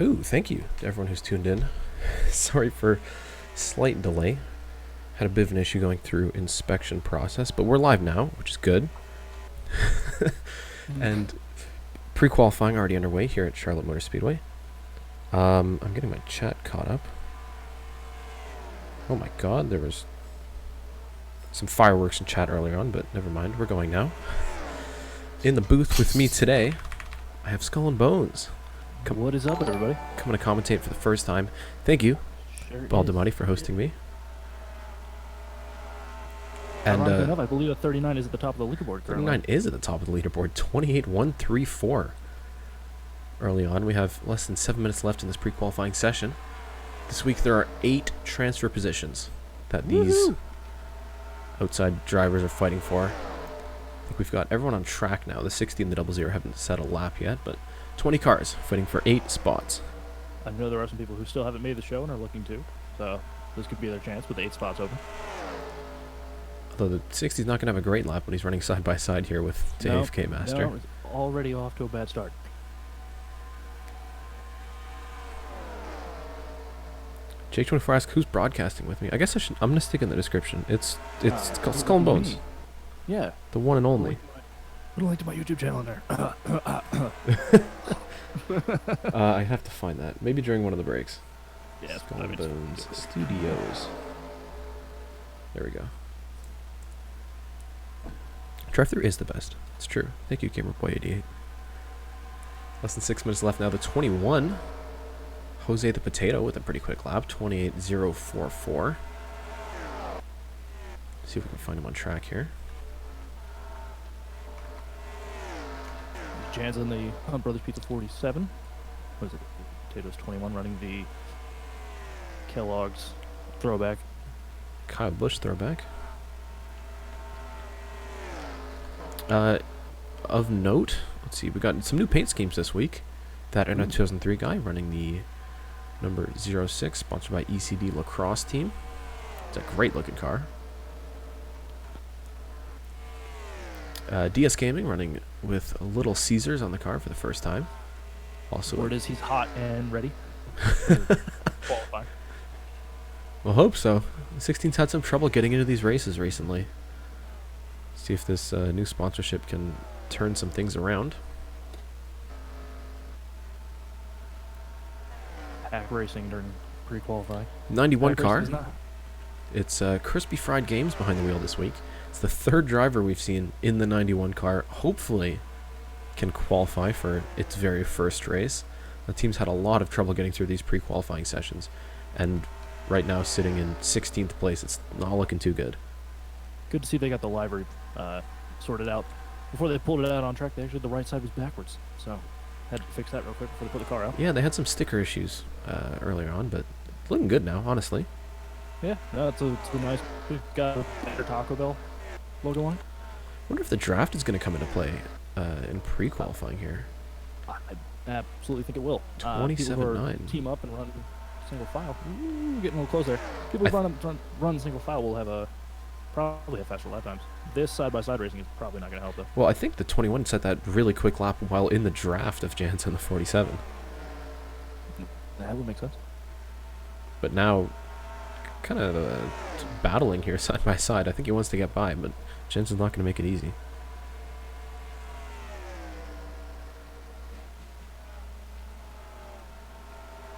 Ooh, thank you to everyone who's tuned in. Sorry for slight delay. Had a bit of an issue going through inspection process, but we're live now, which is good. And pre-qualifying already underway here at Charlotte Motor Speedway. I'm getting my chat caught up. Oh my god, there was some fireworks in chat earlier on, but never mind, we're going now. In the booth with me today, I have Skull and Bones. What is up, everybody? Coming to commentate for the first time. Thank you, Baldemati, for hosting me. And enough, I believe a 39 is at the top of the leaderboard currently. 39 is at the top of the leaderboard. 28-1-3-4. Early on, we have less than 7 minutes left in this pre-qualifying session. This week there are 8 transfer positions that these outside drivers are fighting for. I think we've got everyone on track now. The 60 and the 00 haven't set a lap yet, but 20 cars fighting for 8 spots. I know there are some people who still haven't made the show and are looking to, so this could be their chance with 8 spots open. Although the 60's not going to have a great lap when he's running side by side here with Dave K. Master. No, it's already off to a bad start. Jake24 asks, who's broadcasting with me? I guess I'm going to stick in the description. It's called Skull and Bones. Yeah. The one and only. Put a link to my YouTube channel in there. I have to find that. Maybe during one of the breaks. Yeah, Skull and Bones Studios. There we go. DriveThrough is the best. It's true. Thank you, GamerBoy88. Less than 6 minutes left now. The 21. Jose the Potato with a pretty quick lap. 28.044. See if we can find him on track here. Jan's in the Hunt Brothers Pizza 47. What is it? Potatoes 21 running the Kellogg's throwback. Kyle Busch throwback. Of note, let's see, we got some new paint schemes this week. That and a 2003 guy running the number 06, sponsored by ECD Lacrosse Team. It's a great looking car. DS Gaming running with Little Caesars on the car for the first time. Also, word is he's hot and ready. Qualify. Well, hope so. 16's had some trouble getting into these races recently. See if this new sponsorship can turn some things around. Pack racing during pre-qualify. 91 car. It's Crispy Fried Games behind the wheel this week. It's the 3rd driver we've seen in the 91 car. Hopefully can qualify for its very first race. The team's had a lot of trouble getting through these pre-qualifying sessions. And right now sitting in 16th place. It's not looking too good. Good to see they got the livery sorted out. Before they pulled it out on track, the right side was backwards. So had to fix that real quick before they put the car out. Yeah, they had some sticker issues earlier on, but it's looking good now, honestly. Yeah, no, it's a nice, got a better Taco Bell logo on it. I wonder if the draft is going to come into play in pre-qualifying here. I absolutely think it will. 27.9. Team up and run single file. Ooh, getting a little close there. People who run single file will have probably have faster lap times. This side-by-side racing is probably not going to help, though. Well, I think the 21 set that really quick lap while in the draft of Jansen the 47. That would make sense. But now, kind of battling here side by side. I think he wants to get by, but Jensen's not going to make it easy.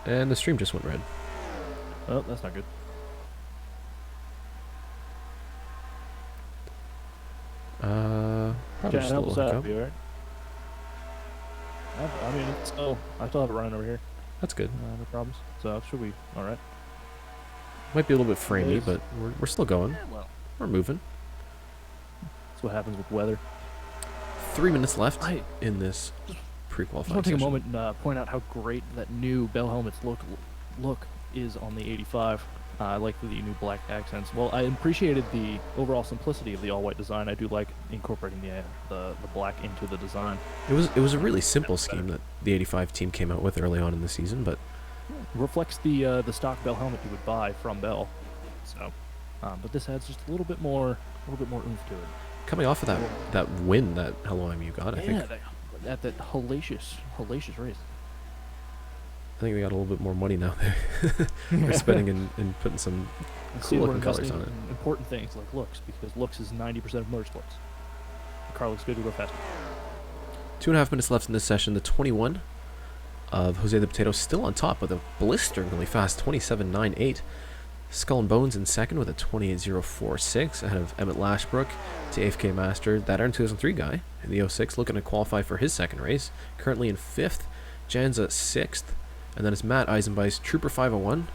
And the stream just went red. Oh, that's not good. Probably just a little hiccup. Right? I mean, I still have it running over here. That's good. No problems. So should be all right. Might be a little bit framey, but we're still going. Yeah, well, we're moving. That's what happens with weather. 3 minutes left in this pre-qualifying I want to take session. a moment and point out how great that new Bell helmet's look is on the 85. I like the new black accents. Well, I appreciated the overall simplicity of the all-white design. I do like incorporating the black into the design. It was a really simple scheme that the 85 team came out with early on in the season, but it reflects the stock Bell helmet you would buy from Bell. So, but this adds just a little bit more oomph to it. Coming off of that win that Hello I'm You got, I think. Yeah, that hellacious race. I think they got a little bit more money now. They're spending and putting some cool looking colors on it. Important things like looks, because looks is 90% of motorsports. The car looks good, we go faster. 2.5 minutes left in this session. The 21 of Jose the Potato still on top with a blisteringly fast 27.98. Skull and Bones in second with a 28.046 ahead of Emmett Lashbrook to AFK Master. That earned 2003 guy in the 06 looking to qualify for his second race. Currently in 5th. Janza 6th. And then it's Matt Eisenbeiss, Trooper 501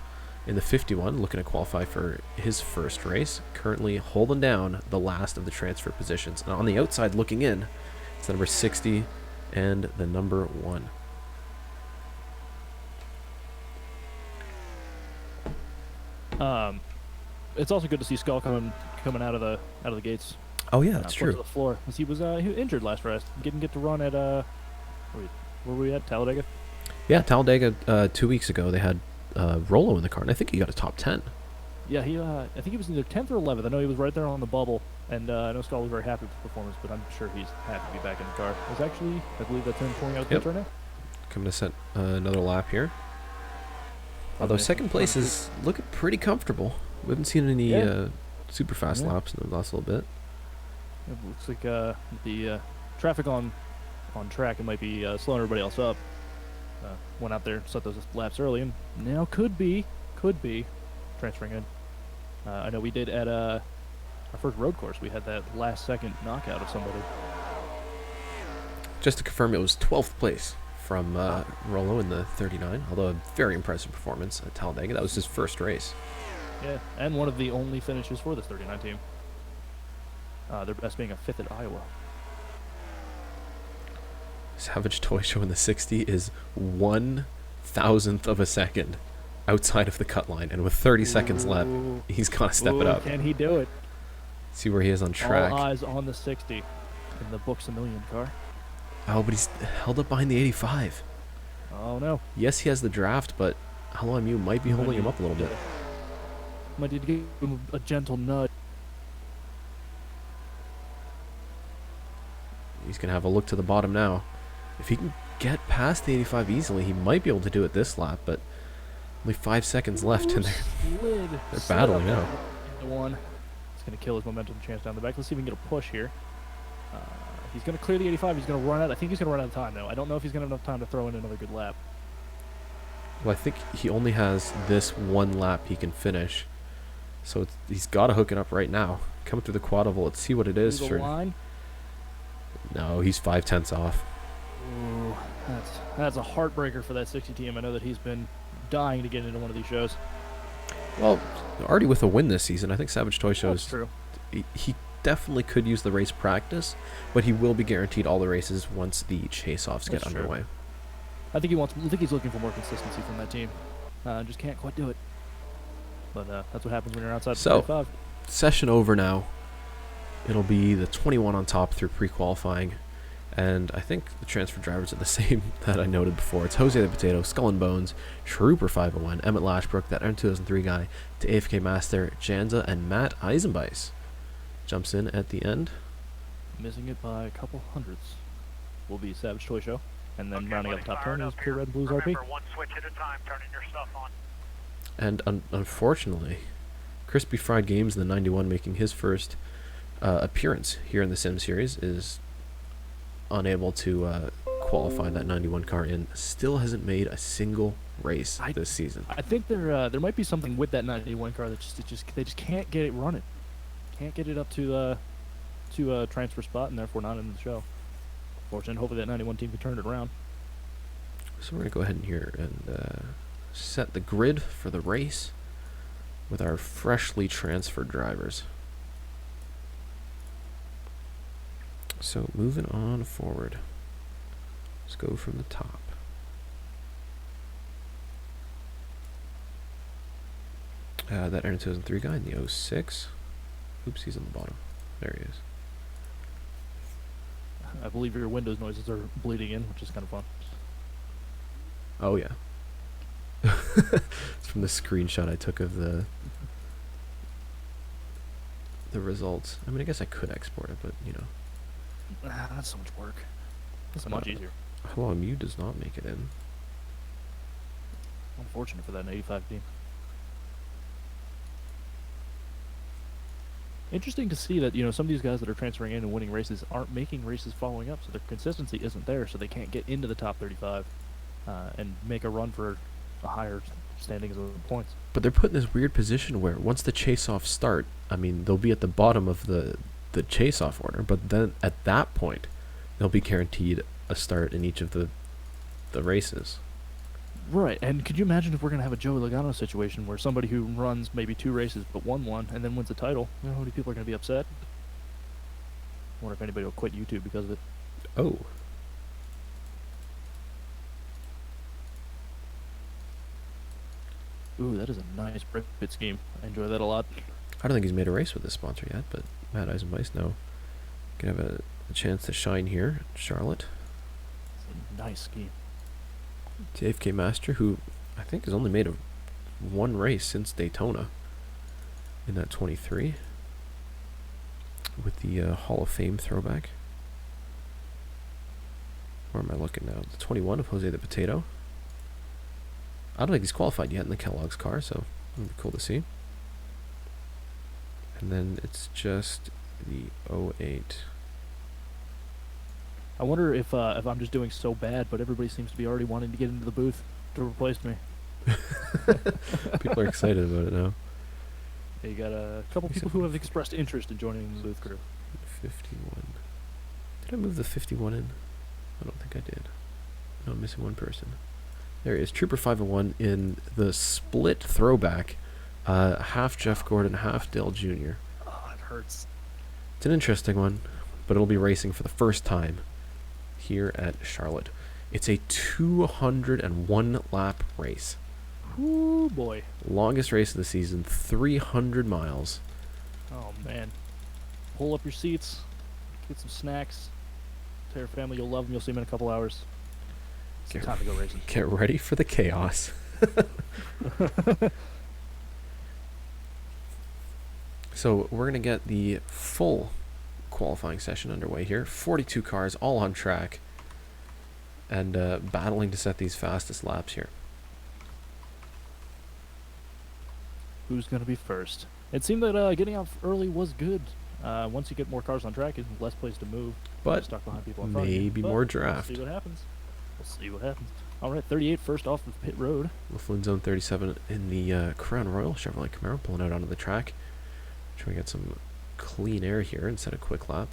in the 51, looking to qualify for his first race. Currently holding down the last of the transfer positions. And on the outside looking in, it's the number 60 and the number 1. It's also good to see Skull coming out of the gates. Oh yeah, that's true. To the floor, because he was injured last race. Didn't get to run at where were we at, Talladega? Yeah, Talladega 2 weeks ago they had Rollo in the car, and I think he got a top 10. Yeah, he I think he was either 10th or 11th. I know he was right there on the bubble, and I know Skull was very happy with the performance, but I'm sure he's happy to be back in the car. It's actually, I believe that's him pulling out of the pits right now. Coming to set another lap here. Although second place is looking pretty comfortable. We haven't seen any super fast laps in the last little bit. It looks like the traffic on track, it might be slowing everybody else up. Went out there, set those laps early, and now could be transferring in. I know we did at our first road course. We had that last second knockout of somebody. Just to confirm, it was 12th place from Rollo in the 39, although a very impressive performance at Talladega. That was his first race. Yeah, and one of the only finishes for this 39 team. Their best being a 5th at Iowa. Savage Toy Show in the 60 is 1,000th of a second outside of the cut line, and with 30 seconds left, he's got to step it up. Can he do it? See where he is on track. All eyes on the 60 in the Books A Million car. Oh, but he's held up behind the 85. Oh no. Yes, he has the draft, but Hello MU might be holding him up a little bit. Might need to give him a gentle nudge. He's going to have a look to the bottom now. If he can get past the 85 easily, he might be able to do it this lap, but only 5 seconds left, and they're battling now. Into one. It's going to kill his momentum chance down the back. Let's see if we can get a push here. He's going to clear the 85. He's going to run out. I think he's going to run out of time, though. I don't know if he's going to have enough time to throw in another good lap. Well, I think he only has this one lap he can finish, so he's got to hook it up right now. Coming through the quad oval. Let's see what it is. Through the line. No, he's 5/10 off. Ooh, that's a heartbreaker for that 60 team. I know that he's been dying to get into one of these shows. Well, already with a win this season, I think Savage Toy Shows. That's true. He definitely could use the race practice, but he will be guaranteed all the races once the chase-offs get underway. I think he's looking for more consistency from that team. Just can't quite do it. But that's what happens when you're outside the 35. Session over now. It'll be the 21 on top through pre-qualifying. And I think the transfer drivers are the same that I noted before. It's Jose the Potato, Skull and Bones, Trooper 501, Emmett Lashbrook, that earned 2003 guy, to AFK Master, Janza, and Matt Eisenbeiss. Jumps in at the end. Missing it by a couple hundredths will be Savage Toy Show. And then rounding up the top 10 is Pure Red and Blues RP. One switch at a time, turning your stuff on. And unfortunately, Crispy Fried Games in the 91 making his first appearance here in the Sim Series is unable to qualify that 91 car in. Still hasn't made a single race this season. I think there might be something with that 91 car that they just can't get it running. Can't get it up to a transfer spot, and therefore not in the show. Fortunately, hopefully that 91 team can turn it around. So we're going to go ahead and here and set the grid for the race with our freshly transferred drivers. So moving on forward. Let's go from the top. That Aaron 2003 guy in the 06. Oops, he's on the bottom. There he is. I believe your Windows noises are bleeding in, which is kind of fun. Oh yeah. It's from the screenshot I took of the results. I mean, I guess I could export it, but you know. That's so much work. That's much easier. Hello, MU does not make it in. Unfortunate for that 85 team. Interesting to see that, some of these guys that are transferring in and winning races aren't making races following up, so their consistency isn't there, so they can't get into the top 35 and make a run for a higher standings of the points. But they're put in this weird position where once the chase-offs start, I mean, they'll be at the bottom of the chase-off order, but then at that point, they'll be guaranteed a start in each of the races. Right, and could you imagine if we're going to have a Joey Logano situation where somebody who runs maybe 2 races but won one and then wins the title, how many people are going to be upset? I wonder if anybody will quit YouTube because of it. Oh. Ooh, that is a nice pit scheme. I enjoy that a lot. I don't think he's made a race with this sponsor yet, but Matt Eisenweiss now can have a chance to shine here. Charlotte. It's a nice scheme. JFK Master, who I think has only made one race since Daytona in that 23 with the Hall of Fame throwback. Where am I looking now? The 21 of Jose the Potato. I don't think he's qualified yet in the Kellogg's car, so it'll be cool to see. And then it's just the 08. I wonder if I'm just doing so bad, but everybody seems to be already wanting to get into the booth to replace me. People are excited about it now. You got a couple people who have expressed interest in joining the booth crew. 51. Did I move the 51 in? I don't think I did. No, I'm missing one person. There he is, Trooper 501 in the split throwback. Half Jeff Gordon, half Dale Jr. Oh, it hurts. It's an interesting one, but it'll be racing for the first time here at Charlotte. It's a 201 lap race. Ooh, boy. Longest race of the season, 300 miles. Oh, man. Pull up your seats, get some snacks. Tell your family you'll love them. You'll see them in a couple hours. It's time to go racing. Get ready for the chaos. So we're going to get the full qualifying session underway here. 42 cars, all on track, and battling to set these fastest laps here. Who's going to be first? It seemed that getting out early was good. Once you get more cars on track, it's less place to move. But Stuck behind people in front of you. maybe But more draft. We'll see what happens. All right, 38 first off of pit road. Mifflin Zone 37 in the Crown Royal Chevrolet Camaro pulling out onto the track. Trying to get some clean air here and set a quick lap.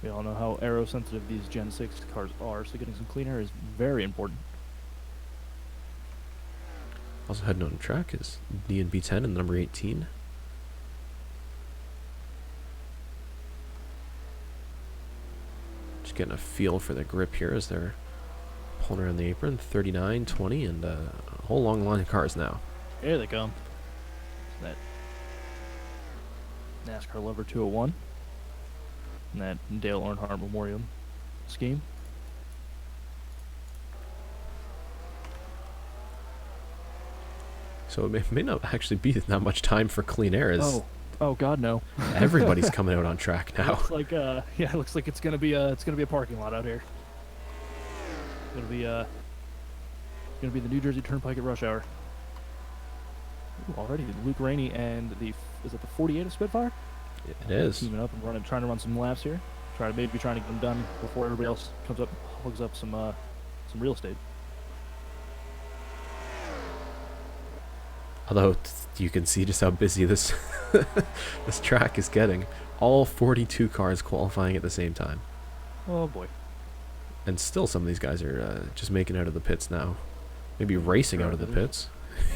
We all know how aero-sensitive these Gen 6 cars are, so getting some clean air is very important. Also heading on the track is DNB10 and number 18. Just getting a feel for the grip here as they're pulling around the apron. 39, 20, and a whole long line of cars now. Here they come. That NASCAR Lover 201. And that Dale Earnhardt Memorial scheme. So it may not actually be that much time for clean air as Oh God, no. everybody's coming out on track now. Looks like it looks like it's gonna be a parking lot out here. It's gonna be the New Jersey Turnpike at rush hour. Ooh, already Luke Rainey and is it the 48 of Spitfire? It is. Teaming up and trying to run some laps here. Trying to get them done before everybody else comes up, hogs up some real estate. Although you can see just how busy this this track is getting. All 42 cars qualifying at the same time. Oh boy. And still some of these guys are just making out of the pits now. Maybe racing out of the pits.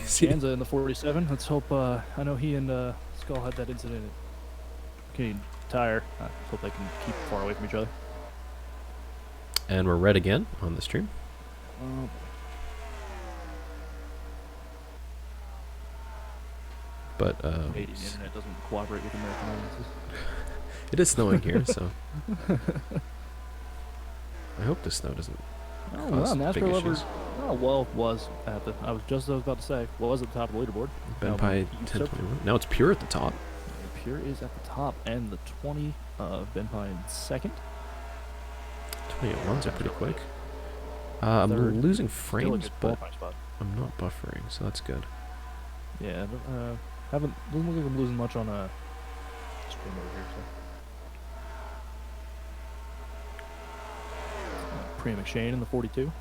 Janza in the 47. Let's hope, I know he and Skull had that incident at Canadian Tire. Let's hope they can keep far away from each other. And we're red again on the stream. Oh, But Canadian internet doesn't cooperate with American audiences. it is snowing here, so I hope the snow doesn't Oh, cause wow, big NASCAR Lover. issues. Oh, well, was at the. I was about to say. Was at the top of the leaderboard. Ben Pye 1021. Now it's pure at the top. Pure is at the top, and the 20 of Ben Pye in second. 28-1s are pretty quick. I'm Third. losing Still a frames, good but qualifying spot. I'm not buffering, so that's good. Yeah, doesn't look like I'm losing much on a stream over here. So. Priya McShane in the 42.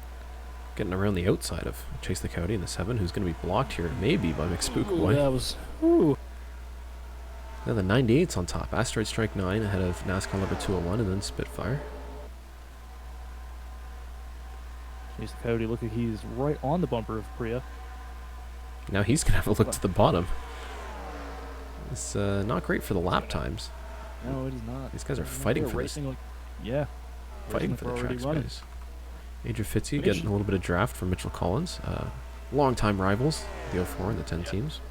Getting around the outside of Chase the Coyote in the 7, who's going to be blocked here, maybe, by McSpookboy. That was... Ooh. Now the 98's on top. Asteroid Strike 9 ahead of NASCAR number 201, and then Spitfire. Chase the Coyote, look like he's right on the bumper of Priya. Now he's going to have a look to the bottom. It's not great for the lap times. No, it is not. These guys are fighting They're for this. racing like, yeah. Fighting racing for like the we're track already running. space. Adrian Fitzy But getting a little bit of draft from Mitchell Collins. Long-time rivals, the 04 and the 10 teams.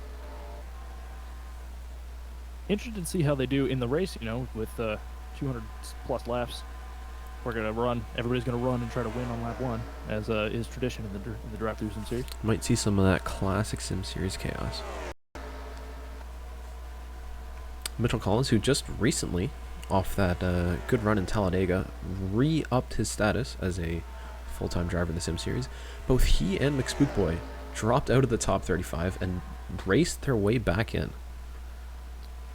Interested to see how they do in the race, you know, with 200 plus laps. We're going to run. Everybody's going to run and try to win on lap 1, as is tradition in the DriveThrough Sim Series. Might see some of that classic Sim Series chaos. Mitchell Collins, who just recently, off that good run in Talladega, re-upped his status as a full-time driver in the Sim Series. Both he and McSpookboy dropped out of the top 35 and raced their way back in.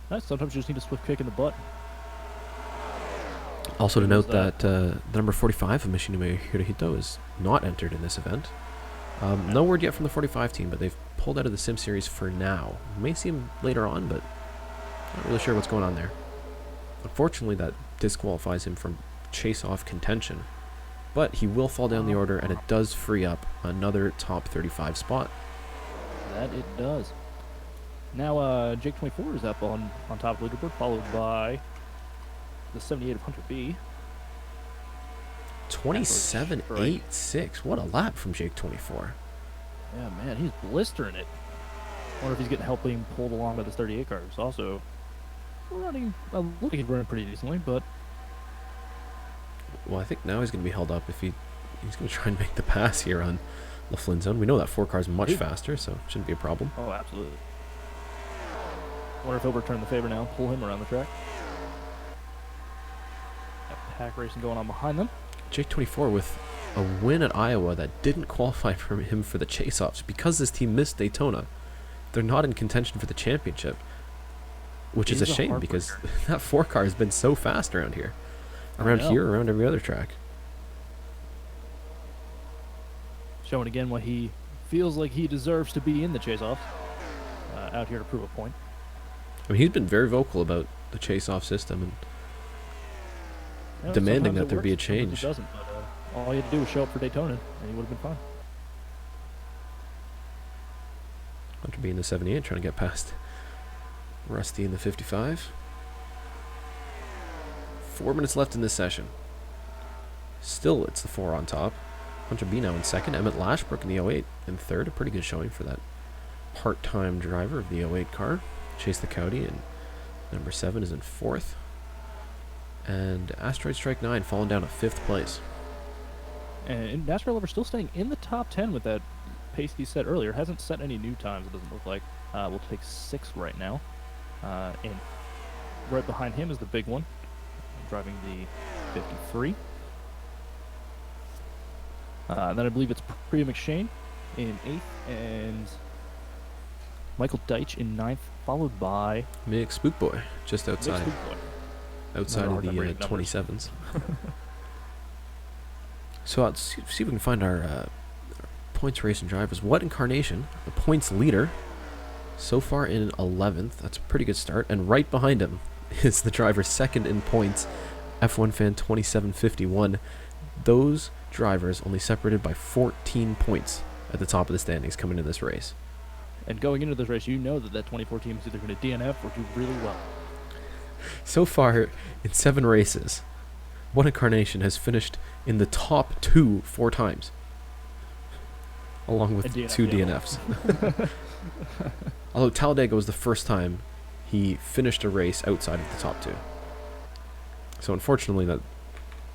Nice. Sometimes you just need a swift kick in the butt. Also to Who was note that the number 45 of Mishinumi Hirohito is not entered in this event. No word yet from the 45 team, but they've pulled out of the Sim Series for now. May see him later on, but not really sure what's going on there. Unfortunately, that disqualifies him from chase-off contention. But he will fall down the order, and it does free up another top 35 spot. That it does. Now, Jake 24 is up on top of the leaderboard, followed by the 78 of Hunter B. 27.86. What a lap from Jake 24. Yeah, man, he's blistering it. Wonder if he's getting help being pulled along by this 38 car. He's also running, looking running pretty decently, but Well, I think now he's going to be held up if he's going to try and make the pass here on the Flynn zone. We know that 4 car is much faster, so it shouldn't be a problem. oh, absolutely. Wonder if he'll return the favor now, pull him around the track. Got pack racing going on behind them. Jake 24 with a win at Iowa that didn't qualify for him for the chase-offs. Because this team missed Daytona, they're not in contention for the championship, which is a shame because that 4 car has been so fast around here. Around here, around every other track. Showing again why he feels like he deserves to be in the chase-offs. Out here to prove a point. I mean, he's been very vocal about the chase-off system and demanding that there be a change. It doesn't, but all you had to do was show up for Daytona, and he would have been fine. Hunter B in the 78 trying to get past Rusty in the 55. 4 minutes left in this session. Still, it's the 4 on top. Hunter B now in second. Emmett Lashbrook in the 08 in third. A pretty good showing for that part-time driver of the 08 car. Chase the Coyote in number 7 is in fourth. And Asteroid Strike 9 falling down to 5th place. And NASCAR Lover still staying in the top 10 with that pace he set earlier. Hasn't set any new times, it doesn't look like. We'll take 6th right now. And right behind him is the big one, driving the 53. And then I believe it's Priya McShane in 8th, and Michael Deitch in 9th, followed by Mick Spookboy, just outside. Outside of the 27s. So let's see if we can find our points racing drivers. What Incarnation, the points leader, so far in 11th. That's a pretty good start. And right behind him is the driver second in points, F1 Fan 2751. Those drivers only separated by 14 points at the top of the standings coming into this race. And going into this race, you know that 24 team is either going to DNF or do really well. So far, in 7 races, One Incarnation has finished in the top 2 4 times, along with 2 DNFs. Although Talladega was the first time he finished a race outside of the top 2. So unfortunately, that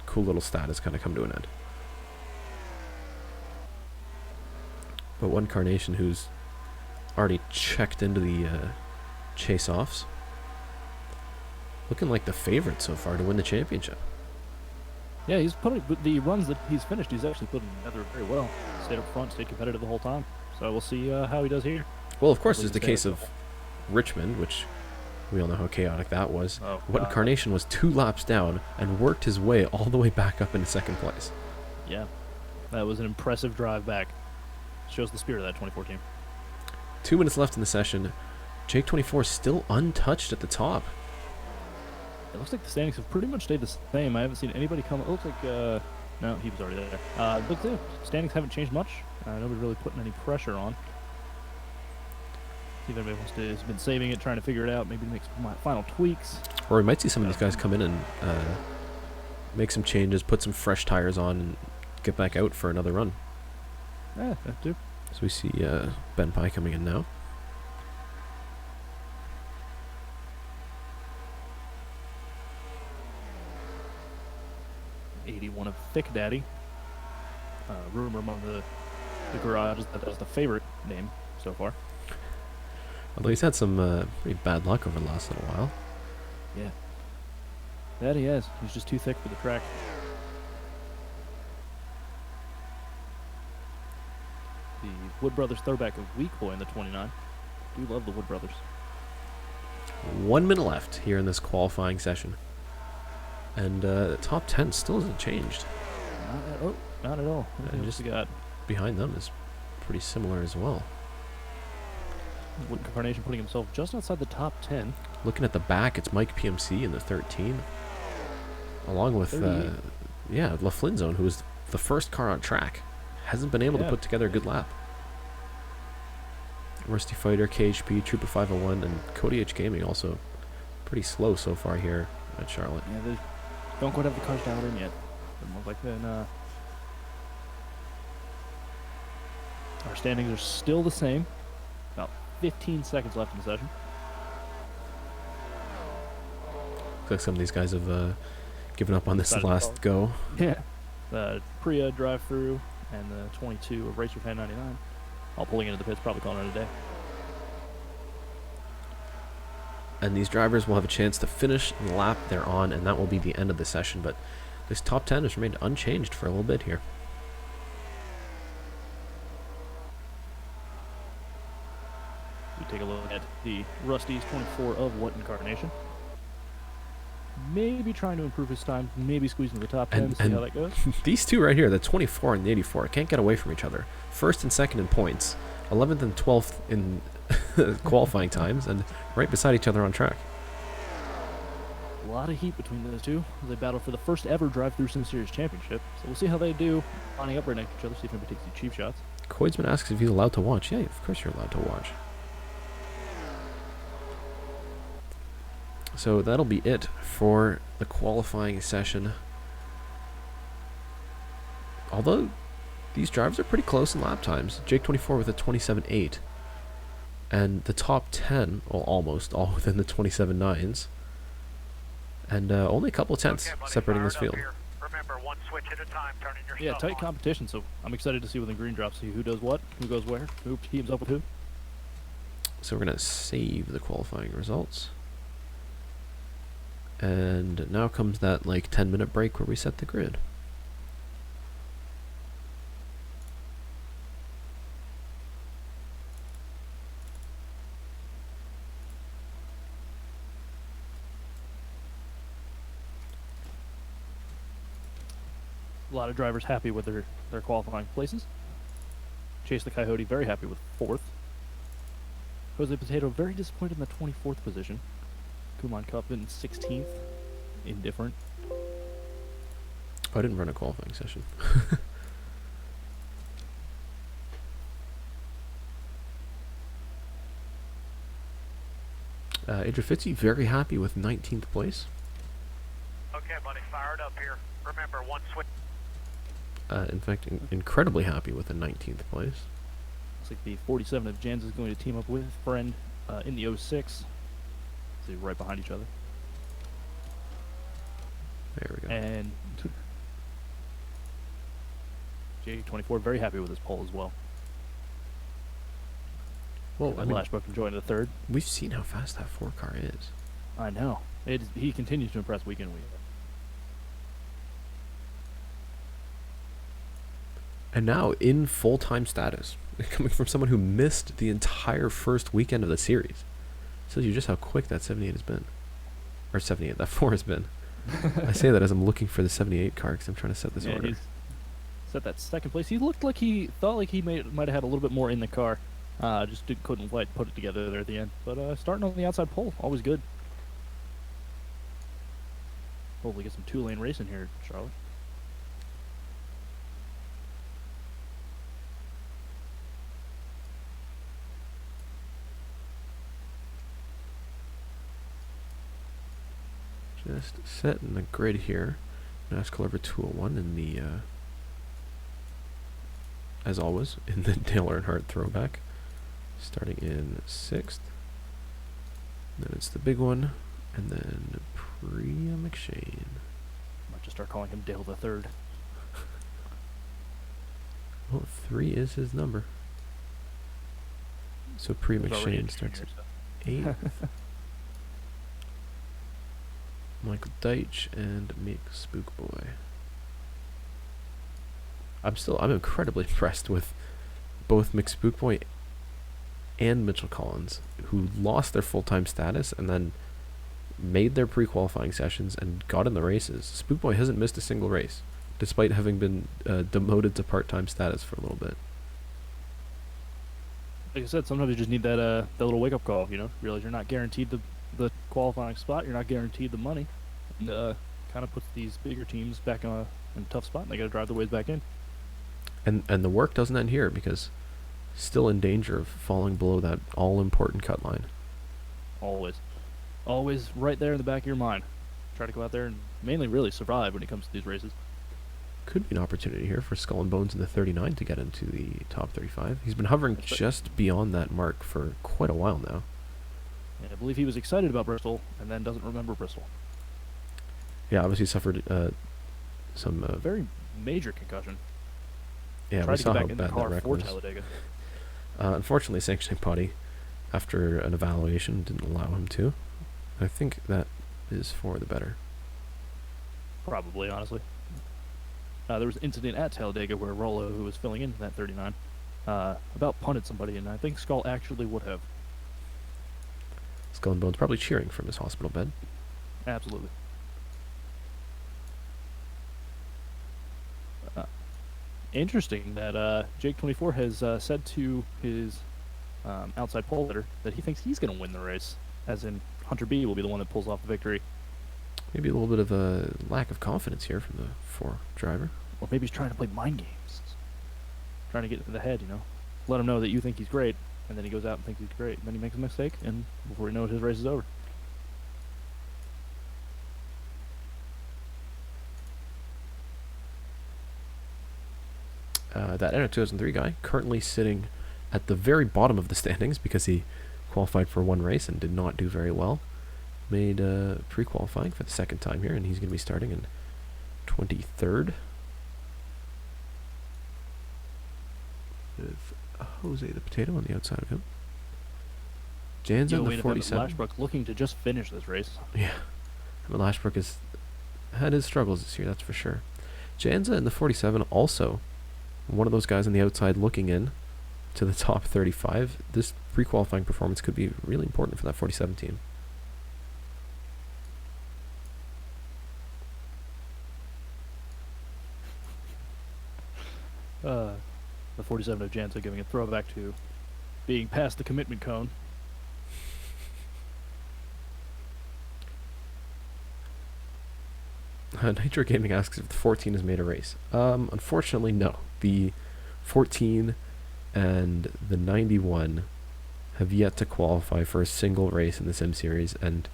cool little stat has kind of come to an end. But One Incarnation, who's already checked into the chase-offs, looking like the favorite so far to win the championship. Yeah, he's putting the runs that he's finished. He's actually putting together very well. Stayed up front, stayed competitive the whole time. So we'll see how he does here. Well, of course, Hopefully there's the he case stays of Richmond, which we all know how chaotic that was. Oh, What God. Incarnation was 2 laps down and worked his way all the way back up into second place. Yeah, that was an impressive drive back. Shows the spirit of that 24 team. 2 minutes left in the session. Jake 24 still untouched at the top. It looks like the standings have pretty much stayed the same. I haven't seen anybody come. It looks like no, he was already there. But the standings haven't changed much. Nobody's really putting any pressure on. See if anybody wants to. Has been saving it, trying to figure it out. Maybe make some final tweaks. Or we might see some of these guys come in and make some changes, put some fresh tires on, and get back out for another run. Yeah, that too. So we see Ben Pye coming in now. '81 of Thick Daddy. Rumor among the garage is that that's the favorite name so far. Although he's had some pretty bad luck over the last little while. Yeah. That he has. He's just too thick for the track. The Wood Brothers throwback of Weak Boy in the 29. Do love the Wood Brothers. 1 minute left here in this qualifying session. And the top 10 still hasn't changed. Not at all. What else just we got? behind them is pretty similar as well. Wood Incarnation putting himself just outside the top 10. Looking at the back, it's Mike PMC in the 13. Along with, 38. LaFlynn Zone, who was the first car on track. Hasn't been able to Yeah. put together a good lap. Rusty Fighter, KHP, Trooper 501, and Cody H Gaming also pretty slow so far here at Charlotte. Yeah, they don't quite have the cars dialed in yet. Doesn't look like that. Our standings are still the same. About 15 seconds left in the session. Looks like some of these guys have given up on this Decided to last go. Yeah. The Priya DriveThrough and the 22 of Racer Fan 99. All pulling into the pits, probably calling it a day. And these drivers will have a chance to finish the lap they're on, and that will be the end of the session. But this top 10 has remained unchanged for a little bit here. We take a look at the Rusty's 24 of What Incarnation. Maybe trying to improve his time, maybe squeeze into the top 10, see how that goes. These two right here, the 24 and the 84, can't get away from each other. First and second in points, 11th and 12th in qualifying times, and right beside each other on track. A lot of heat between those two as they battle for the first ever Drive-Through Sim Series Championship. So we'll see how they do lining up right next to each other, see if anybody takes any cheap shots. Coidsman asks if he's allowed to watch. Yeah, of course you're allowed to watch. So that'll be it for the qualifying session. Although these drivers are pretty close in lap times. Jake 24 with a 27.8. And the top 10, well, almost all within the 27.9s. And only a couple of tenths Okay, buddy, separating fire this it up field. here. Remember, one switch at a time, turning your Yeah, stuff tight on. competition, so I'm excited to see when the green drops, see who does what, who goes where, who teams up with who. So we're going to save the qualifying results. And now comes that like 10-minute break where we set the grid. A lot of drivers happy with their qualifying places. Chase the Coyote very happy with 4th. Jose Potato very disappointed in the 24th position. Kumon Cup in 16th. Indifferent. I didn't run a qualifying session. Adrian Fitzy very happy with 19th place. Okay, buddy, fire it up here. Remember, one switch. In fact, incredibly happy with the 19th place. Looks like the 47 of Jans is going to team up with Friend in the 06. They're right behind each other. There we go. And J24 very happy with his pole as well. Well, I mean, Lashbrook enjoying the 3rd. we've seen how fast that 4 car is. I know. He continues to impress week in week. And now in full-time status, coming from someone who missed the entire first weekend of the series. Tells you just how quick that 78 has been. Or 78, that 4 has been. I say that as I'm looking for the 78 car because I'm trying to set this order. He's set that second place. He looked like he thought like he might have had a little bit more in the car. Just couldn't quite put it together there at the end. But starting on the outside pole, always good. Hopefully get some two-lane racing here, Charlotte. Just setting the grid here. NASCAR over 201 in the, as always, in the Dale Earnhardt throwback. Starting in 6th. Then it's the big one. And then Priya McShane. Might just start calling him Dale the Third. Well, 3 is his number. So Priya There's already McShane a starts at junior, 8th. Michael Deitch and Mick Spookboy. I'm incredibly impressed with both Mick Spookboy and Mitchell Collins, who lost their full-time status and then made their pre-qualifying sessions and got in the races. Spookboy hasn't missed a single race, despite having been demoted to part-time status for a little bit. Like I said, sometimes you just need that little wake-up call, you know? Realize you're not guaranteed the qualifying spot, you're not guaranteed the money. And kind of puts these bigger teams back in a tough spot, and they got to drive their ways back in. And the work doesn't end here, because still in danger of falling below that all-important cut line. Always. Always right there in the back of your mind. Try to go out there and mainly really survive when it comes to these races. Could be an opportunity here for Skull and Bones in the 39 to get into the top 35. He's been hovering just beyond that mark for quite a while now. And I believe he was excited about Bristol and then doesn't remember Bristol. Yeah, obviously suffered some... Very major concussion. yeah, Tried we to saw get how back in bad the that car wreck for was. Talladega. Unfortunately, sanctioning body, after an evaluation, didn't allow him to. I think that is for the better. Probably, honestly. There was an incident at Talladega where Rollo, who was filling in for that 39, about punted somebody, and I think Skull actually would have. Skull and Bones probably cheering from his hospital bed. Absolutely. Interesting that Jake 24 has said to his outside pole leader that he thinks he's going to win the race, as in Hunter B will be the one that pulls off the victory. Maybe a little bit of a lack of confidence here from the 4 driver. Or maybe he's trying to play mind games. Trying to get into the head, you know. Let him know that you think he's great, and then he goes out and thinks he's great. And then he makes a mistake, and before you know it, his race is over. That Enter 2003 guy, currently sitting at the very bottom of the standings because he qualified for 1 race and did not do very well. Made pre-qualifying for the 2nd time here, and he's going to be starting in 23rd. With Jose the Potato on the outside of him. Janza in the 47. Lashbrook looking to just finish this race. Yeah. But Lashbrook has had his struggles this year, that's for sure. Janza in the 47 also one of those guys on the outside looking in to the top 35. This pre-qualifying performance could be really important for that 47 team. The 47 of Janza giving a throwback to being past the commitment cone. Nitro Gaming asks if the 14 has made a race. Unfortunately, no. The 14 and the 91 have yet to qualify for a single race in the Sim Series, and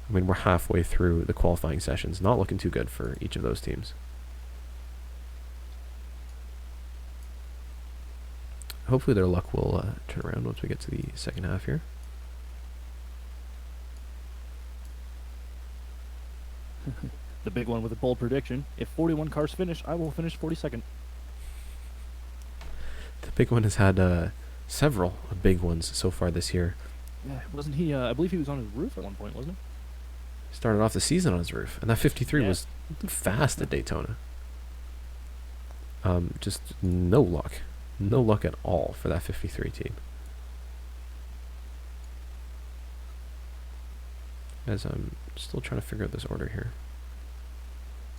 I mean, we're halfway through the qualifying sessions. Not looking too good for each of those teams. Hopefully their luck will turn around once we get to the second half here. The big one with a bold prediction. If 41 cars finish, I will finish 42nd. The big one has had several big ones so far this year. Yeah, wasn't he? I believe he was on his roof at one point, wasn't Started off the season on his roof, and that 53 Yeah. was fast at Daytona. Just no luck. No luck at all for that 53 team. As I'm still trying to figure out this order here.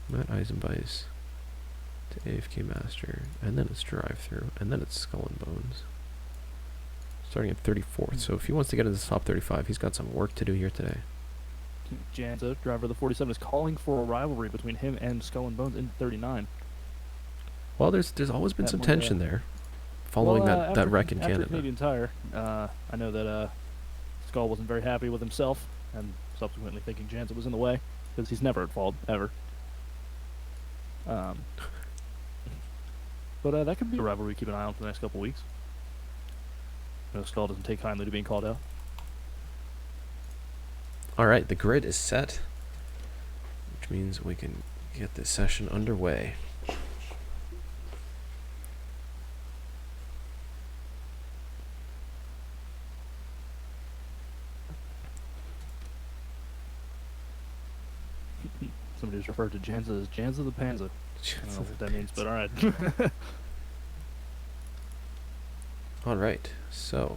Matt Eisenbeis to AFK Master, and then it's DriveThrough, and then it's Skull and Bones. Starting at 34th, so if he wants to get into the top 35, he's got some work to do here today. Janza, driver of the 47, is calling for a rivalry between him and Skull and Bones in 39. Well, there's always been That some one, tension there, following that wreck in after Canada. Canadian Tire, I know that Skull wasn't very happy with himself, and subsequently thinking Janza was in the way, because he's never at fault, ever. But that could be a rivalry we keep an eye on for the next couple weeks. Skull doesn't take kindly to being called out. Alright, the grid is set, which means we can get this session underway. Somebody who's referred to Janza as Janza the Panza. I don't know what that means, but alright. Alright, so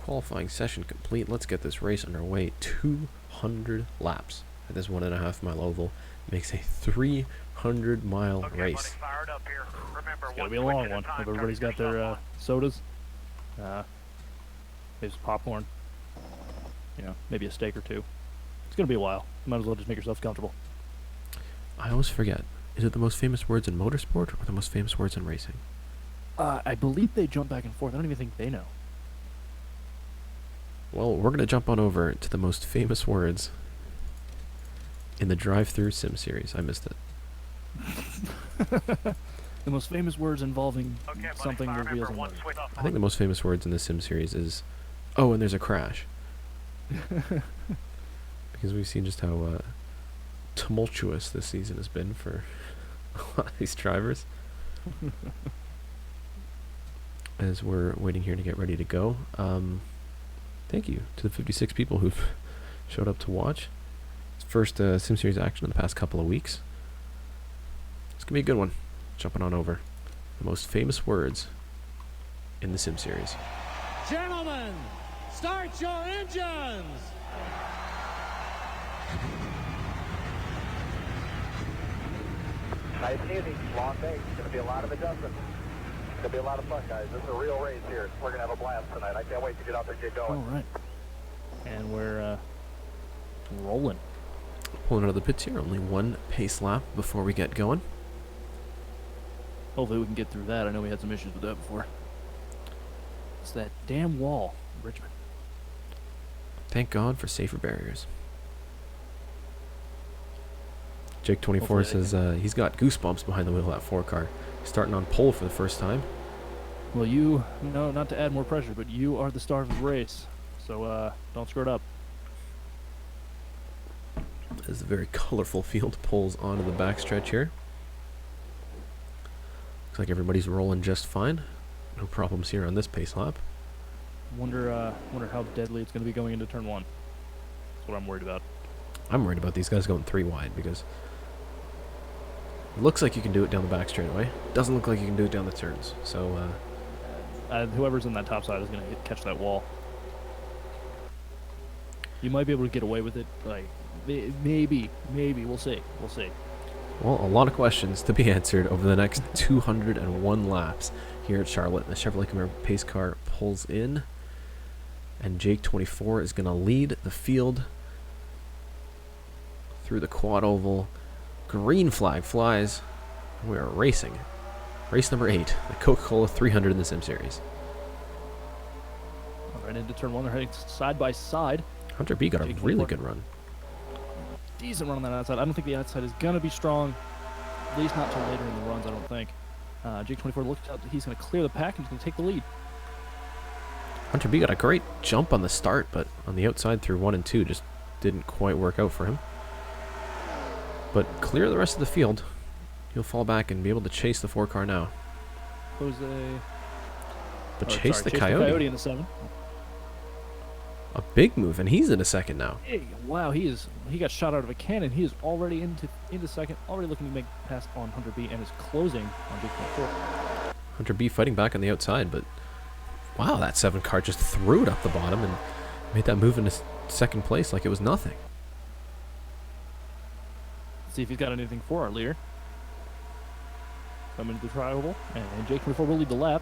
qualifying session complete. Let's get this race underway. 200 laps at this 1.5 mile oval. Makes a 300-mile Okay, race. buddy, fired up here. Remember, It's gotta be a long one. Hope everybody's got their sodas. Maybe some popcorn. You know, maybe a steak or two. It's gonna be a while. You might as well just make yourself comfortable. I always forget. Is it the most famous words in motorsport or the most famous words in racing? I believe they jump back and forth. I don't even think they know. Well, we're going to jump on over to the most famous words in the DriveThrough Sim series. I missed it. The most famous words involving Okay, buddy, something fire, with wheels remember, and one motors. switch off I think the most famous words in the Sim series is, oh, and there's a crash. Because we've seen just how tumultuous this season has been for a lot of these drivers. As we're waiting here to get ready to go. Thank you to the 56 people who've showed up to watch. It's first Sim Series action in the past couple of weeks. It's going to be a good one. Jumping on over. The most famous words in the Sim Series. Gentlemen, start your engines! Nice and easy. Long day. It's going to be a lot of adjustments. It's going to be a lot of fun, guys. This is a real race here. We're going to have a blast tonight. I can't wait to get out there and get going. Alright. And we're rolling. Pulling out of the pits here. Only one pace lap before we get going. Hopefully we can get through that. I know we had some issues with that before. It's that damn wall, Richmond. Thank God for safer barriers. Jake24 Hopefully they says he's got goosebumps behind the wheel of that 4 car. Starting on pole for the first time. Well, you know, not to add more pressure, but you are the star of the race. So, don't screw it up. As the very colorful field pulls onto the backstretch here. Looks like everybody's rolling just fine. No problems here on this pace lap. Wonder how deadly it's going to be going into turn 1. That's what I'm worried about. I'm worried about these guys going 3 wide because it looks like you can do it down the back straightaway. Doesn't look like you can do it down the turns. So, Whoever's in that top side is going to catch that wall. You might be able to get away with it. Like, maybe. We'll see. well, a lot of questions to be answered over the next 201 laps here at Charlotte. The Chevrolet Camaro pace car pulls in, and Jake24 is going to lead the field through the quad oval. Green flag flies. We are racing. Race number 8, the Coca-Cola 300 in the Sim Series. All right, into turn 1. They're heading side by side. Hunter B got a Jake really 24. good run. Decent run on that outside. I don't think the outside is going to be strong. At least not till later in the runs, I don't think. Jake24 looks out. He's going to clear the pack and he's going to take the lead. Hunter B got a great jump on the start, but on the outside through 1 and 2 just didn't quite work out for him. But clear the rest of the field. He'll fall back and be able to chase the 4 car now. Jose. But Or, chase sorry, the Coyote. in the 7. A big move, and he's in a second now. Hey, wow, he got shot out of a cannon. He is already into second, already looking to make a pass on Hunter B, and is closing on Jake 24. Hunter B fighting back on the outside, but wow, that 7 car just threw it up the bottom and made that move into second place like it was nothing. Let's see if he's got anything for our leader. Coming into the tri-oval, and Jake 24 will lead the lap.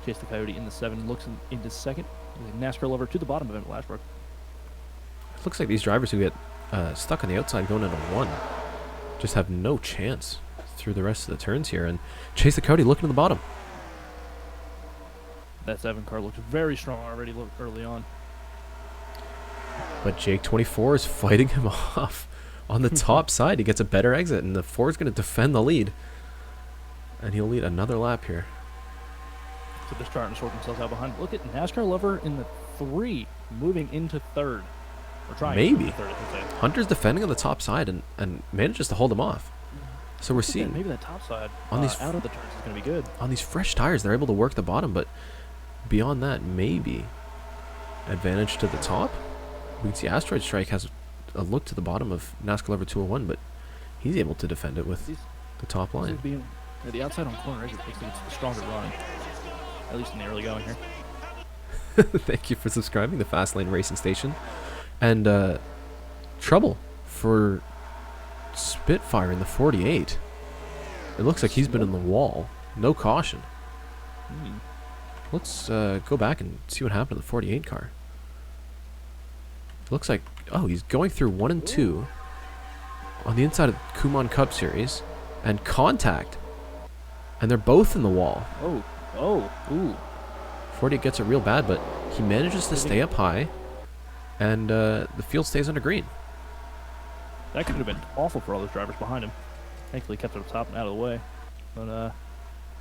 Chase the Coyote in the 7, looks into second. NASCAR lover to the bottom of it, Lashbrook. It looks like these drivers who get stuck on the outside going into 1 just have no chance through the rest of the turns here. And Chase the Coyote looking to the bottom. That 7 car looks very strong already early on. But Jake 24 is fighting him off on the top side. He gets a better exit, and the 4 is going to defend the lead. And he'll lead another lap here. So they're starting to sort themselves out behind. Look at NASCAR lover in the 3, moving into 3rd. Or trying Maybe. to move to 3rd, I should say. Hunter's defending on the top side and manages to hold him off. So we're seeing Maybe that top side on these out of the turns is going to be good. on these fresh tires, they're able to work the bottom, but beyond that, maybe advantage to the top. We can see Asteroid Strike has a look to the bottom of NASCAR Lover 201, but he's able to defend it with the top line. The outside on corner exit looks like it's the stronger run, at least in the early going here. Thank you for subscribing to Fast Lane Racing Station. And trouble for Spitfire in the 48. It looks like he's been in the wall. No caution. Let's go back and see what happened to the 48 car. It looks like, oh, he's going through 1 and 2 on the inside of the Kumon Cup Series, and contact. And they're both in the wall. Ooh. 48 gets it real bad, but he manages to stay up high, and the field stays under green. That could have been awful for all those drivers behind him. Thankfully, kept it up top and out of the way. But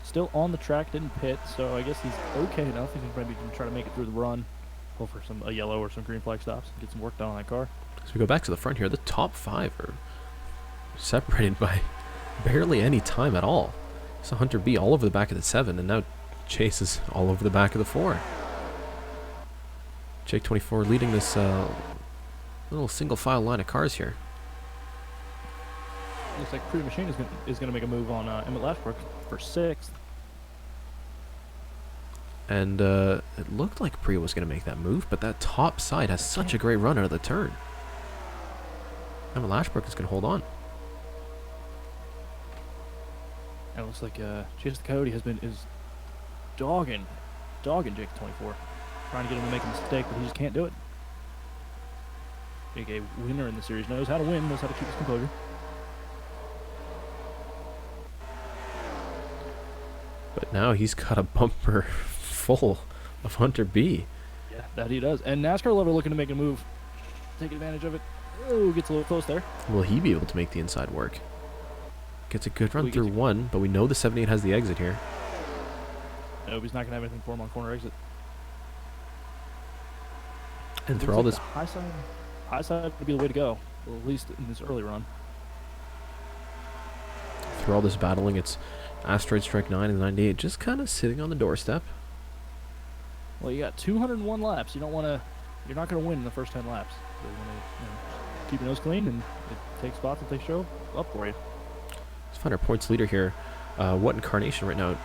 still on the track, didn't pit, so I guess he's okay enough. He's maybe going to try to make it through the run, hope for a yellow or some green flag stops, and get some work done on that car. So we go back to the front here. The top 5 are separated by barely any time at all. So Hunter B all over the back of the 7, and now Chase is all over the back of the 4. Jake 24 leading this little single file line of cars here. Looks like Pretty Machine is going to make a move on Emmett Lashbrook for 6th. And it looked like Priya was going to make that move, but that top side has such a great run out of the turn. Emmett Lashbrook is going to hold on. And it looks like Chase the Coyote is dogging Jake 24, trying to get him to make a mistake, but he just can't do it. Big A winner in the series, knows how to win, knows how to keep his composure. But now he's got a bumper full of Hunter B. Yeah, that he does. And NASCAR lover looking to make a move, take advantage of it. Oh, gets a little close there. Will he be able to make the inside work? Gets a good run through 1, but we know the 78 has the exit here. Nope, he's not going to have anything for him on corner exit. And through all this... High side would be the way to go, well, at least in this early run. Through all this battling, it's Asteroid Strike 9 and 98 just kind of sitting on the doorstep. Well, you got 201 laps. You're not going to win in the first 10 laps. So you want to keep your nose clean and take spots if they show up for you. Let's find our points leader here. What Incarnation right now?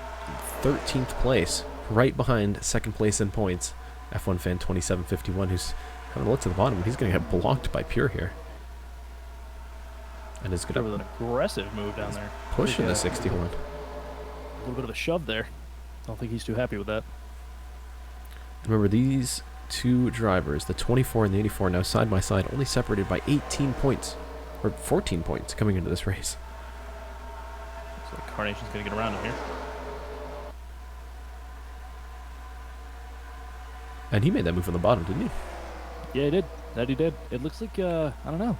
13th place, right behind second place in points. F1 Fan 2751, who's having a look to the bottom. He's going to get blocked by Pure here. And is going to... with an aggressive move down there. Pushing the 61. A little bit of a shove there. I don't think he's too happy with that. Remember, these two drivers, the 24 and the 84, now side by side, only separated by 18 points. Or 14 points coming into this race. So Carnation's going to get around him here. And he made that move on the bottom, didn't he? Yeah, he did. That he did. It looks like, I don't know.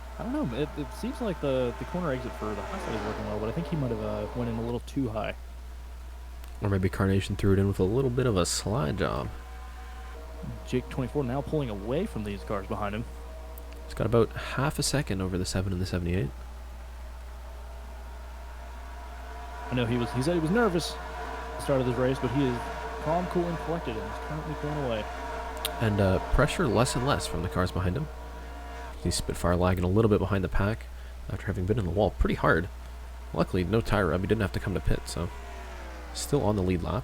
It seems like the corner exit for the high side is working well, but I think he might have went in a little too high. Or maybe Carnation threw it in with a little bit of a slide job. Jake 24 now pulling away from these cars behind him. He's got about half a second over the 7 and the 78. I know he said he was nervous at the start of this race, but he is calm, cool, and collected, and is currently pulling away. And pressure less and less from the cars behind him. He's Spitfire lagging a little bit behind the pack after having been in the wall pretty hard. Luckily, no tire rub. He didn't have to come to pit, so still on the lead lap.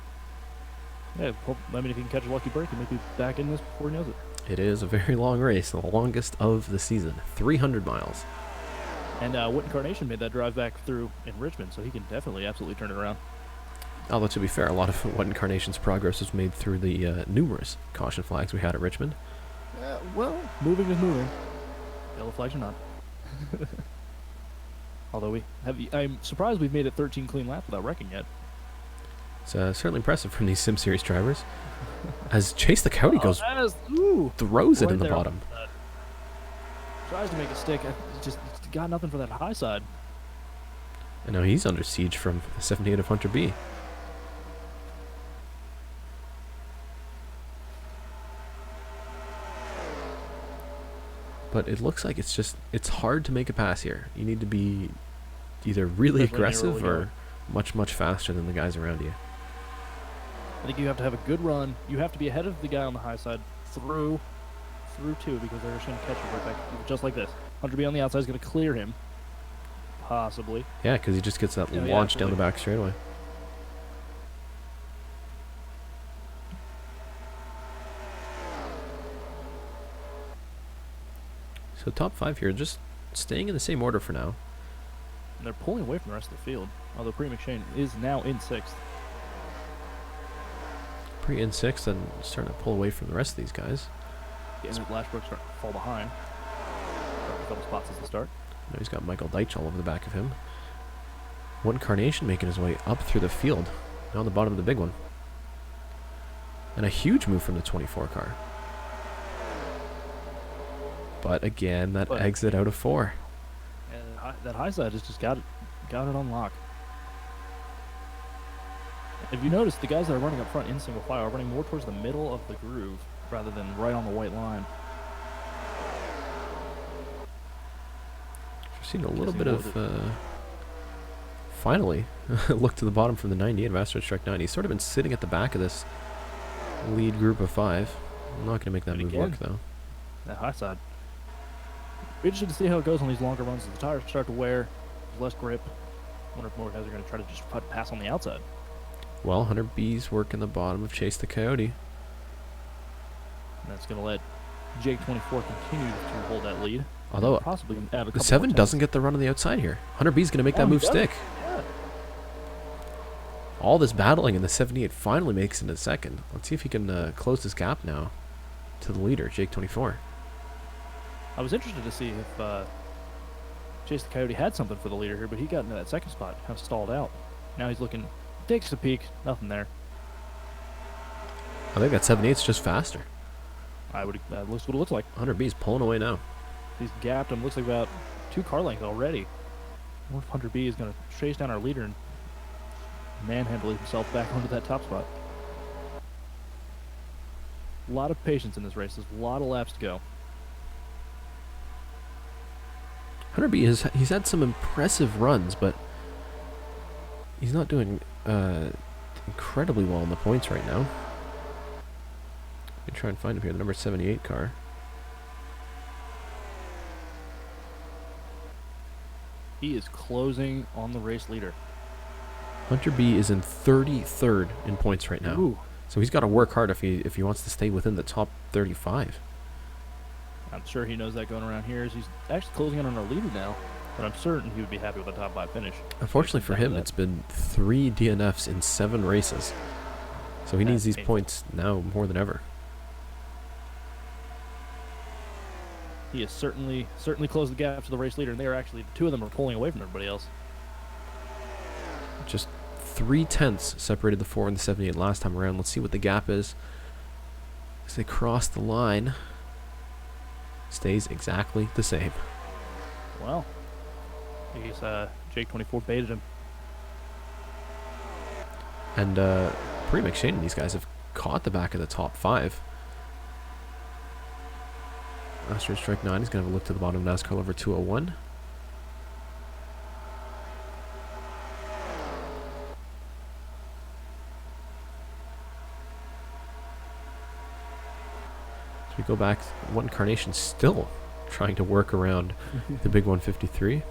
Yeah, I mean, if he can catch a lucky break, he might be back in this before he knows it. It is a very long race, the longest of the season, 300 miles. And Whit Incarnation made that drive back through in Richmond, so he can definitely absolutely turn it around. Although, to be fair, a lot of What Incarnation's progress was made through the numerous caution flags we had at Richmond. Well, moving is moving. Yellow flags or not. Although I'm surprised we've made it 13 clean laps without wrecking yet. It's certainly impressive from these Sim Series drivers. As Chase the Coyote goes, throws it in the bottom. Tries to make a stick. Just got nothing for that high side. And now he's under siege from the 78 of Hunter B. But it looks like it's hard to make a pass here. You need to be either really aggressive or much, much faster than the guys around you. I think you have to have a good run. You have to be ahead of the guy on the high side through two, because they're just going to catch you right back, just like this. Hunter B on the outside is going to clear him, possibly. Yeah, because he just gets that launch down the back straightaway. So top 5 here, just staying in the same order for now. And they're pulling away from the rest of the field, although Pre McShane is now in 6th. Pre in 6th and starting to pull away from the rest of these guys. Yeah, and Lashbrook starting to fall behind. A couple spots as the start. Now he's got Michael Deitch all over the back of him. One Carnation making his way up through the field, now on the bottom of the big one. And a huge move from the 24 car. But again, that exit out of 4. And that high side has just got it on lock. If you notice, the guys that are running up front in single file are running more towards the middle of the groove rather than right on the white line. We've seen a little bit of, finally, look to the bottom from the 98 of Astro Strike 9. He's sort of been sitting at the back of this lead group of 5. I'm not going to make that move work, though. That high side. Be interested to see how it goes on these longer runs as the tires start to wear, less grip. I wonder if more guys are going to try to just pass on the outside. Well, Hunter B's working the bottom of Chase the Coyote. And that's going to let Jake 24 continue to hold that lead. Although possibly add a couple the 7 more doesn't get the run on the outside here. Hunter B's going to make that move stick. Yeah. All this battling, and the 78 finally makes it in second. Let's see if he can close this gap now to the leader, Jake 24. I was interested to see if Chase the Coyote had something for the leader here, but he got into that second spot, kind of stalled out. Now he's looking, takes the peak, nothing there. I think that 78's just faster. That looks what it looks like. Hunter B's pulling away now. He's gapped him, looks like about 2 car lengths already. What if Hunter B is going to chase down our leader and manhandle himself back onto that top spot? A lot of patience in this race. There's a lot of laps to go. Hunter B he's had some impressive runs, but he's not doing incredibly well in the points right now. Let me try and find him here, the number 78 car. He is closing on the race leader. Hunter B is in 33rd in points right now. Ooh. So he's got to work hard if he wants to stay within the top 35. I'm sure he knows that going around here. He's actually closing in on our leader now, but I'm certain he would be happy with a top 5 finish. Unfortunately for him, it's been 3 DNFs in 7 races. So he needs these points now more than ever. He has certainly closed the gap to the race leader, and they are actually, the 2 of them are pulling away from everybody else. Just 0.3 separated the 4 and the 78 last time around. Let's see what the gap is as they cross the line. Stays exactly the same. Well, I guess Jake 24 baited him. And Pre McShane and these guys have caught the back of the top 5. Astro Strike 9 is going to have a look to the bottom of NASCAR over 201. we go back, One Carnation still trying to work around the big 153.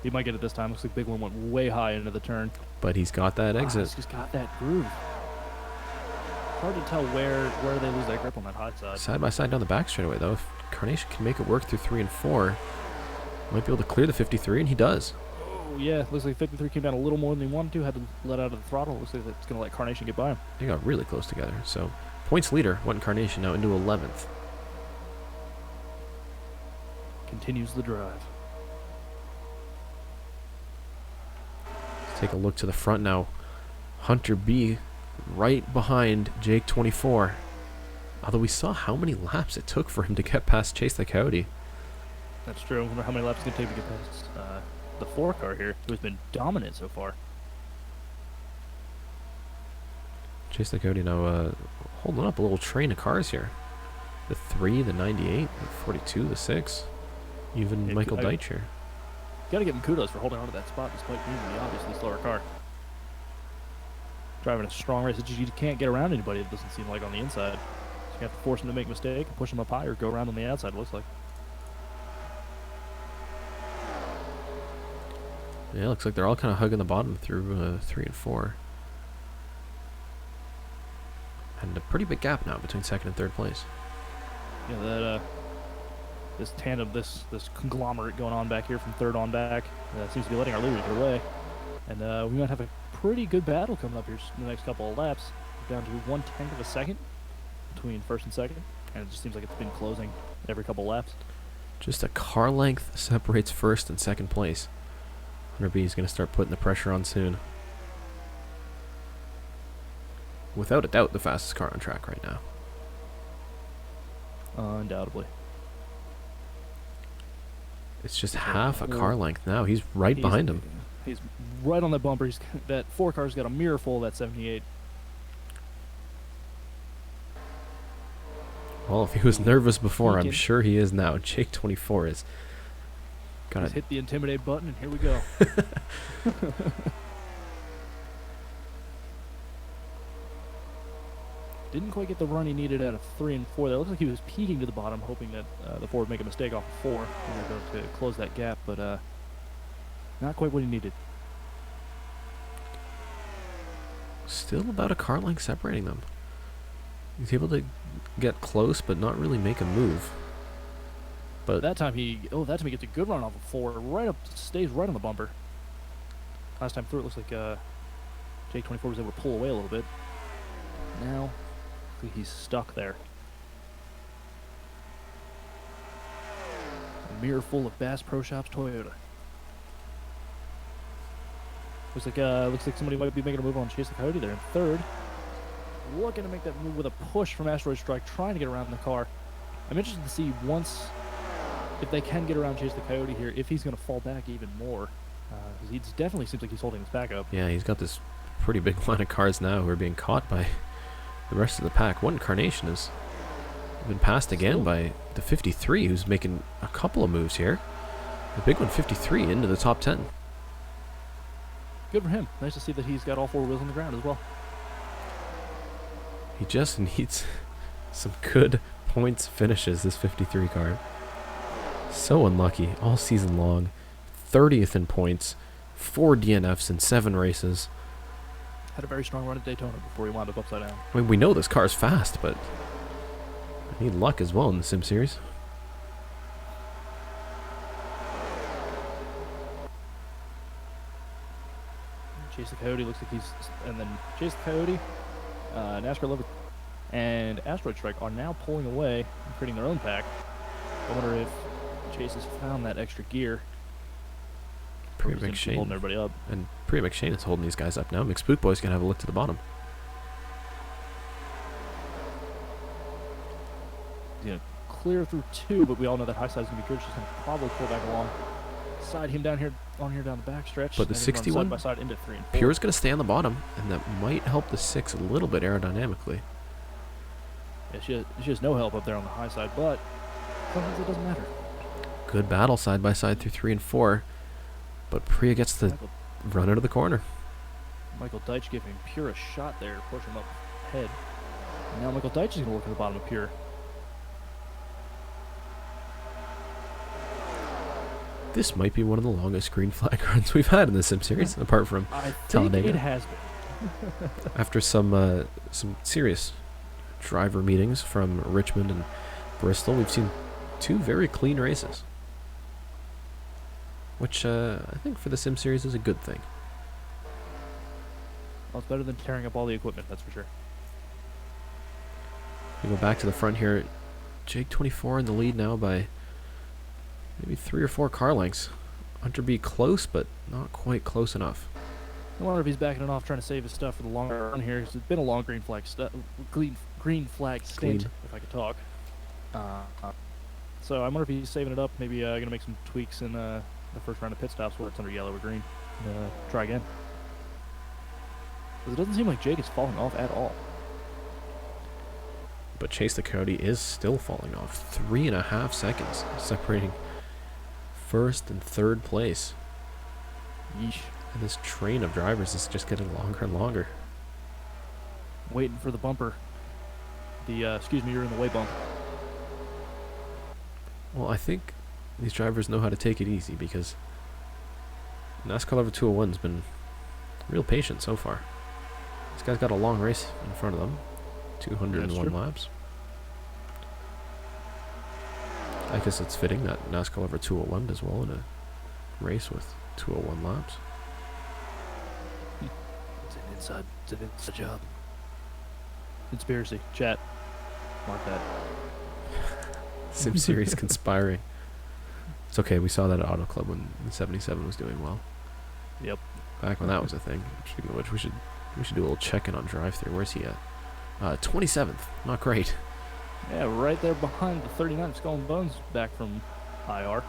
He might get it this time. Looks like Big One went way high into the turn. But he's got that exit. He's just got that groove. Hard to tell where they lose that grip on that high side. Side by side down the back straightaway, though. If Carnation can make it work through 3 and 4, might be able to clear the 53, and he does. Oh, yeah. Looks like 53 came down a little more than he wanted to. Had to let out of the throttle. Looks like it's going to let Carnation get by him. They got really close together. So, points leader, One Carnation, now into 11th. Continues the drive. Let's take a look to the front now. Hunter B right behind Jake 24. Although we saw how many laps it took for him to get past Chase the Coyote. That's true. I wonder how many laps it's going to take to get past the 4 car here, who's been dominant so far. Chase the Coyote now holding up a little train of cars here. The 3, the 98, the 42, the 6. Even Michael Deitch here. Got to give him kudos for holding on to that spot despite being the obviously slower car. Driving a strong race. You can't get around anybody, it doesn't seem like, on the inside. So you have to force him to make a mistake and push him up high or go around on the outside, it looks like. Yeah, looks like they're all kind of hugging the bottom through 3 and 4. And a pretty big gap now between 2nd and 3rd place. Yeah, that this tandem, this conglomerate going on back here from 3rd on back seems to be letting our leaders get away. And we might have a pretty good battle coming up here in the next couple of laps. We're down to 1/10 of a second between 1st and 2nd, and it just seems like it's been closing every couple of laps. Just a car length separates 1st and 2nd place. Hunter B is going to start putting the pressure on soon. Without a doubt, the fastest car on track right now. Undoubtedly. It's just half a car length now. He's right behind him. He's right on that bumper. That 4 car's got a mirror full of that 78. Well, if he was nervous before, I'm sure he is now. Jake 24 is got He's hit the intimidate button, and here we go. Didn't quite get the run he needed out of 3 and 4. That looks like he was peeking to the bottom, hoping that the 4 would make a mistake off of 4 and they're going to close that gap, but not quite what he needed. Still about a car length separating them. He's able to get close, but not really make a move. But that time he gets a good run off of 4, right up, stays right on the bumper. Last time through, it looks like Jake 24 was able to pull away a little bit. Now he's stuck there. A mirror full of Bass Pro Shops Toyota. Looks like somebody might be making a move on Chase the Coyote there in 3rd. Looking to make that move with a push from Asteroid Strike, trying to get around the car. I'm interested to see if they can get around Chase the Coyote here, if he's going to fall back even more. He definitely seems like he's holding his back up. yeah, he's got this pretty big line of cars now who are being caught by the rest of the pack. One Carnation has been passed again by the 53, who's making a couple of moves here. The big one, 53, into the top 10. Good for him. Nice to see that he's got all 4 wheels on the ground as well. He just needs some good points finishes, this 53 car. So unlucky all season long. 30th in points, 4 DNFs in 7 races. Had a very strong run at Daytona before he wound up upside down. I mean, we know this car's fast, but I need luck as well in the Sim Series. Chase the Coyote looks like and then Chase the Coyote, NASCAR Lover, and Asteroid Strike are now pulling away and creating their own pack. I wonder if Chase has found that extra gear. Priya McShane holding everybody up. And Priya McShane is holding these guys up now. McSpook Boy's gonna have a look to the bottom. He's gonna clear through 2, but we all know that high side's gonna be good. She's gonna probably pull back along, side him down here down the back stretch. But the 61 side by side into 3 and 4. Pure's gonna stay on the bottom, and that might help the 6 a little bit aerodynamically. Yeah, she has no help up there on the high side, but sometimes it doesn't matter. Good battle side by side through 3 and 4, but Priya gets the run out of the corner. Michael Deitch giving Pure a shot there to push him up ahead. And now Michael Deitch is going to look at the bottom of Pure. This might be one of the longest green flag runs we've had in the Sim series, apart from I think Talladega. it has been. After some serious driver meetings from Richmond and Bristol, we've seen 2 very clean races, which I think for the Sim series is a good thing. Well, it's better than tearing up all the equipment, that's for sure. We go back to the front here. Jake 24 in the lead now by maybe 3 or 4 car lengths. Hunter B close, but not quite close enough. I wonder if he's backing it off, trying to save his stuff for the longer run here. Because it's been a long green flag stint, if I could talk. So I wonder if he's saving it up. Maybe gonna make some tweaks in the first round of pit stops where it's under yellow or green. Try again. Because it doesn't seem like Jake is falling off at all. But Chase the Coyote is still falling off. 3.5 seconds separating first and third place. Yeesh. And this train of drivers is just getting longer and longer. Waiting for the bumper. Excuse me, you're in the way bump. Well, I think these drivers know how to take it easy because NASCAR Level 201's been real patient so far. This guy's got a long race in front of them. 201 laps. I guess it's fitting that NASCAR Level 201 does well in a race with 201 laps. It's an inside job. Conspiracy. Chat. Mark that. Sim series conspiring. It's okay, we saw that at Auto Club when the 77 was doing well. Yep. Back when that was a thing. Speaking of which, we should do a little check-in on DriveThrough. Where's he at? 27th. Not great. Yeah, right there behind the 39 Skull and Bones back from IR.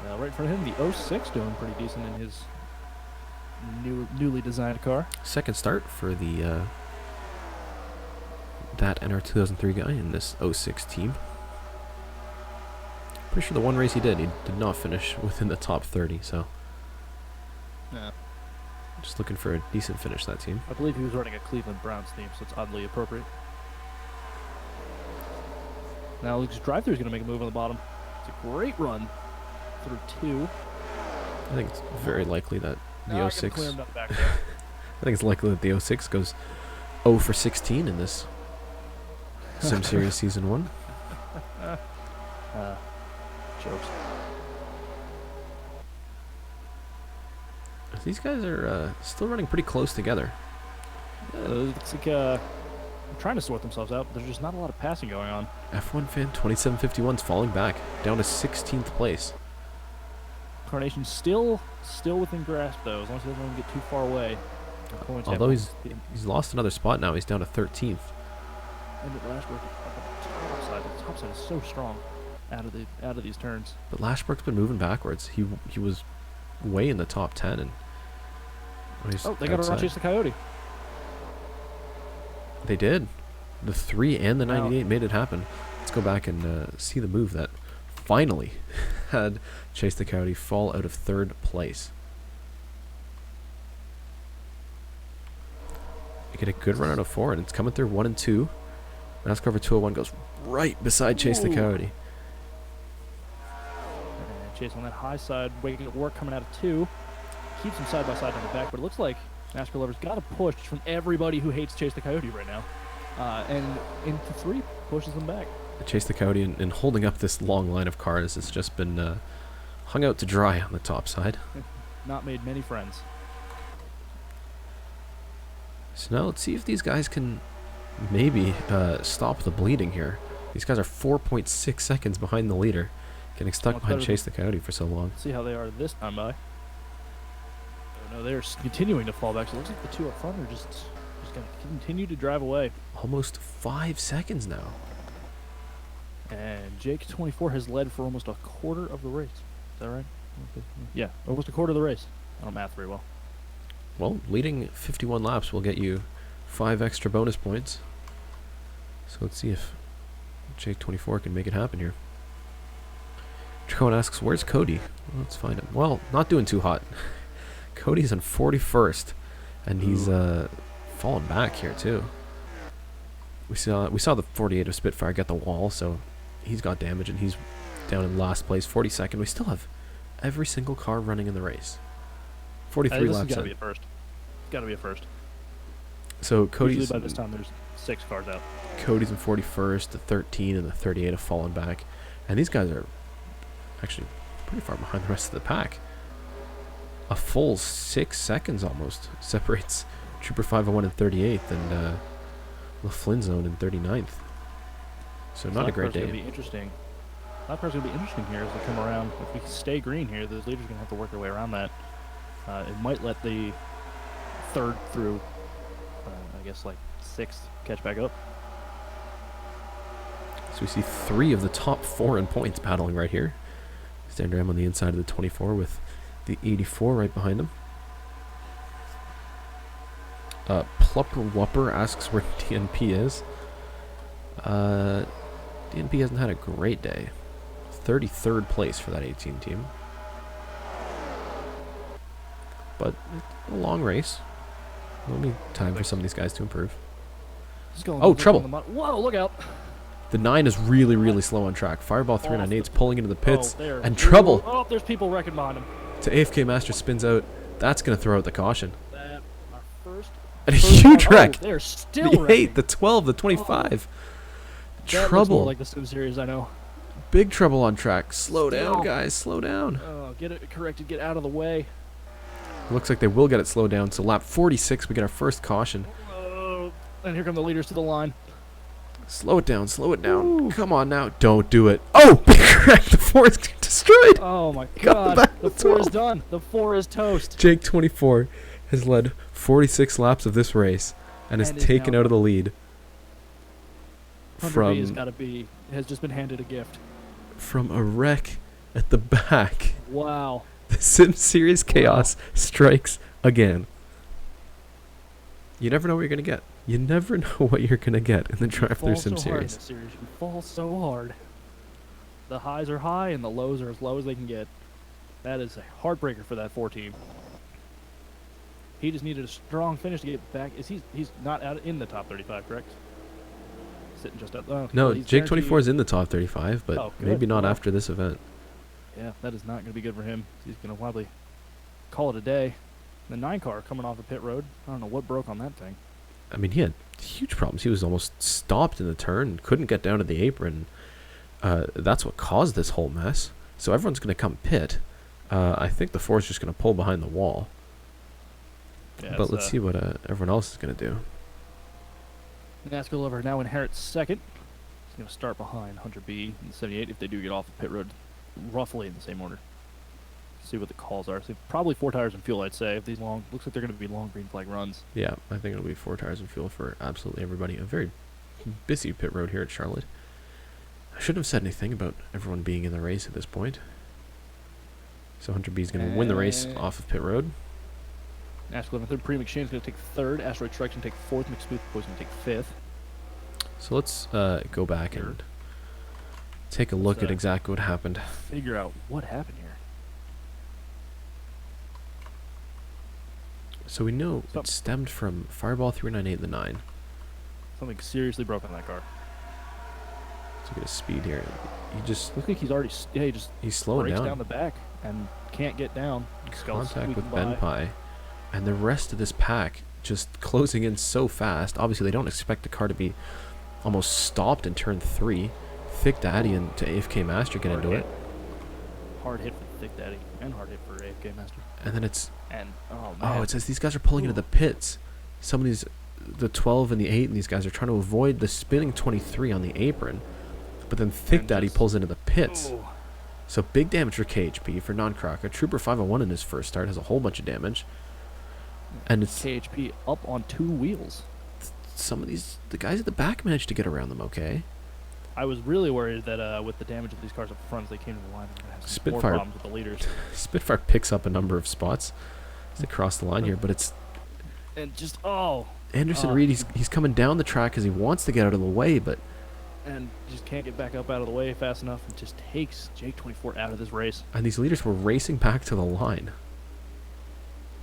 Right in front of him, the 06 doing pretty decent in his newly designed car. Second start for the that NR 2003 guy in this 06 team. Pretty sure the one race he did not finish within the top 30, so Yeah. just looking for a decent finish, that team. I believe he was running a Cleveland Browns theme, so it's oddly appropriate. Now Luke's DriveThrough is going to make a move on the bottom. It's a great run through 2. I think it's very likely that the 06 Clear him up back there. I think it's likely that the 06 goes 0 for 16 in this Sim Series Season 1. Jokes. These guys are still running pretty close together. It's like trying to sort themselves out, but there's just not a lot of passing going on. F1 fan 2751's falling back, down to 16th place. Carnation's still within grasp, though, as long as he doesn't get too far away. Although he's lost another spot now, he's down to 13th. And the Lashbrook the top side is so strong out of these turns. But Lashbrook's been moving backwards. He was way in the top 10, and they got to run Chase the Coyote. They did. The 3 and the 98 made it happen. Let's go back and see the move that finally had Chase the Coyote fall out of 3rd place. You get a good run out of 4, and it's coming through 1 and 2. NASCAR over 201 goes right beside Chase the Coyote. And Chase on that high side, waking at work coming out of 2. Keeps him side by side on the back, but it looks like NASCAR lovers got a push from everybody who hates Chase the Coyote right now. And into 3 pushes them back. Chase the Coyote and holding up this long line of cars has just been hung out to dry on the top side. Not made many friends. So now let's see if these guys can maybe stop the bleeding here. These guys are 4.6 seconds behind the leader, getting stuck behind Chase the Coyote for so long. Let's see how they are this time by. Oh no, they're continuing to fall back, so it looks like the 2 up front are just going to continue to drive away. Almost 5 seconds now. And Jake 24 has led for almost a quarter of the race. Is that right? Yeah, almost a quarter of the race. I don't math very well. Well, leading 51 laps will get you 5 extra bonus points. So let's see if Jake 24 can make it happen here. Tricone asks, where's Cody? Well, let's find him. Well, not doing too hot. Cody's in 41st, and he's fallen back here too. We saw the 48 of Spitfire get the wall, so he's got damage, and he's down in last place, 42nd. We still have every single car running in the race. 43 This has laps got to in. be a first. Got to be a first. So Cody's Usually by this time there's 6 cars out. Cody's in 41st, the 13 and the 38 have fallen back. And these guys are actually pretty far behind the rest of the pack. A full 6 seconds almost separates Trooper 501 in 38th and LaFlinzone in 39th. So not a great day. Going to be interesting. That part's going to be interesting here as we come around. If we stay green here, those leaders are going to have to work their way around that. It might let the third through, I guess, like 6th catch back up. So we see 3 of the top 4 in points battling right here. Standram on the inside of the 24 with the 84 right behind him. Plupper Whopper asks where DNP is. DNP hasn't had a great day. 33rd place for that 18 team. But it's a long race. There'll be time for some of these guys to improve. Oh, trouble! Whoa, look out! The 9 is really, really slow on track. Fireball 398 is pulling into the pits. Oh, and trouble! Oh, there's people wrecking behind him. To AFK Master spins out. That's going to throw out the caution. Our first And a huge wreck! they're still The wrecking. 8, the 12, the 25. That looks Trouble. more like the Sim Series, I know. Big trouble on track. Slow Still. down, guys. Slow down. Oh, get it corrected. Get out of the way. Looks like they will get it slowed down. So lap 46, we get our first caution. And here come the leaders to the line. Slow it down. Slow it down. Come on now. Don't do it. Oh, big wreck. The 4 is destroyed. Oh my Got the god. back The to 4 is 12. done. The 4 is toast. Jake 24 has led 46 laps of this race and is taken now out of the lead. Hunter B has just been handed a gift. From a wreck at the back. Wow. The Sim Series chaos strikes again. You never know what you're going to get. You never know what you're going to get in the DriveThrough Sim Series. You fall so hard. The highs are high and the lows are as low as they can get. That is a heartbreaker for that 4 team. He just needed a strong finish to get back. He's not out in the top 35, correct? Sitting just out. No, well, he's Jake 24 guaranteed- is in the top 35, but Oh, good. maybe not Well. after this event. Yeah, that is not going to be good for him. He's going to probably call it a day. The 9 car coming off the pit road. I don't know what broke on that thing. I mean, he had huge problems. He was almost stopped in the turn, couldn't get down to the apron. That's what caused this whole mess. So everyone's going to come pit. I think the 4 is just going to pull behind the wall. Yeah, But let's see what everyone else is going to do. NASCAR Lover now inherits second. He's going to start behind Hunter B in 78 if they do get off the pit road roughly in the same order. See what the calls are. So probably 4 tires and fuel, I'd say. If these long, looks like they're going to be long green flag runs. Yeah, I think it'll be 4 tires and fuel for absolutely everybody. A very busy pit road here at Charlotte. I shouldn't have said anything about everyone being in the race at this point. So Hunter B is going to win the race off of pit road. NASCAR 11 third. Pre-McShane's going to take 3rd. Asteroid Strike's going to take 4th. McSmooth Boy's going to take 5th. So let's go back and take a look at exactly what happened. Figure out what happened here. So we know it stemmed from Fireball 398 the 9. Something seriously broke on that car. Let's look at his speed here. He just Looks like he's already, he's slowing breaks down. down the back and can't get down. Contact with Ben Pye. And the rest of this pack just closing in so fast. Obviously, they don't expect the car to be almost stopped in turn 3. Thick Daddy and to AFK Master get into it. Hard hit for Thick Daddy and hard hit for AFK Master. And then it's... And, oh, man. Oh, it says these guys are pulling into the pits. Some of these... The 12 and the 8 and these guys are trying to avoid the spinning 23 on the apron. But then Thick Daddy pulls into the pits. Oh. So big damage for KHP for non-Crocker. Trooper 501 in his first start has a whole bunch of damage. And it's... KHP up on 2 wheels. Some of these... The guys at the back managed to get around them okay. I was really worried that with the damage of these cars up front as they came to the line, they're going to have some more Spitfire. problems with the leaders. Spitfire picks up a number of spots as they cross the line here, but it's... And just, oh. Anderson Reed, he's coming down the track because he wants to get out of the way, but... And just can't get back up out of the way fast enough. And just takes Jake 24 out of this race. And these leaders were racing back to the line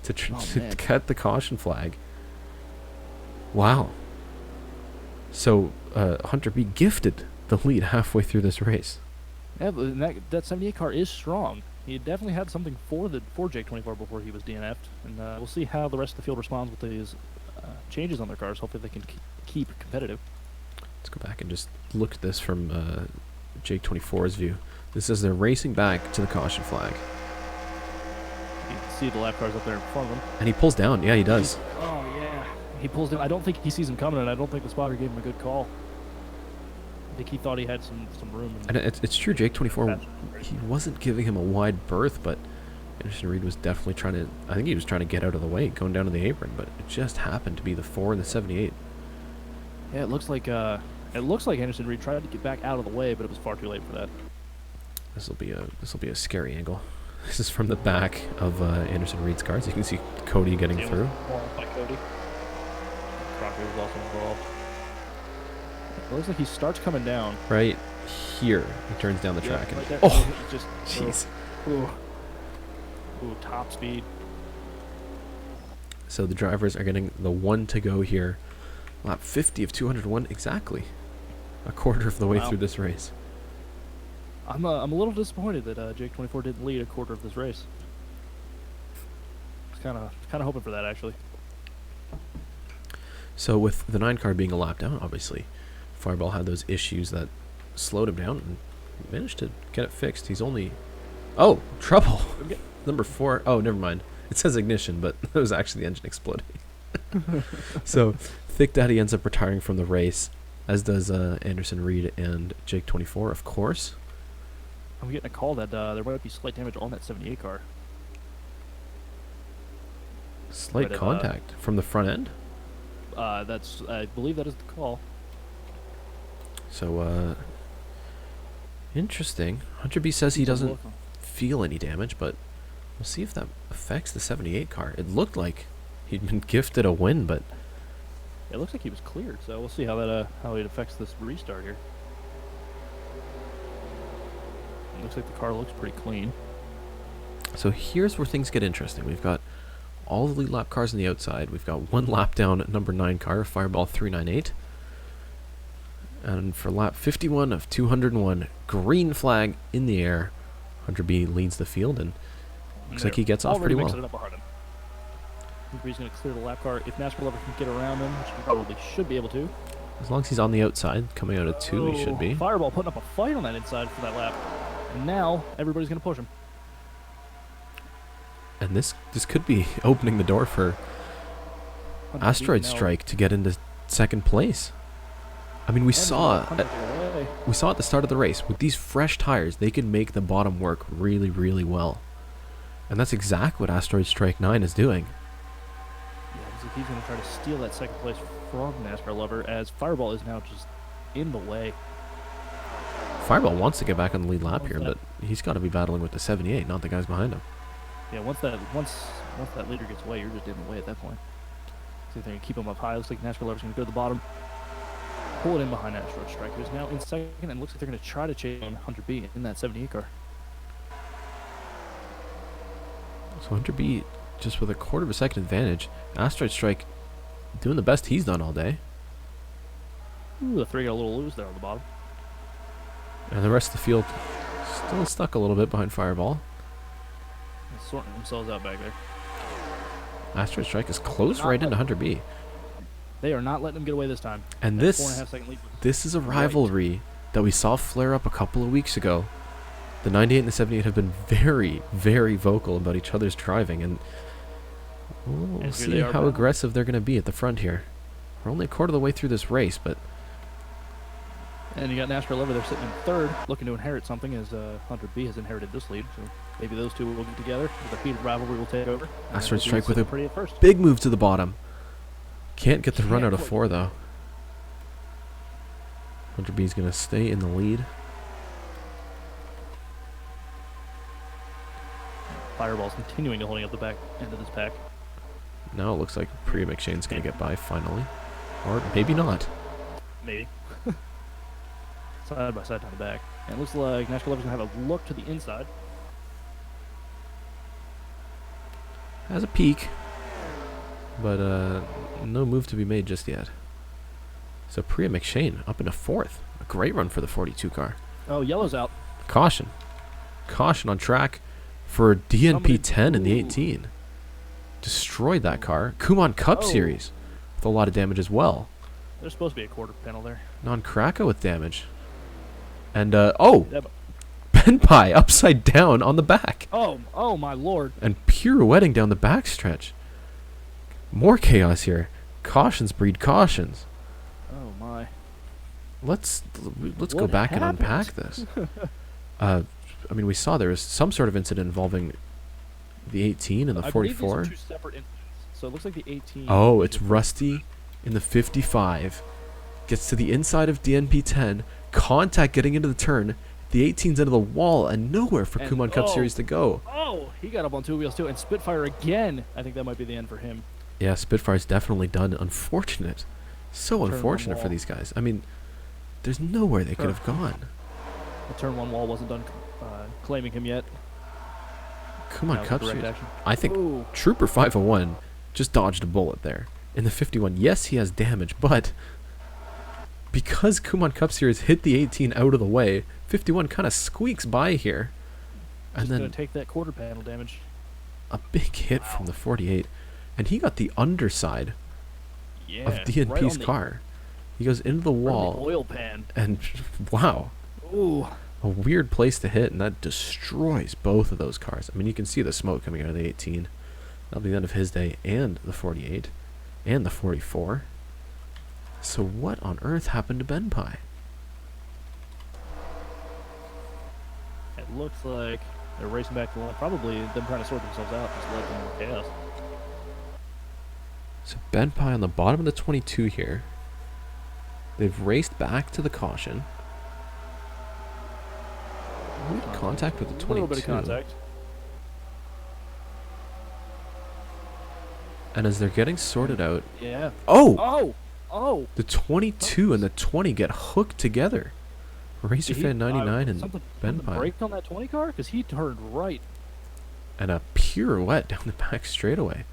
to get the caution flag. Wow. So Hunter B gifted the lead halfway through this race. Yeah, but that 78 car is strong. He definitely had something for Jake 24 before he was DNF'd, and we'll see how the rest of the field responds with these changes on their cars. Hopefully they can keep competitive. Let's go back and just look at this from Jake 24's view. This is they're racing back to the caution flag. You can see the lap cars up there in front of him. And he pulls down. Yeah, he does. Oh, yeah. He pulls down. I don't think he sees him coming, and I don't think the spotter gave him a good call. I think he thought he had some room. And it's true, Jake 24, he wasn't giving him a wide berth, but Anderson Reed was definitely trying to, I think he was trying to get out of the way, going down to the apron, but it just happened to be the 4 and the 78. Yeah, it looks like Anderson Reed tried to get back out of the way, but it was far too late for that. This will be a scary angle. This is from the back of Anderson Reed's car, so you can see Cody getting through. By Cody. Crocker was also involved. It looks like he starts coming down. Right here, he turns down the track. Right And, there. oh, Just jeez. Ooh, top speed. So the drivers are getting the 1 to go here. Lap 50 of 201, exactly. A quarter of the way through this race. I'm a little disappointed that Jake 24 didn't lead a quarter of this race. I was kind of hoping for that, actually. So with the 9 car being a lap down, obviously, Fireball had those issues that slowed him down and managed to get it fixed. He's only... Oh, trouble! Number 4. Oh, never mind. It says ignition, but it was actually the engine exploding. So, Thick Daddy ends up retiring from the race, as does Anderson Reed and Jake 24, of course. I'm getting a call that there might be slight damage on that 78 car. Slight contact from the front end. I believe that is the call. So, interesting. Hunter B says he doesn't feel any damage, but we'll see if that affects the 78 car. It looked like he'd been gifted a win, but it looks like he was cleared. So we'll see how it affects this restart here. It looks like the car looks pretty clean. So here's where things get interesting. We've got all the lead lap cars on the outside. We've got 1 lap down number 9 car, Fireball 398. And for lap 51 of 201, green flag in the air. Hunter B leads the field, and looks like he gets off pretty well. It up behind him. He's going to clear the lap car. If NASCAR Lover can get around him, which he probably should be able to. As long as he's on the outside, coming out of 2, he should be. Fireball putting up a fight on that inside for that lap. And now, everybody's going to push him. And this could be opening the door for Asteroid Strike to get into 2nd place. I mean, we saw at the start of the race, with these fresh tires, they can make the bottom work really, really well. And that's exactly what Asteroid Strike 9 is doing. Yeah, he's going to try to steal that 2nd place from NASCAR Lover, as Fireball is now just in the way. Fireball wants to get back on the lead lap here, but he's got to be battling with the 78, not the guys behind him. Yeah, once that leader gets away, you're just in the way at that point. See if they can keep him up high. Looks like NASCAR Lover's going to go to the bottom. Pull it in behind Asteroid Strike, who's now in 2nd, and looks like they're going to try to chase on Hunter B in that 78 car. So Hunter B just with a quarter of a second advantage. Asteroid Strike doing the best he's done all day. Ooh, the 3 got a little loose there on the bottom. And the rest of the field still stuck a little bit behind Fireball. They're sorting themselves out back there. Asteroid Strike is close right into Hunter B. They are not letting him get away this time. And that 4.5 second lead this is a rivalry that we saw flare up a couple of weeks ago. The 98 and the 78 have been very, very vocal about each other's driving, and we'll see how aggressive they're going to be at the front here. We're only a quarter of the way through this race, but... And you got NASCAR Lover there sitting in 3rd, looking to inherit something, as Hunter B has inherited this lead, so maybe those two will get together. The heated rivalry will take over. Asteroid Strike with a big move to the bottom. Can't get the run out of 4, though. Hunter B is going to stay in the lead. Fireball's continuing to holding up the back end of this pack. Now it looks like Priya McShane's going to get by finally. Or maybe not. Maybe. Side by side down the back. And it looks like NASCAR Lover's going to have a look to the inside. Has a peek. But no move to be made just yet. So Priya McShane up into 4th. A great run for the 42 car. Oh, yellow's out. Caution. Caution on track for DNP 10 in the 18. Destroyed that car. Kumon Cup Series with a lot of damage as well. There's supposed to be a quarter panel there. Non-Kraka with damage. And, Benpai upside down on the back. Oh my lord. And pirouetting down the backstretch. More chaos here. Cautions breed cautions. Oh my. Let's go What back and happened? unpack this. I mean, we saw there was some sort of incident involving the 18 and the I believe these 44. are two separate incidents. So it looks like the 18. Oh, it's Rusty in the 55. Gets to the inside of DNP 10. Contact getting into the turn. The 18's into the wall and nowhere for And- Kumon Cup oh. Series to go. Oh, he got up on two wheels too. And Spitfire again. I think that might be the end for him. Yeah, Spitfire's definitely done. Unfortunate. So Turn one unfortunate for wall. these guys. I mean, there's nowhere they could Sure. have gone. The turn one wall wasn't done claiming him yet. Kumon That was Cup direct Series. action. I think Ooh. Trooper 501 just dodged a bullet there. In the 51, yes, he has damage, but because Kumon Cup Series hit the 18 out of the way, 51 kind of squeaks by here. And Just then gonna take that quarter panel damage. a big hit from the 48. And he got the underside Yeah. of DNP's car. He goes into the Right on wall, the oil pan. and wow, Ooh. a weird place to hit, and that destroys both of those cars. I mean, you can see the smoke coming out of the 18. That'll be the end of his day, and the 48, and the 44. So what on earth happened to Benpai? It looks like they're racing back to the line. Probably them trying to sort themselves out. Just led to more chaos. So Benpai on the bottom of the 22 here. They've raced back to the caution. Weird contact with the 22. A little bit of contact. And as they're getting sorted out, Yeah. oh, Oh. Oh. the 22 and the 20 get hooked together. Racer Did Fan 99 and something Benpai. braked on that 20 car? Because he turned right. And a pirouette down the back straightaway.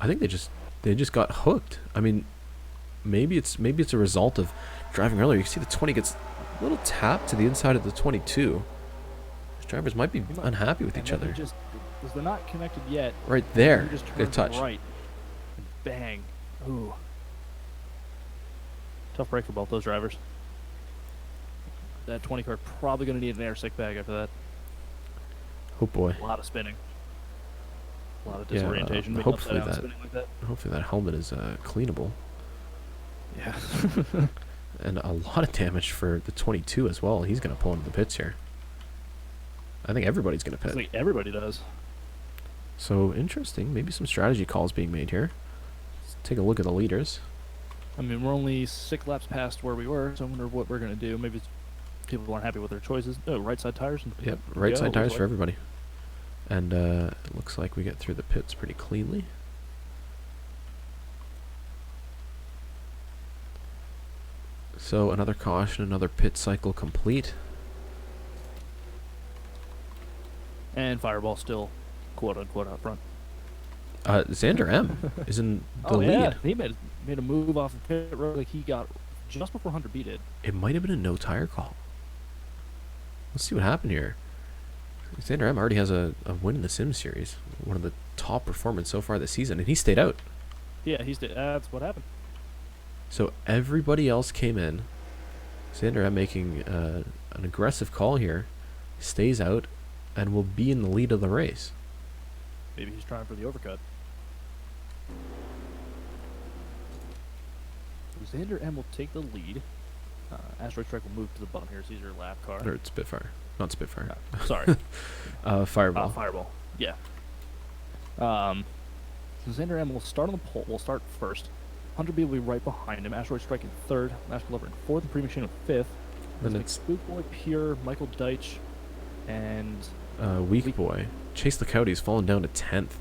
I think they just got hooked. I mean, maybe it's a result of driving earlier. You see the 20 gets a little tap to the inside of the 22. These drivers might be unhappy with And each then other. because they're not connected yet. Right there, He just they turned touch. right. And bang. Ooh. Tough break for both those drivers. That 20 car probably going to need an air sick bag after that. Oh boy. A lot of spinning. A lot of Yeah, disorientation. being hopefully upside down that- spinning like that. Hopefully that helmet is cleanable. Yeah. And a lot of damage for the 22 as well. He's going to pull into the pits here. I think everybody's going to I pit. think everybody does. So interesting. Maybe some strategy calls being made here. Let's take a look at the leaders. I mean, we're only 6 laps past where we were, so I wonder what we're going to do. Maybe it's people aren't happy with their choices. Oh, right side tires. And Yep, right side looks tires like. for everybody. And it looks like we get through the pits pretty cleanly. So another caution, another pit cycle complete. And Fireball still, quote unquote, out front. Xander M is in the lead. Yeah, he made a move off the pit road like he got just before Hunter B did. It might have been a no tire call. Let's see what happened here. Xander M already has a win in the Sim Series, one of the top performers so far this season, and he stayed out. Yeah, that's what happened. So everybody else came in. Xander M making an aggressive call here, stays out, and will be in the lead of the race. Maybe he's trying for the overcut. Xander M will take the lead. Asteroid Strike will move to the bottom here. So these are lap car. Or Spitfire. Not Spitfire. Sorry. Fireball. Fireball. Yeah. So Xander M will start on the pole. Will start first. Hunter B will be right behind him. Asteroid Strike in third. Master Lover in fourth. And Pre-Machine in fifth. Then Then it's Spook Boy, Pure, Michael Deitch, and Weak Boy. Chase Licouty's fallen down to 10th.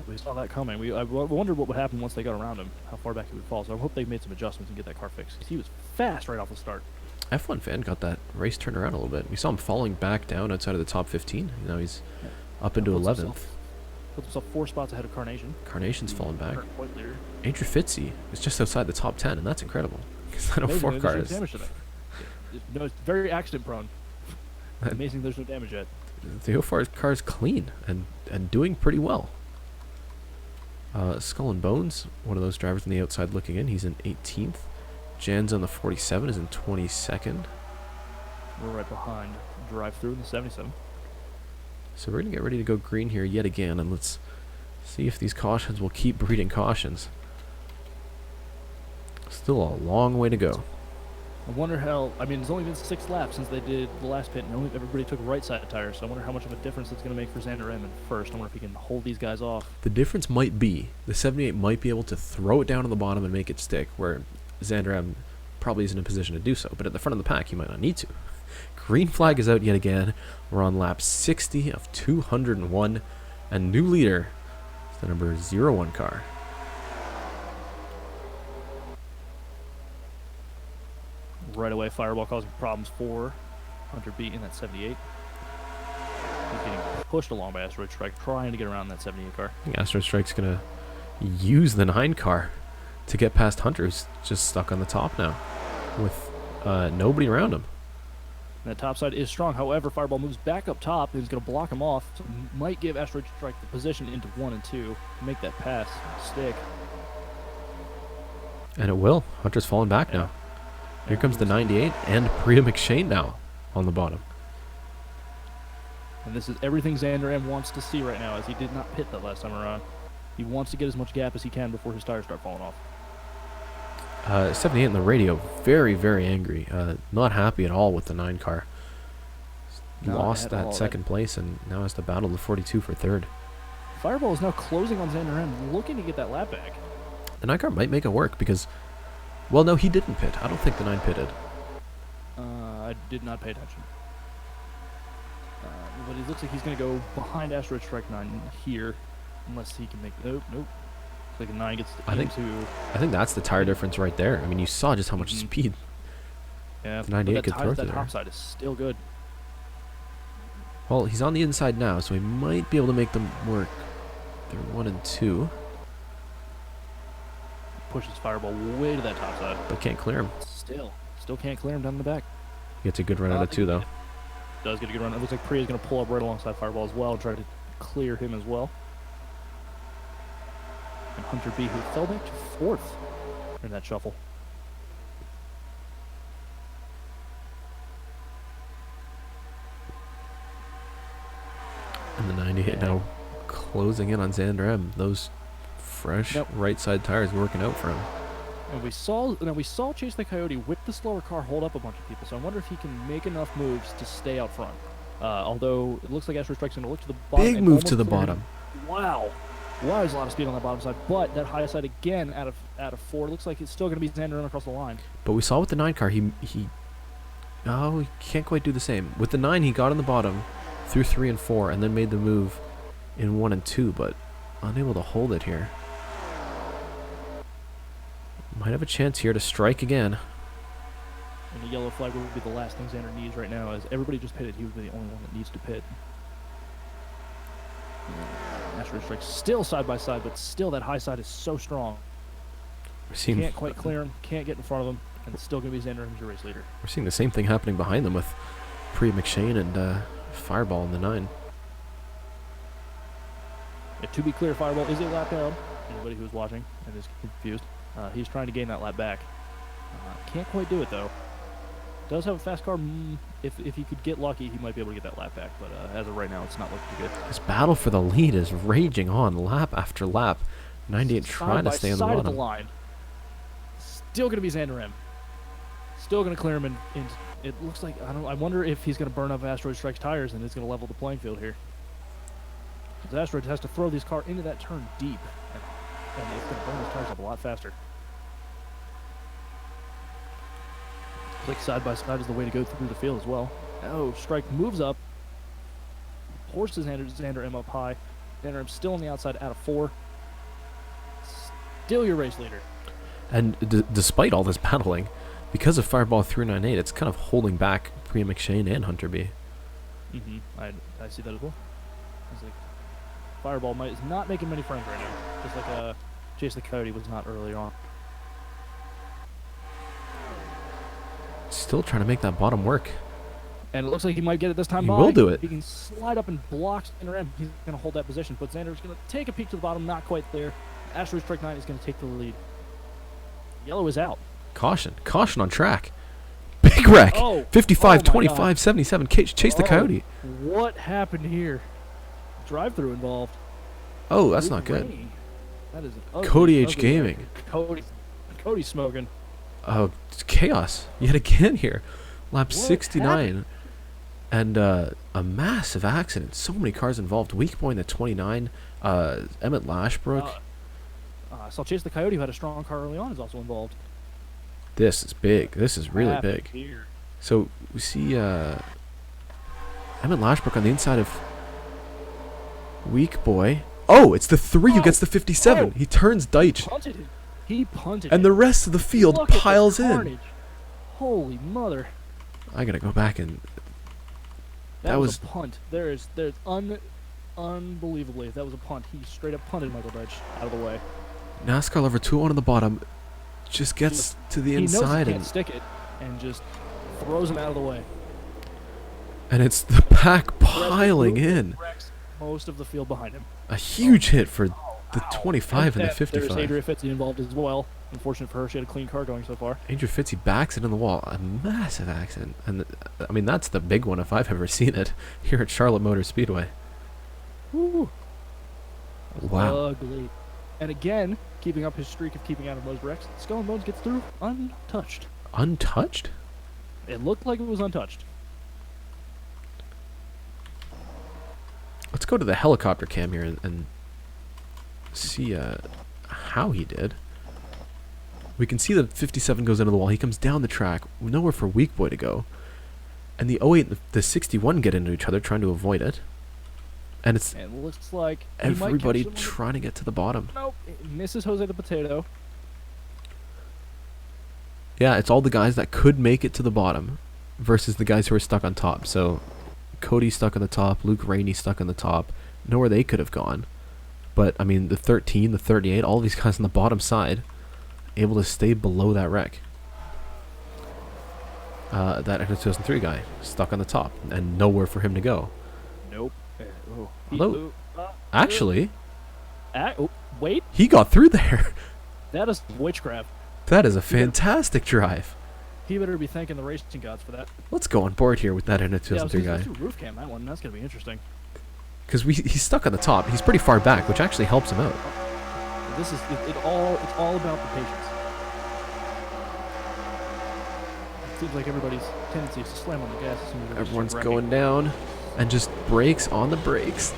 we saw that coming. I wondered what would happen once they got around him, how far back he would fall. So I hope they made some adjustments and get that car fixed. 'Cause he was fast right off the start. F1 fan got that race turned around a little bit. We saw him falling back down outside of the top 15. Now he's up into Puts 11th. Puts himself 4 spots ahead of Carnation. Carnation's fallen back. Current point leader. Andrew Fitzy is just outside the top 10, and that's incredible. Because I know Amazing, 4 they did cars. damage today. No, it's very accident prone. Amazing there's no damage yet. The 04 car is clean and doing pretty well. Skull and Bones, one of those drivers on the outside looking in. He's in 18th. Jan's on the 47 is in 22nd. We're right behind DriveThrough in the 77. So we're going to get ready to go green here yet again, and let's see if these cautions will keep breeding cautions. Still a long way to go. I wonder how, I mean, it's only been 6 laps since they did the last pit, and everybody took right side tires, so I wonder how much of a difference it's going to make for Xander M in first. I wonder if he can hold these guys off. The difference might be, the 78 might be able to throw it down on the bottom and make it stick, where Xander M probably isn't in a position to do so, but at the front of the pack, he might not need to. Green flag is out yet again. We're on lap 60 of 201, and new leader is the number 01 car. Right away, Fireball causing problems for Hunter B in that 78. He's getting pushed along by Asteroid Strike, trying to get around that 78 car. I think Asteroid Strike's going to use the 9 car to get past Hunter, who's just stuck on the top now with nobody around him. And that top side is strong. However, Fireball moves back up top and is going to block him off. So might give Asteroid Strike the position into 1 and 2 to make that pass stick. And it will. Hunter's falling back now. Here comes the 98 and Priya McShane now on the bottom. And this is everything Xander M wants to see right now, as he did not pit that last time around. He wants to get as much gap as he can before his tires start falling off. 78 in the radio, very, very angry. Not happy at all with the 9 car. Lost that second place and now has to battle the 42 for third. Fireball is now closing on Xander M, looking to get that lap back. The 9 car might make it work because, well, no, he didn't pit. I don't think the 9 pitted. I did not pay attention. But it looks like he's going to go behind Asteroid Strike 9 here, unless he can make... Nope. Looks like a 9 gets into... I think that's the tire difference right there. I mean, you saw just how much speed the 98 could throw through that there. top side is still good. Well, he's on the inside now, so he might be able to make them work. They're 1 and 2. Pushes Fireball way to that top side. But can't clear him. Still can't clear him down in the back. Gets a good run out of 2, though. Does get a good run. It looks like Priya's going to pull up right alongside Fireball as well and try to clear him as well. And Hunter B, who fell back to 4th in that shuffle. And the 98 now closing in on Xander M. Those fresh right side tires working out for him. And we saw Chase the Coyote with the slower car hold up a bunch of people, so I wonder if he can make enough moves to stay out front. Although it looks like Asteroid Strike's going to look to the bottom. Big move to the bottom. Wow, there's a lot of speed on that bottom side, but that high side again out of 4 looks like it's still going to be Xander across the line. But we saw with the 9 car, he can't quite do the same. With the 9, he got on the bottom through 3 and 4, and then made the move in 1 and 2, but unable to hold it here. Might have a chance here to strike again. And the yellow flag would be the last thing Xander needs right now, as everybody just pitted. He would be the only one that needs to pit. Asteroid Strike still side by side, but still that high side is so strong. Can't quite clear him, can't get in front of him, and it's still going to be Xander who's your race leader. We're seeing the same thing happening behind them with Priya McShane and Fireball in the 9. Yeah, to be clear, Fireball is a lap down. Anybody who's watching and is confused. He's trying to gain that lap back. Can't quite do it, though. Does have a fast car. If he could get lucky, he might be able to get that lap back. But as of right now, it's not looking good. This battle for the lead is raging on lap after lap. 98 trying to stay on the bottom. Side of the line. Still going to be Xander M. Still going to clear him, and it looks like, I wonder if he's going to burn up Asteroid Strike's tires, and it's going to level the playing field here. Because Asteroid has to throw this car into that turn deep, and it's going to burn his tires up a lot faster. Like side by side is the way to go through the field as well. Oh, Strike moves up, forces Xander M up high. Xander M still on the outside out of 4. Still your race leader. And despite all this battling, because of Fireball 398, it's kind of holding back Priya McShane and Hunter B. I see that as well. It's like Fireball is not making many friends right now, just like Chase the Coyote was not earlier on. Still trying to make that bottom work. And it looks like he might get it this time. He will do it. He can slide up and block Xander in. He's going to hold that position. But Xander's going to take a peek to the bottom. Not quite there. Asteroid Strike 9 is going to take the lead. Yellow is out. Caution. Caution on track. Big wreck. Oh. 55, Oh my 25, God. 77. Chase the Coyote. What happened here? Drive-through involved. Oh, that's Luke not good. Rainey. That is an ugly, Cody H. ugly Gaming. wreck. Cody's smoking. It's chaos yet again here. Lap What 69. And a massive accident. So many cars involved. Weak Boy in the 29. Emmett Lashbrook. I saw Chase the Coyote, who had a strong car early on, is also involved. This is big. This is really big. Here. So we see Emmett Lashbrook on the inside of Weak Boy. Oh, it's the 3 who gets the 57. He turns Deitch. He punted And it. the rest of the field Look at this piles in. carnage. Holy mother. I gotta go back and... That was a punt. There's unbelievably, that was a punt. He straight up punted Michael Deitch out of the way. NASCAR lover 2-1 on the bottom just gets to the He knows inside he can't stick it and just throws him out of the way. and it's the pack piling in. Wrecks most of the field behind him. A huge hit for the 25 and the There's 55. Adria Fitzy involved as well. Unfortunate for her, she had a clean car going so far. Adria Fitzy backs it in the wall. A massive accident. And I mean, that's the big one if I've ever seen it here at Charlotte Motor Speedway. Woo. Wow. Ugly. And again, keeping up his streak of keeping out of most wrecks, Skull and Bones gets through untouched. Untouched? It looked like it was untouched. Let's go to the helicopter cam here and see how he did. We can see the 57 goes into the wall. He comes down the track. Nowhere for Weak Boy to go. And the 08 and the 61 get into each other trying to avoid it. And it's And it looks like he might catch everybody someone. trying to get to the bottom. Nope. It misses Jose the Potato. Yeah, it's all the guys that could make it to the bottom versus the guys who are stuck on top. So Cody stuck on the top, Luke Rainey stuck on the top. Nowhere they could have gone. But, I mean, the 13, the 38, all these guys on the bottom side able to stay below that wreck. That 2003 guy stuck on the top and nowhere for him to go. Nope. Oh. Hello. Actually, Wait. he got through there. That is witchcraft. That is a fantastic drive. He better be thanking the racing gods for that. Let's go on board here with that Yeah, I was 2003 gonna guy. do roof cam that one. That's gonna be interesting. Because he's stuck on the top. He's pretty far back, which actually helps him out. This is it's all about the patience. It seems like everybody's tendency is to slam on the gas as soon as they're Everyone's wrecking. going down and just brakes on the brakes.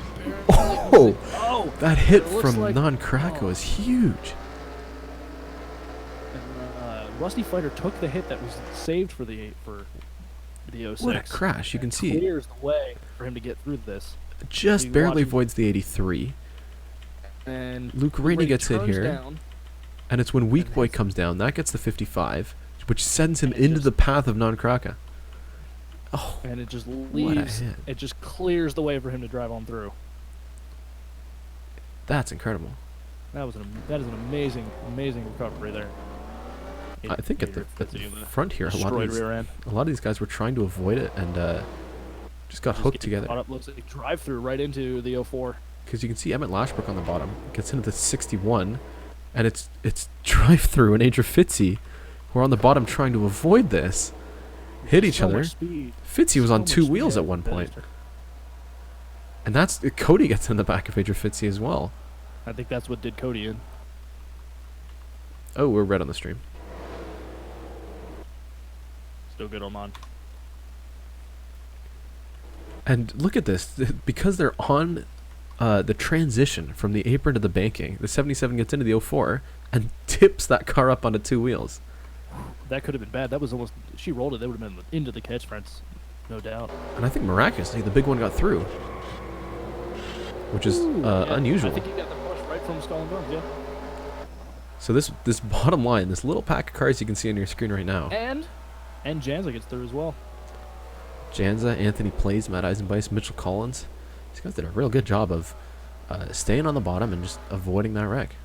Oh, Oh, that hit it looks from like- Non-Krakow is huge. and, Rusty Fighter took the hit that was saved for the 06. What a crash. You can see Clears the way for him to get through this. just you barely watch- avoids the 83. And Luke Rainey gets hit turns here. down, And it's when Weak And Boy hits- comes down. That gets the 55, which sends him And it into just- the path of Non-Krakow. Oh, and it just a leaves. hit. It just clears the way for him to drive on through. that's incredible. That is an amazing recovery there. I think at the Fitzy, front here, a lot destroyed of these rear end. guys were trying to avoid it and just got Just hooked getting together. caught up, looks like drive through right into the 04. Because you can see Emmett Lashbrook on the bottom gets into the 61, and it's drive-through and Adria Fitzy, who are on the bottom trying to avoid this, hit each So other. much speed. Fitzy was So on much 2 speed wheels out at of one that point, bastard. and that's Cody gets in the back of Adria Fitzy as well. I think that's what did Cody in. Oh, we're red on the stream. Still good, Armand. And look at this, because they're on the transition from the apron to the banking, the 77 gets into the 04 and tips that car up onto 2 wheels. That could have been bad. That was almost. She rolled it. That would have been into the catch fence, no doubt. And I think miraculously the big one got through, which is Yeah, unusual. I think he got the push right from Skull and Bones. Yeah. So this bottom line, this little pack of cars you can see on your screen right now. And Janza gets through as well. Janza, Anthony Plays, Matt Eisenbeiss, Mitchell Collins. These guys did a real good job of staying on the bottom and just avoiding that wreck.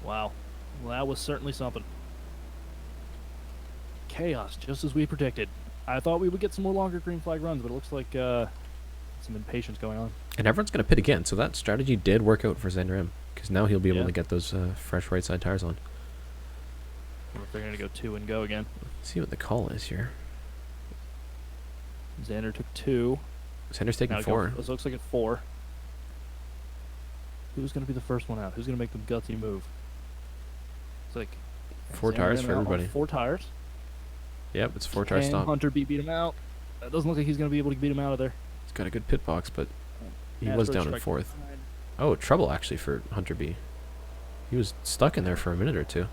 Wow. Well, that was certainly something. Chaos, just as we predicted. I thought we would get some more longer green flag runs, but it looks like some impatience going on. And everyone's going to pit again, so that strategy did work out for Xander M. Because now he'll be able to get those fresh right side tires on. Or if they're going to go 2 and go again. Let's see what the call is here. Xander took 2. Xander's taking Now 4. It looks like it's 4. Who's going to be the first one out? Who's going to make the gutsy move? It's like 4 Xander tires for out on everybody. 4 tires. Yep, it's 4 tire Can stop. Hunter beat him out? That doesn't look like he's going to be able to beat him out of there. He's got a good pit box, but he Yeah, was it's down in really 4th. Oh, trouble actually for Hunter B. He was stuck in there for a minute or two.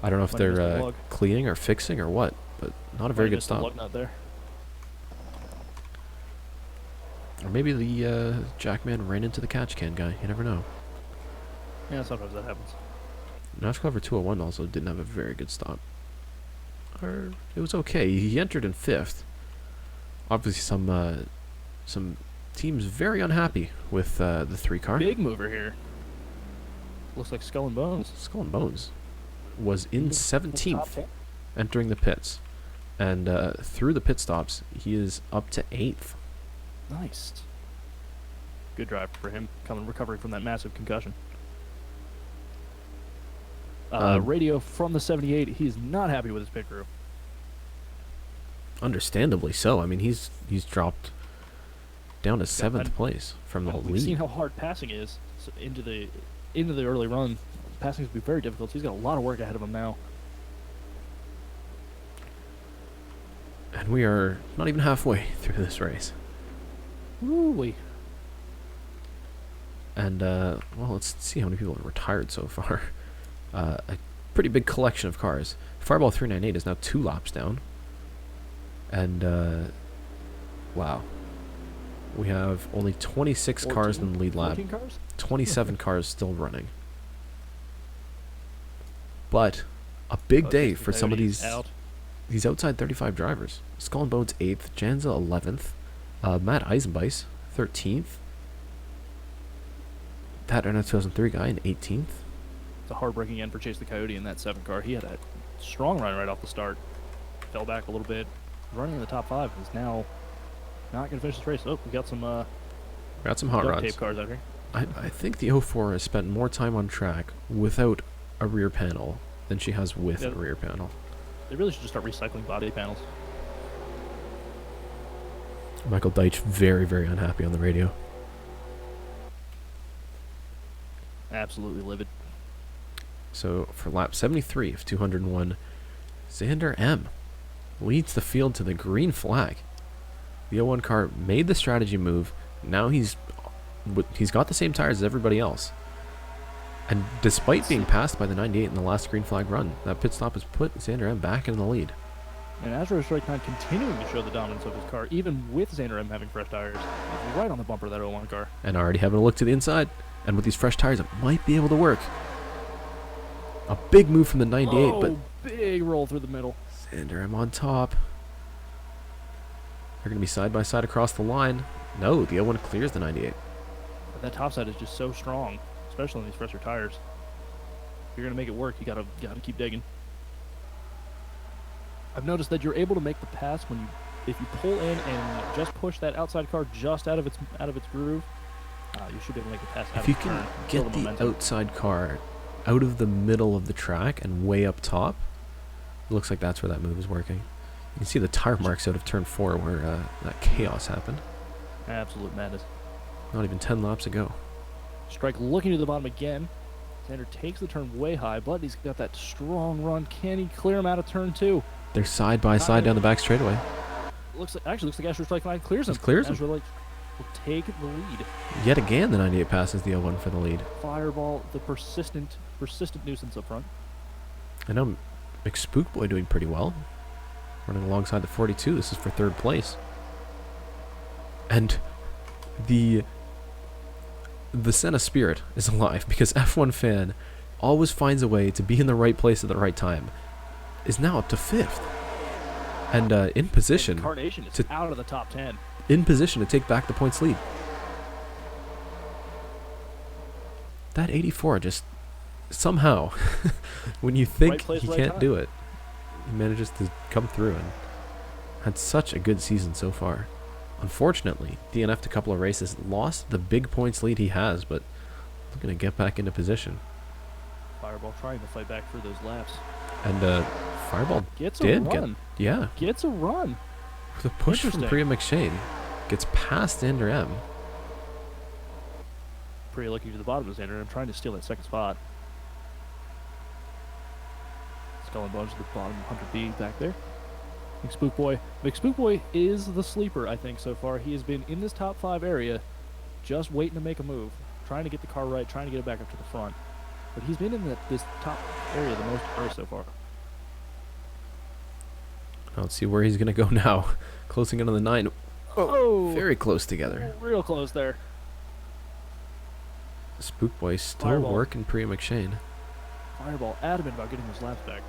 I don't know if Might have missed the they're lug. cleaning or fixing or what, but not a very good stop. Lug nut there. Or maybe the Jackman ran into the catch can guy. You never know. Yeah, sometimes that happens. NASCAR 201 also didn't have a very good stop. Or it was okay. He entered in 5th. Obviously, some teams very unhappy with the 3 car. Big mover here. Looks like Skull and Bones. Skull and Bones was in Top 17th 10. entering the pits, and through the pit stops, he is up to 8th. Nice. Good drive for him, recovering from that massive concussion. Radio from the 78. He's not happy with his pit crew. Understandably so. I mean, he's dropped down to 7th place from the We've seen lead. how hard passing is into the early run. Passing is going to be very difficult. So he's got a lot of work ahead of him now. And we are not even halfway through this race. Woo-wee. And, well, let's see how many people are retired so far. A pretty big collection of cars. Fireball 398 is now 2 laps down. And, wow. We have only 26 cars in the lead lap. 14 cars? 27 cars still running. But a big day for some of these outside 35 drivers. Skull and Bones 8th, Janza 11th, Matt Eisenbeis 13th. That Renault 2003 guy in 18th. It's a heartbreaking end for Chase the Coyote in that 7 car. He had a strong run right off the start. Fell back a little bit. Running in the top 5. Is now not going to finish this race. Oh, we got some Got some hot duct rods. tape cars out here. I think the 04 has spent more time on track without a rear panel than she has with a rear panel. They really should just start recycling body panels. Michael Deitch very, very unhappy on the radio. Absolutely livid. So for lap 73 of 201, Xander M leads the field to the green flag. The 01 car made the strategy move. Now he's got the same tires as everybody else. And despite being passed by the 98 in the last green flag run, that pit stop has put Xander M back in the lead. And Azra Strike 9 continuing to show the dominance of his car, even with Xander M having fresh tires. He's right on the bumper of that 01 car. And already having a look to the inside. And with these fresh tires, it might be able to work. A big move from the 98, but big roll through the middle. Xander M on top. They're going to be side by side across the line. No, the 01 clears the 98. But that top side is just so strong, especially on these fresher tires. If you're going to make it work, you gotta keep digging. I've noticed that you're able to make the pass if you pull in and just push that outside car just out of its groove. You should be able to make the pass. If you can get the outside car out of the middle of the track and way up top, it looks like that's where that move is working. You can see the tire marks out of turn 4 where that chaos happened. Absolute madness. Not even 10 laps ago. Strike looking to the bottom again. Xander takes the turn way high, but he's got that strong run. Can he clear him out of turn 2? They're side by side down the back straightaway. Looks like Astro Strike 9 clears him. Clears him. Astro will take the lead. Yet again, the 98 passes the 01 for the lead. Fireball, the persistent nuisance up front. I know McSpookboy doing pretty well. Running alongside the 42. This is for 3rd place. And the Senna spirit is alive because F1 Fan always finds a way to be in the right place at the right time. Is now up to 5th. And in position. Carnation is out of the top 10. In position to take back the points lead. That 84 just somehow, when you think he can't do it, he manages to come through. And Had such a good season so far. Unfortunately, DNF'd a couple of races, lost the big points lead he has, but looking to get back into position. Fireball trying to fight back for those laps. And Fireball Gets a did run. Gets a run. With a push from Interesting. Priya McShane. Gets past Xander M. Pretty lucky to the bottom of Xander. I'm trying to steal that second spot. Skull and Bones to the bottom. Hunter B back there. McSpookboy is the sleeper, I think, so far. He has been in this top 5 area, just waiting to make a move, trying to get the car right, trying to get it back up to the front. But he's been in this top area the most race so far. Let's see where he's going to go now. Closing in on the 9. Oh! Very close together. Real close there. Spookboy still Fireball. working Priya McShane. Fireball adamant about getting his laps back.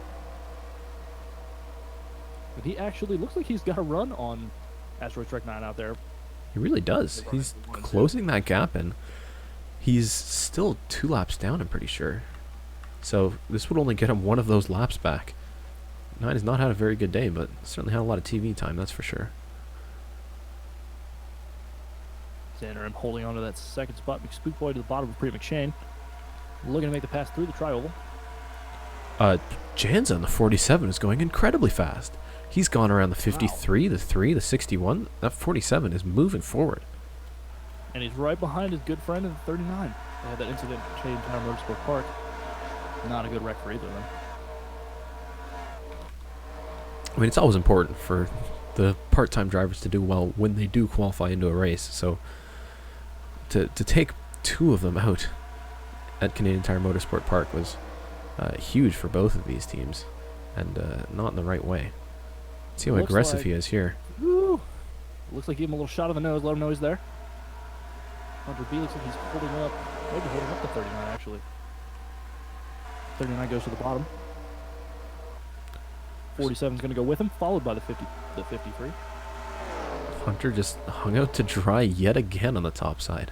But he actually looks like he's got a run on Asteroid Strike 9 out there. He really does. He's closing that gap, and he's still 2 laps down, I'm pretty sure. So this would only get him 1 of those laps back. 9 has not had a very good day, but certainly had a lot of TV time, that's for sure. Xander M holding on to that second spot. McSpookboy to the bottom of Priya McShane. Looking to make the pass through the tri-oval. Janza on the 47 is going incredibly fast. He's gone around the 53, the 3, the 61. That 47 is moving forward. And he's right behind his good friend in the 39. They had that incident at Charlotte Motor Park. Not a good wreck for either of them. I mean, it's always important for the part-time drivers to do well when they do qualify into a race. So to take 2 of them out at Canadian Tire Motorsport Park was huge for both of these teams, and not in the right way. See how aggressive he is here. Woo! Looks like he gave him a little shot of the nose, let him know he's there. Hunter B looks like he's holding up, maybe holding up the 39 actually. 39 goes to the bottom. 47's going to go with him, followed by the 53. Hunter just hung out to dry yet again on the top side.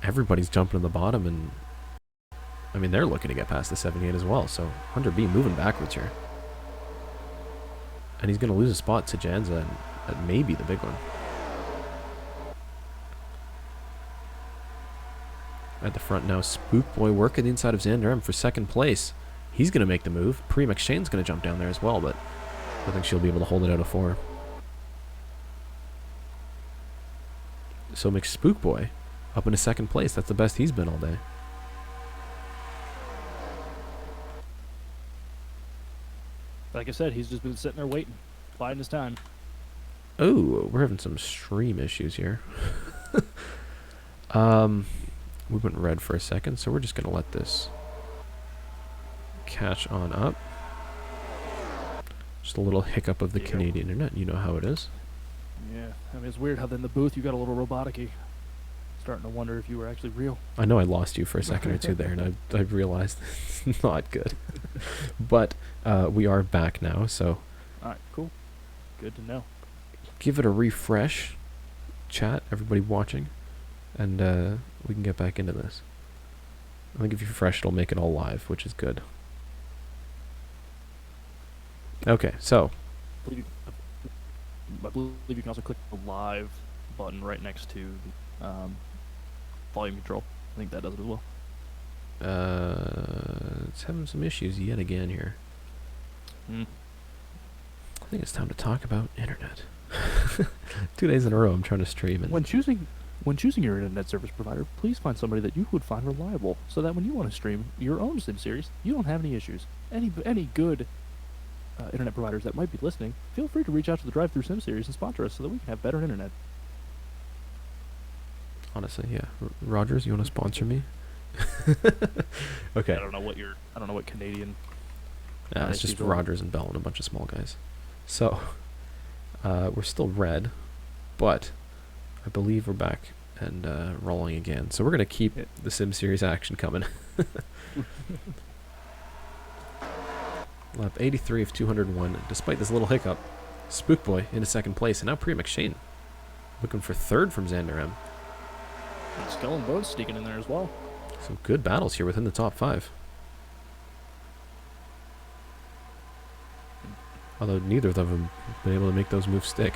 Everybody's jumping in the bottom, and I mean, they're looking to get past the 78 as well, so Hunter B moving backwards here. And he's going to lose a spot to Janza, and that may be the big one. At the front now, Spookboy working the inside of Xander M for second place. He's going to make the move. Priya McShane's going to jump down there as well, but I think she'll be able to hold it out of 4. So McSpookboy up into second place. That's the best he's been all day. Like I said, he's just been sitting there waiting, biding his time. Oh, we're having some stream issues here. We went red for a second, so we're just going to let this catch on up. Just a little hiccup of the Canadian internet. You know how it is. Yeah, I mean, it's weird how in the booth you got a little robotic-y. Starting to wonder if you were actually real. I know I lost you for a second or two there, and I realized it's not good. But we are back now, so... Alright, cool. Good to know. Give it a refresh, chat, everybody watching, and we can get back into this. I think if you refresh, it'll make it all live, which is good. Okay, so... I believe you can also click the live button right next to volume control. I think that does it as well. It's having some issues yet again here. I think it's time to talk about internet. 2 days in a row I'm trying to stream. And When choosing your internet service provider, please find somebody that you would find reliable, so that when you want to stream your own sim series, you don't have any issues. Any good internet providers that might be listening, feel free to reach out to the DriveThrough Sim series and sponsor us so that we can have better internet. honestly, yeah. Rogers, you want to sponsor me? Okay. I don't know what Canadian. It's just Rogers and Bell and a bunch of small guys. So, we're still red, but I believe we're back and rolling again. So we're going to keep the Sim Series action coming. Lap 83 of 201. Despite this little hiccup, Spookboy into second place, and now Priya McShane looking for third from Xander M. And Skull and Bones sneaking in there as well. Some good battles here within the top 5. Although neither of them have been able to make those moves stick.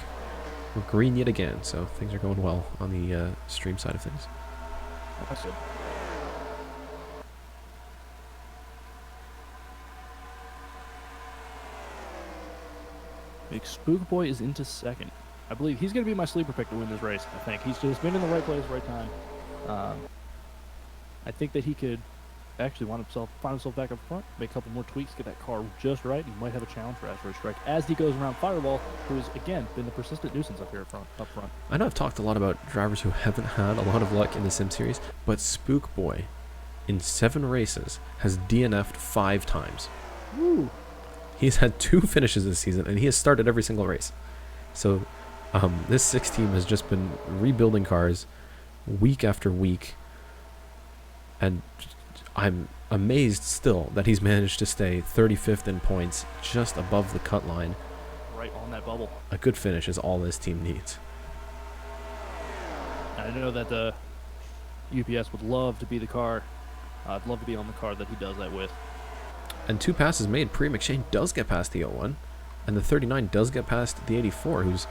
We're green yet again, so things are going well on the stream side of things. Awesome. Spook Boy is into second. I believe he's going to be my sleeper pick to win this race, I think. He's just been in the right place, right time. I think that he could actually find himself back up front, make a couple more tweaks, get that car just right, and he might have a challenge for Asteroid Strike as he goes around Fireball, who's, again, been the persistent nuisance up here up front. I know I've talked a lot about drivers who haven't had a lot of luck in the Sim Series, but Spook Boy, in 7 races, has DNF'd 5 times. Woo! He's had 2 finishes this season, and he has started every single race. So this 6 team has just been rebuilding cars week after week, and I'm amazed still that he's managed to stay 35th in points, just above the cut line. Right on that bubble. A good finish is all this team needs. I know that the UPS would love to be the car. I'd love to be on the car that he does that with. And 2 passes made. Pri McShane does get past the 01, and the 39 does get past the 84, who's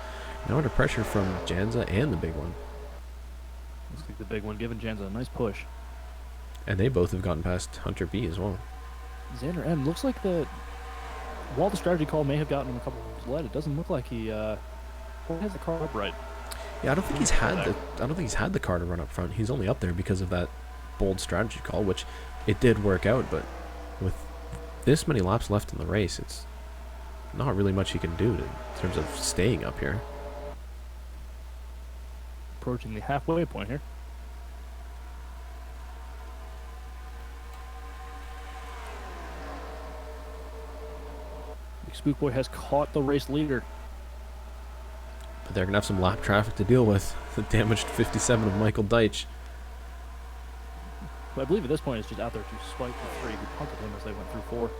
now under pressure from Janza and the big one. Looks like the big one giving Janza a nice push. And they both have gotten past Hunter B as well. Xander M looks like while the strategy call may have gotten him a couple of lead, it doesn't look like he has the car upright. Yeah, I don't think he's had the car to run up front. He's only up there because of that bold strategy call, which it did work out, but with this many laps left in the race, it's not really much he can do in terms of staying up here. Approaching the halfway point here. Spook Boy has caught the race leader. But they're going to have some lap traffic to deal with. The damaged 57 of Michael Deitch. But I believe at this point it's just out there to spike the 3 who punted him as they went through 4.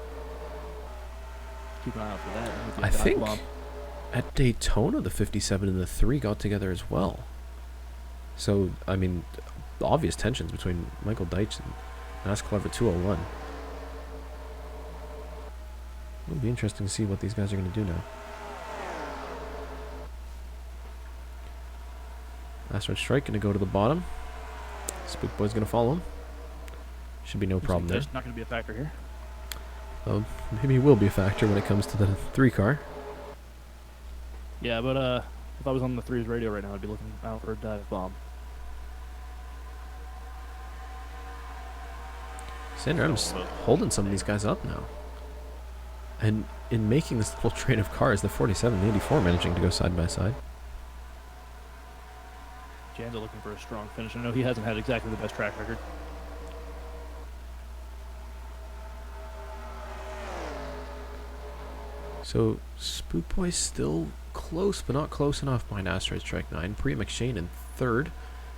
Keep an eye out for that. I think at Daytona the 57 and the 3 got together as well. So, I mean, the obvious tensions between Michael Deitch and NASCAR 201. It'll be interesting to see what these guys are going to do now. Asteroid Strike going to go to the bottom. Spook Boy's going to follow him. Should be no problem there. Not going to be a factor here. Maybe it will be a factor when it comes to the 3 car. Yeah, but if I was on the 3's radio right now, I'd be looking out for a dive bomb. Xander Adams holding some of these guys up now. And in making this little train of cars, the 47 and the 84 managing to go side by side. Janza looking for a strong finish. I know he hasn't had exactly the best track record. So Spook Boy still close, but not close enough behind Asteroid Strike 9. Pri McShane in 3rd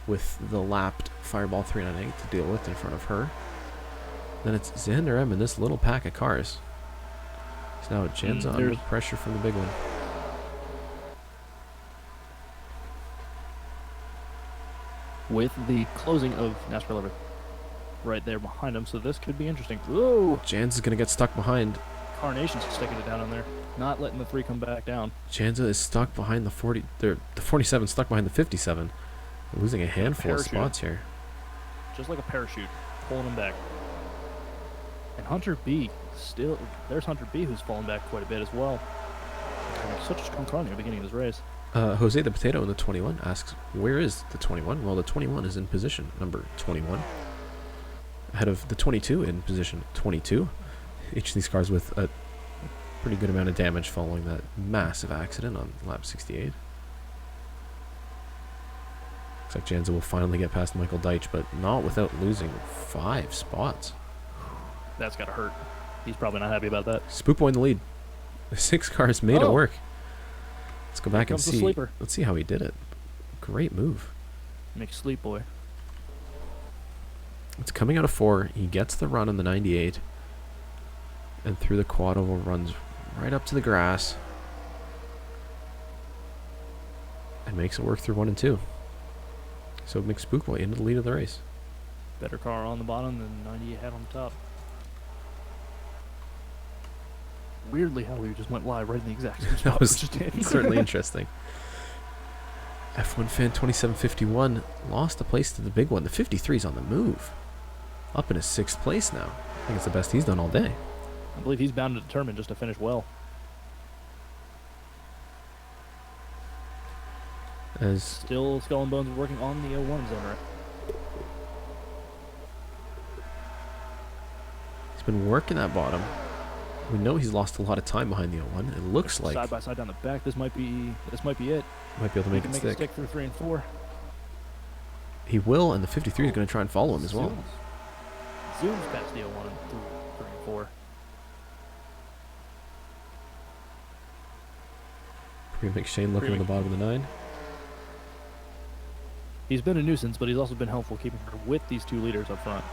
with the lapped Fireball 398 to deal with in front of her. Then it's Xander M in this little pack of cars. So now Janza under pressure from the big one. With the closing of NASCAR 11 right there behind him, so this could be interesting. Whoa! Janza's going to get stuck behind. Carnation's sticking it down on there, not letting the 3 come back down. Janza is stuck behind the 40. The 47 stuck behind the 57. They're losing a handful of spots here. Just like a parachute, pulling him back. And Hunter B, there's Hunter B who's fallen back quite a bit as well. Such a strong car in the beginning of this race. Jose the Potato in the 21 asks, where is the 21? Well, the 21 is in position number 21. Ahead of the 22 in position 22. Each of these cars with a pretty good amount of damage following that massive accident on lap 68. Looks like Janza will finally get past Michael Deitch, but not without losing 5 spots. That's got to hurt. He's probably not happy about that. Spook Boy in the lead. The 6 cars made it work. Let's go back and see. Let's see how he did it. Great move. McSleep Boy. It's coming out of 4. He gets the run on the 98. And through the quad oval runs right up to the grass. And makes it work through 1 and 2. So McSpook Boy into the lead of the race. Better car on the bottom than 98 had on the top. Weirdly, how we just went live right in the exact same spot. That was we just did. certainly interesting. F1 Fan 2751 lost a place to the big one. The 53's on the move. Up in his 6th place now. I think it's the best he's done all day. I believe he's bound and determined just to finish well. As Still, Skull and Bones working on the 01 Zenra. he's been working that bottom. We know he's lost a lot of time behind the 01. It looks like Side by side down the back. This might be it. might be able to He make can it make stick. it stick through 3 and 4. He will, and the 53 is going to try and follow him as well. Zooms past the 01 through 3 and 4. Pre McShane looking at the bottom of the 9. He's been a nuisance, but he's also been helpful keeping her with these 2 leaders up front.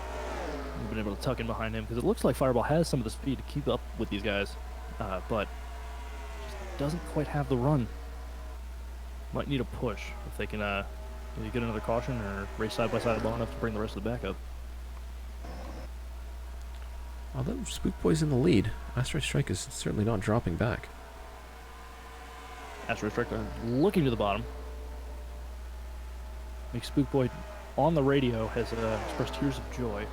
We've been able to tuck in behind him because it looks like Fireball has some of the speed to keep up with these guys, but just doesn't quite have the run. Might need a push if they can either get another caution or race side by side long enough to bring the rest of the back up. Although Spook Boy's in the lead, Asteroid Strike is certainly not dropping back. Asteroid Striker looking to the bottom. Make Spook Boy on the radio has expressed tears of joy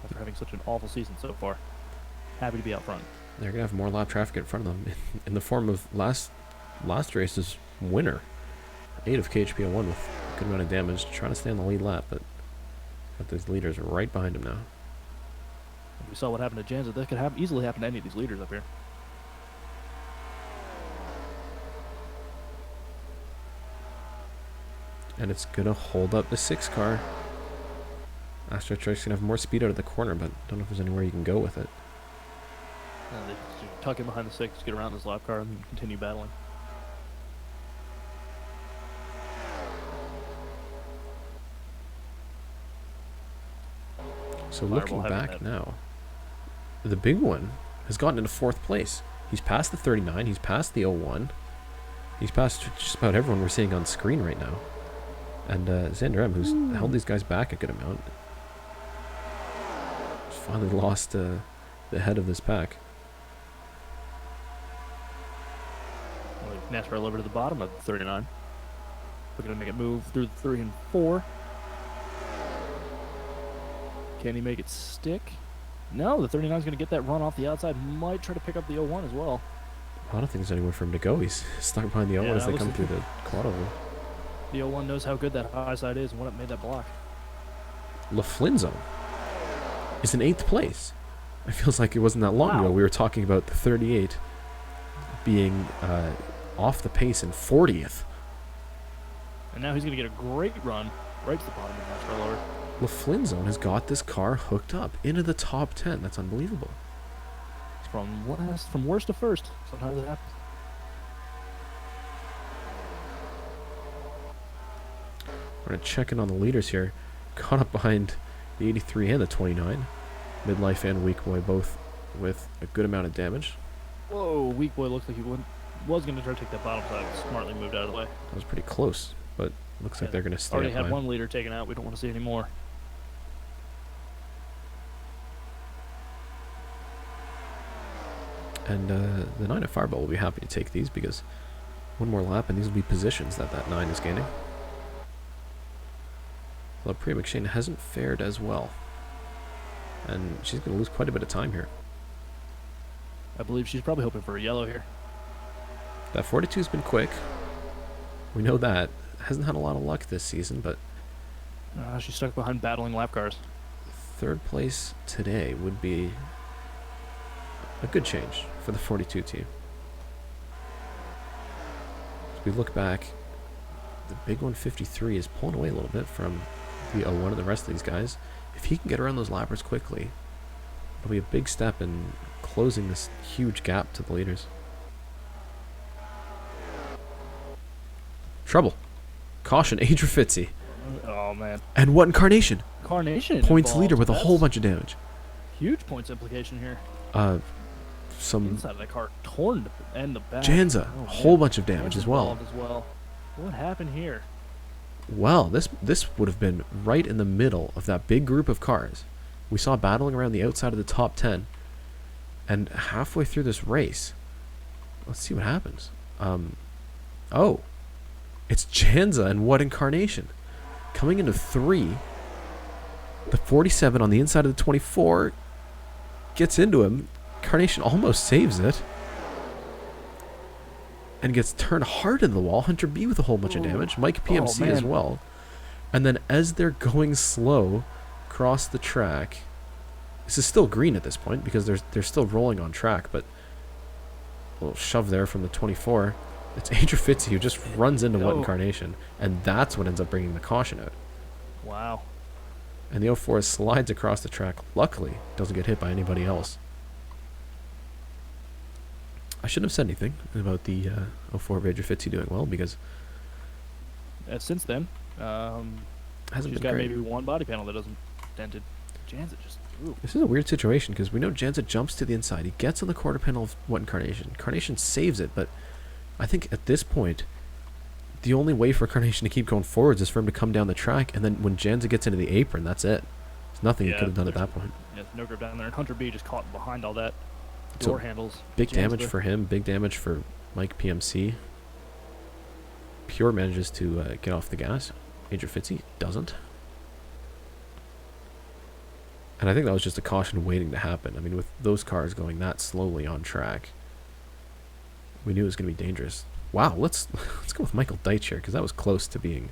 after having such an awful season so far. Happy to be out front. They're going to have more lap traffic in front of them in the form of last race's winner. 8 of KHP01 with a good amount of damage, trying to stay on the lead lap, but got those leaders right behind him now. We saw what happened to Janza. That could easily happen to any of these leaders up here. And it's going to hold up the 6 car. Astro Strike's going to have more speed out of the corner, but don't know if there's anywhere you can go with it. They just tuck in behind the 6, get around this lap car, and then continue battling. So Fireball looking having back that. now, the big one has gotten into 4th place. He's past the 39, he's past the 01. He's past just about everyone we're seeing on screen right now. And Xander M, who's held these guys back a good amount, finally lost the head of this pack. NASCAR over to the bottom of 39. Looking to make it move through the 3 and 4. Can he make it stick? No, the 39 is going to get that run off the outside. Might try to pick up the 01 as well. I don't think there's anywhere for him to go. He's stuck behind the 01 Yeah, as they that come looks through the quad oval. The 01 knows how good that high side is and what it made that block. LaFlinzo is in 8th place. It feels like it wasn't that long ago we were talking about the 38 being off the pace in 40th. And now he's going to get a great run right to the bottom of the NASCAR lower. LaFlinzo has got this car hooked up into the top 10. That's unbelievable. It's from worst to first. Sometimes it happens. We're going to check in on the leaders here. Caught up behind the 83 and the 29. Midlife and Weak Boy both with a good amount of damage. Whoa, Weak Boy looks like he was going to try to take that bottom side. Smartly moved out of the way. That was pretty close, but looks like they're going to stay Already up had high. one leader taken out. We don't want to see any more. And the 9 at Fireball will be happy to take these because one more lap and these will be positions that 9 is gaining. Although Priya McShane hasn't fared as well. And she's going to lose quite a bit of time here. I believe she's probably hoping for a yellow here. That 42's been quick. We know that. Hasn't had a lot of luck this season, but She's stuck behind battling lap cars. 3rd place today would be a good change for the 42 team. As we look back, the big 153 is pulling away a little bit from the 01 and the rest of these guys. If he can get around those lappers quickly, it'll be a big step in closing this huge gap to the leaders. Trouble. Caution, Adria Fitzy. Oh, man. And what incarnation? Carnation. Points involved. leader with a That's whole bunch of damage. Huge points implication here. Some Inside of the car torn and the back. Janza, Oh, a whole man. bunch of damage as well. Involved as well. What happened here? Well, this would have been right in the middle of that big group of cars. We saw battling around the outside of the top 10. And halfway through this race, let's see what happens. Oh, it's Janza and What Incarnation coming into 3. The 47 on the inside of the 24 gets into him. Carnation almost saves it and gets turned hard into the wall. Hunter B with a whole bunch of damage. Mike PMC as well. And then as they're going slow across the track, this is still green at this point because they're still rolling on track, but a little shove there from the 24. It's Adrian Fitzy who just runs into What Incarnation, and that's what ends up bringing the caution out. Wow. And the 04 slides across the track. Luckily, doesn't get hit by anybody else. I shouldn't have said anything about the 04 of Adrian Fitzy doing well because Since then, hasn't she's been got great. maybe one body panel that doesn't dented. Janza just. Ooh. This is a weird situation because we know Janza jumps to the inside. He gets on the quarter panel of What Incarnation. Carnation saves it, but I think at this point, the only way for Carnation to keep going forwards is for him to come down the track, and then when Janza gets into the apron, that's it. There's nothing he could have done at that point. Yeah, no grip down there, and Hunter B just caught behind all that. Door handles. Big damage for him, big damage for Mike PMC. Pure manages to get off the gas. Major Fitzy doesn't. And I think that was just a caution waiting to happen. I mean, with those cars going that slowly on track, we knew it was going to be dangerous. Wow, let's go with Michael Deitch here, because that was close to being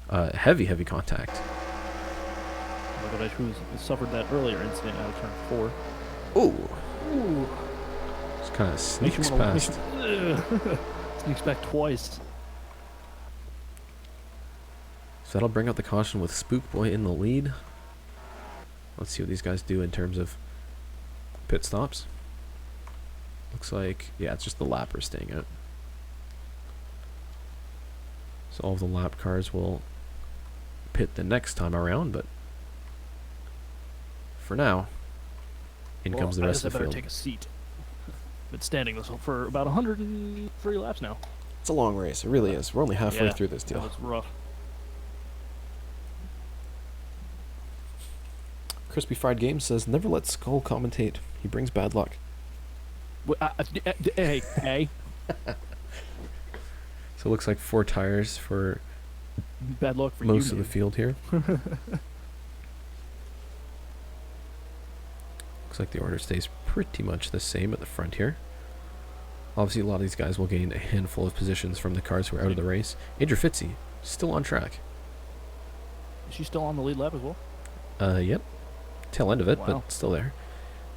heavy contact. Michael Deitch, who suffered that earlier incident out of turn 4. Ooh. Just kind of sneaks past. Sneaks back twice. So that'll bring out the caution with Spook Boy in the lead. Let's see what these guys do in terms of pit stops. Looks like, yeah, it's just the lappers staying out. So all of the lap cars will pit the next time around, but for now, in comes the rest of the I field. better take a seat. Been standing this for about 103 laps now. It's a long race, it really is. We're only halfway through this deal. It's rough. Crispy Fried Games says, never let Skull commentate. He brings bad luck. Hey. So it looks like 4 tires for Bad luck for most you, of the field here. Looks like the order stays pretty much the same at the front here. Obviously, a lot of these guys will gain a handful of positions from the cars who are out of the race. Adrian Fitzy, still on track. Is she still on the lead lap as well? Yep. Tail end of it, Wow. but still there.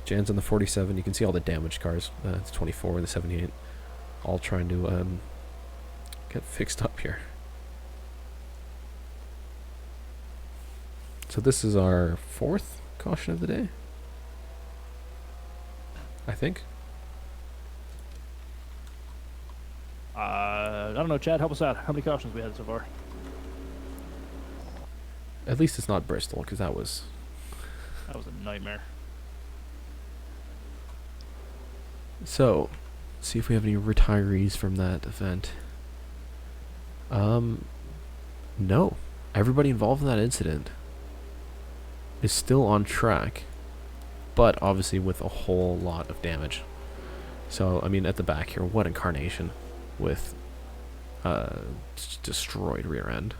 Jan's on the 47. You can see all the damaged cars. The 24 and the 78. All trying to get fixed up here. So this is our 4th caution of the day, I think. I don't know, Chad, help us out. How many cautions we had so far? At least it's not Bristol, because that was a nightmare. So, see if we have any retirees from that event. No. Everybody involved in that incident is still on track, but obviously with a whole lot of damage. So, I mean, at the back here, What Incarnation with destroyed rear end.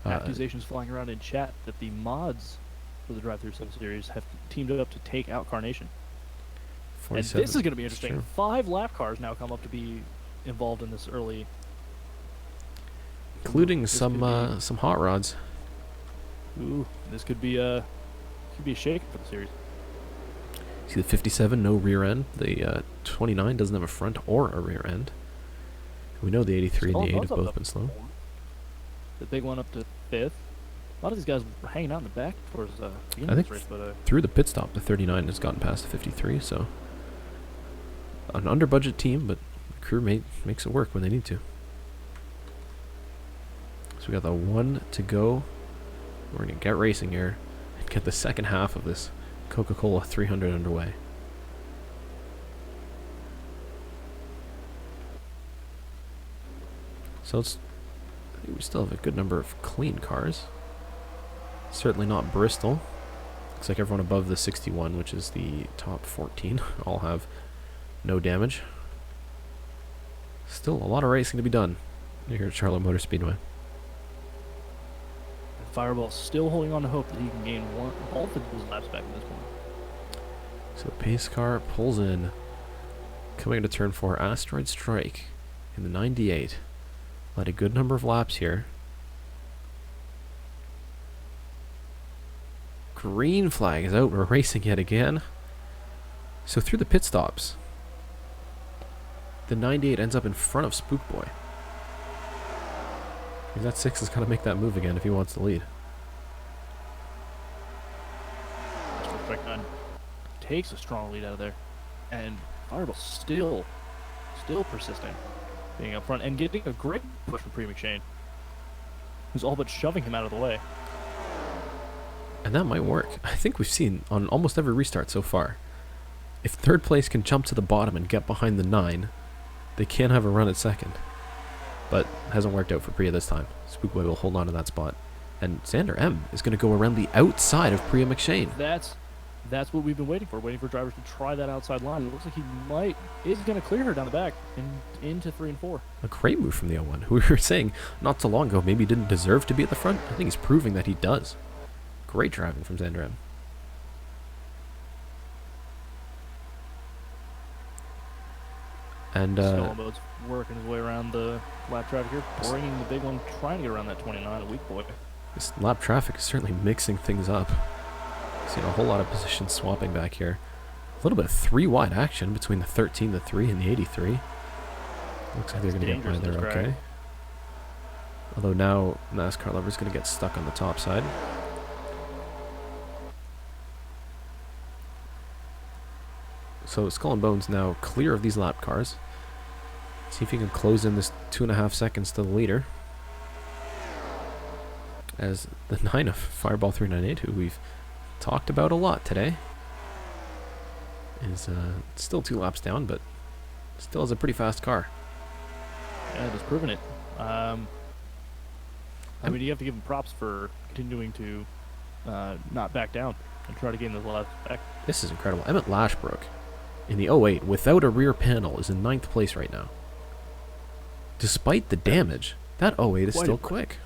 Accusations flying around in chat that the mods for the DriveThrough Series have teamed up to take out Carnation. And this is going to be interesting. True. 5 lap cars now come up to be involved in this early, Including this some hot rods. Ooh, this could be a shake for the series. See the 57, no rear end. The 29 doesn't have a front or a rear end. We know the 83 and the 8 have both been slow. The big one up to 5th. A lot of these guys were hanging out in the back towards the beginning I of think this race, but through the pit stop, the 39 has gotten past the 53, so an under-budget team, but the crew makes it work when they need to. So we got the 1 to go. We're going to get racing here and get the second half of this Coca-Cola 300 underway. So I think we still have a good number of clean cars. Certainly not Bristol. Looks like everyone above the 61, which is the top 14, all have no damage. Still a lot of racing to be done here at Charlotte Motor Speedway. Fireball still holding on to hope that he can gain both of his laps back at this point. So the pace car pulls in. Coming into turn 4, Asteroid Strike in the 98. Led a good number of laps here. Green flag is out. We're racing yet again. So through the pit stops, the 98 ends up in front of Spook Boy. That 6 is going to make that move again if he wants to lead. Strike 9 takes a strong lead out of there. And Fireball still persisting. Being up front and getting a great push from McShane, who's all but shoving him out of the way. And that might work. I think we've seen on almost every restart so far, if third place can jump to the bottom and get behind the 9, they can have a run at second. But it hasn't worked out for Priya this time. Spookboy will hold on to that spot. And Xander M is going to go around the outside of Priya McShane. That's what we've been waiting for drivers to try that outside line. It looks like he is going to clear her down the back and into 3 and 4. A great move from the 01, who we were saying not so long ago maybe didn't deserve to be at the front. I think he's proving that he does. Great driving from Xander M. And Stallenboat's working his way around the lap traffic here, bringing the big one, trying to get around that 29, a weak boy. This lap traffic is certainly mixing things up. Seen a whole lot of position swapping back here. A little bit of 3 wide action between the 13, the 3, and the 83. Looks like they're going to get by there okay. Although now NASCAR Lover's going to get stuck on the top side. So Skull and Bones now clear of these lap cars. See if he can close in this 2.5 seconds to the leader. As the 9 of Fireball 398, who we've talked about a lot today, is still 2 laps down, but still has a pretty fast car. Yeah, it's proven it. I mean, you have to give him props for continuing to not back down and try to gain those laps back. This is incredible. Emmett Lashbrook in the 08 without a rear panel is in 9th place right now. Despite the damage, that 08 is still quick.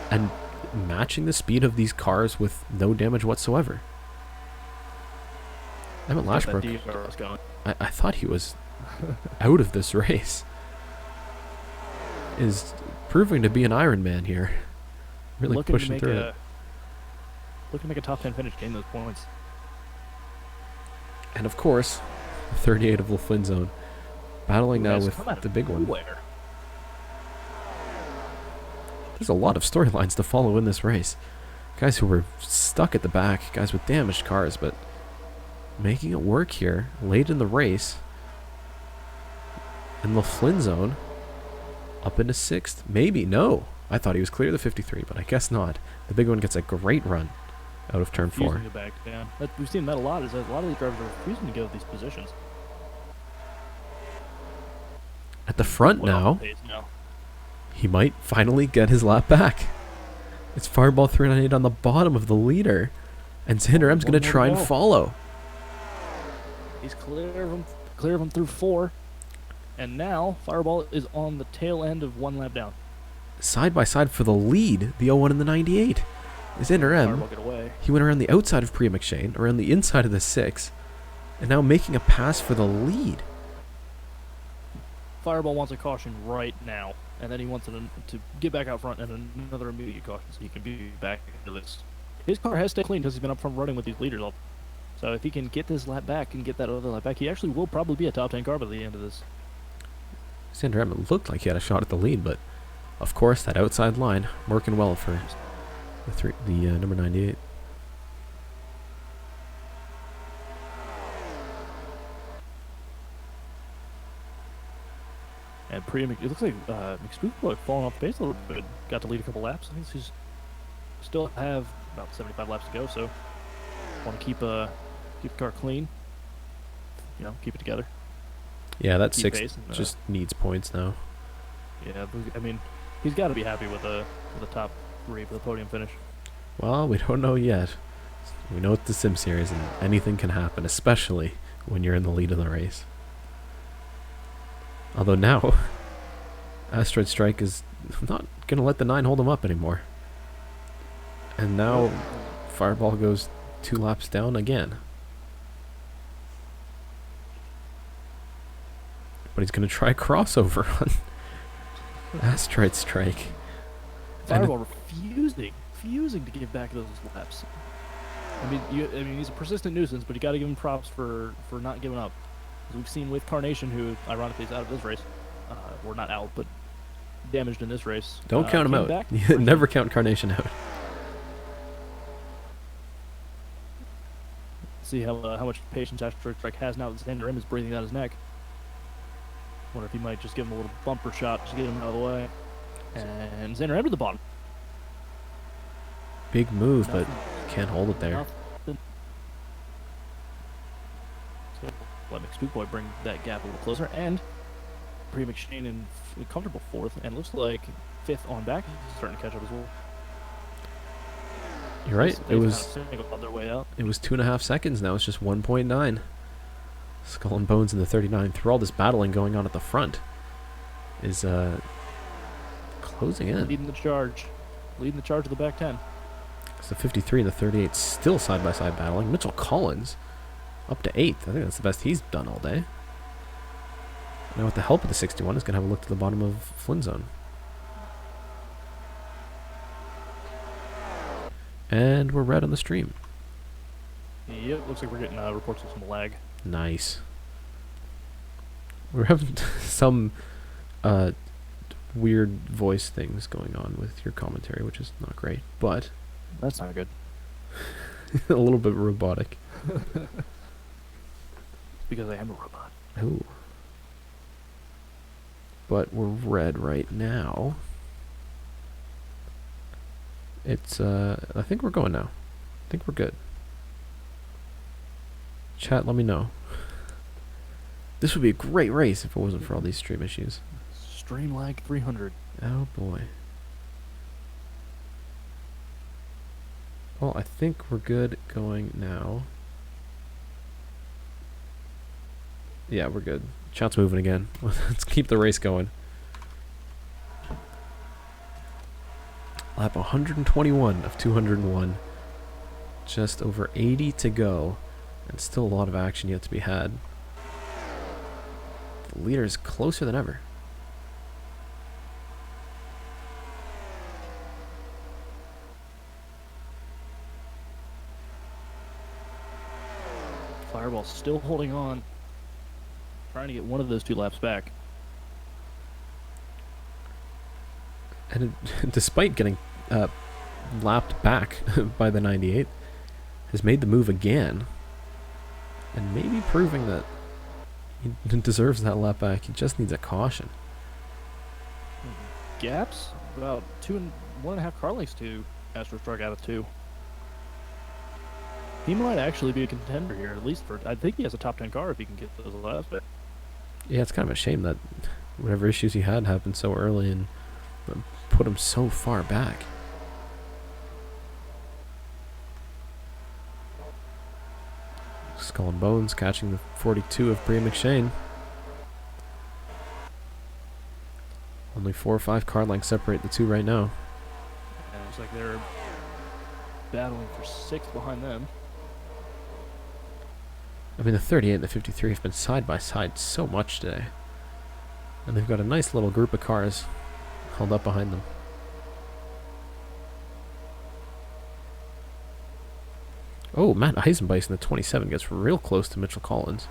And matching the speed of these cars with no damage whatsoever. Emmett Lashbrook, I thought he was out of this race, is proving to be an Iron Man here. Really pushing through it. Looking to make a top 10 finish, gain those points. And of course, 38 of the Flynn Zone, battling now with the big one. There's a lot of storylines to follow in this race. Guys who were stuck at the back, guys with damaged cars, but making it work here late in the race. And the Flynn Zone up into 6th. Maybe, no. I thought he was clear of the 53, but I guess not. The big one gets a great run out of turn 4. To back down. We've seen that a lot, is that a lot of these drivers are refusing to go with these positions. At the front now, he might finally get his lap back. It's Fireball 398 on the bottom of the leader, and Xander M's going to try and follow. He's clear of him through 4, and now Fireball is on the tail end of 1 lap down. Side by side for the lead, the 01 and the 98. Xander M, he went around the outside of Priya McShane, around the inside of the 6, and now making a pass for the lead. Fireball wants a caution right now, and then he wants to get back out front and another immediate caution so he can be back into this. His car has stayed clean because he's been up front running with these leaders up. So if he can get this lap back and get that other lap back, he actually will probably be a top 10 car by the end of this. Xander M looked like he had a shot at the lead, but of course that outside line working well for the number 98. And it looks like McSpookboy falling off the pace a little bit. Got to lead a couple laps. I think he's still have about 75 laps to go, so want to keep the car clean. You know, keep it together. Yeah, that 6 just needs points now. Yeah, I mean, he's got to be happy with the top 3 for the podium finish. Well, we don't know yet. We know it's the Sim Series and anything can happen, especially when you're in the lead of the race. Although now, Asteroid Strike is not going to let the 9 hold him up anymore. And now, Fireball goes 2 laps down again. But he's going to try crossover on Asteroid Strike. Fireball refusing to give back those laps. I mean, he's a persistent nuisance, but you got to give him props for not giving up. As we've seen with Carnation, who ironically is out of this race, or not out, but damaged in this race. Don't count him out. Never count Carnation out. See how much patience Asteroid Strike has now that Xander M is breathing down his neck. Wonder if he might just give him a little bumper shot just to get him out of the way. And Xander M to the bottom. Big move, but can't hold it there. So let McSpookboy bring that gap a little closer, and Bree McShane in a comfortable 4th, and looks like 5th on back. He's starting to catch up as well. You're right. It was their way out. It was 2.5 seconds. Now it's just 1.9. Skull and Bones in the 39. Through all this battling going on at the front, is closing in. Leading the charge of the back 10. It's the 53 and the 38 still side by side battling. Mitchell Collins up to 8th. I think that's the best he's done all day. Now with the help of the 61, is going to have a look to the bottom of Flynn Zone. And we're red on the stream. Yep, looks like we're getting reports of some lag. Nice. We're having some weird voice things going on with your commentary, which is not great, but that's not good. a little bit robotic. Because I am a robot. Ooh. But we're red right now. It's I think we're going now. I think we're good. Chat, let me know. This would be a great race if it wasn't for all these stream issues. Stream lag 300. Oh boy. Well, I think we're good going now. Yeah, we're good. Chat's moving again. Let's keep the race going. Lap 121 of 201. Just over 80 to go. And still a lot of action yet to be had. The leader is closer than ever. Fireball still holding on. Trying to get one of those 2 laps back. And despite getting lapped back by the 98, has made the move again. And maybe proving that he deserves that lap back. He just needs a caution. Gaps? About 1.5 car lengths to Astro Strike out of 2. He might actually be a contender here, at least for... I think he has a top 10 car if he can get those laps back. Yeah, it's kind of a shame that whatever issues he had happened so early and put him so far back. Skull and Bones catching the 42 of Bria McShane. Only 4 or 5 car lengths separate the two right now. And it looks like they're battling for 6th behind them. I mean, the 38 and the 53 have been side by side so much today. And they've got a nice little group of cars held up behind them. Oh, Matt Eisenbeis in the 27 gets real close to Mitchell Collins.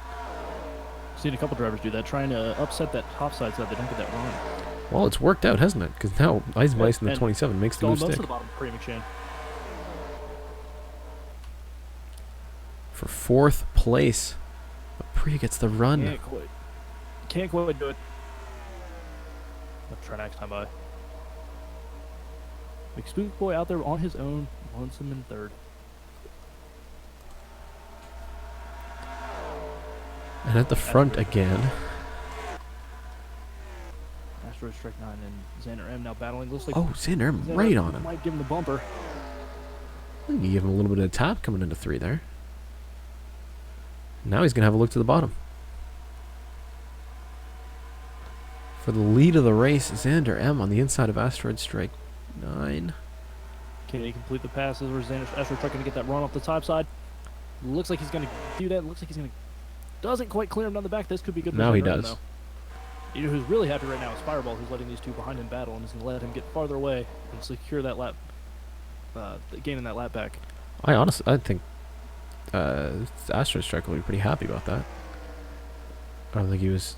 Seen a couple drivers do that, trying to upset that top side so that they don't get that run. Well, it's worked out, hasn't it? Because now Eisenbeis in the 27 makes the move stick. To the bottom, Bree McShane. For 4th place. But Priya gets the run. Can't quite do it. Let's try next time by. McSpookboy out there on his own, lonesome in 3rd. And at the front again. Asteroid Strike 9 and Xander M now battling. Looks like Oh, Xander M right on him. Might give him the bumper. think he gave him a little bit of tap coming into 3 there. Now he's going to have a look to the bottom. For the lead of the race, Xander M on the inside of Asteroid Strike 9. Can he complete the passes, or is Asteroid Strike going to get that run off the top side? Looks like he's going to do that. Looks like he's going to... Doesn't quite clear him down the back. This could be good. Now he does. Though. You know who's really happy right now is Fireball, who's letting these two behind him battle, and is going to let him get farther away and secure that lap, gaining that lap back. I think Asteroid Strike will be pretty happy about that. I don't think he was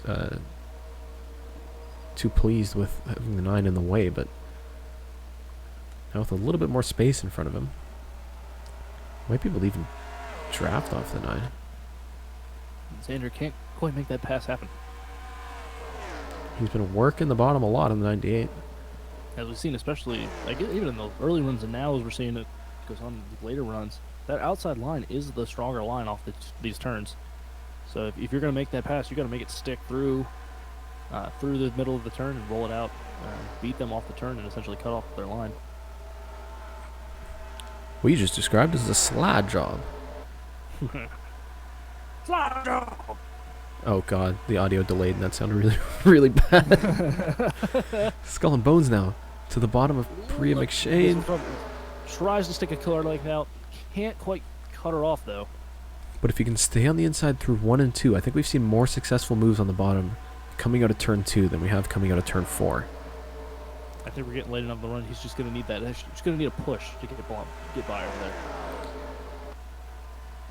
too pleased with having the 9 in the way, but now with a little bit more space in front of him, might be able to even draft off the 9. Xander can't quite make that pass happen. He's been working the bottom a lot in the 98. As we've seen, especially like even in the early runs, and now as we're seeing it goes on in the later runs, that outside line is the stronger line off these turns. So if you're going to make that pass, you got to make it stick through the middle of the turn and roll it out, beat them off the turn, and essentially cut off their line. What you just described as a slide job. Slide job. Oh god, the audio delayed and that sounded really, really bad. Skull and Bones now to the bottom of Priya McShane. Tries to stick a killer leg out. Can't quite cut her off though. But if he can stay on the inside through 1 and 2, I think we've seen more successful moves on the bottom coming out of turn 2 than we have coming out of turn 4. I think we're getting late enough in the run. He's just going to need that. He's going to need a push to get by over there.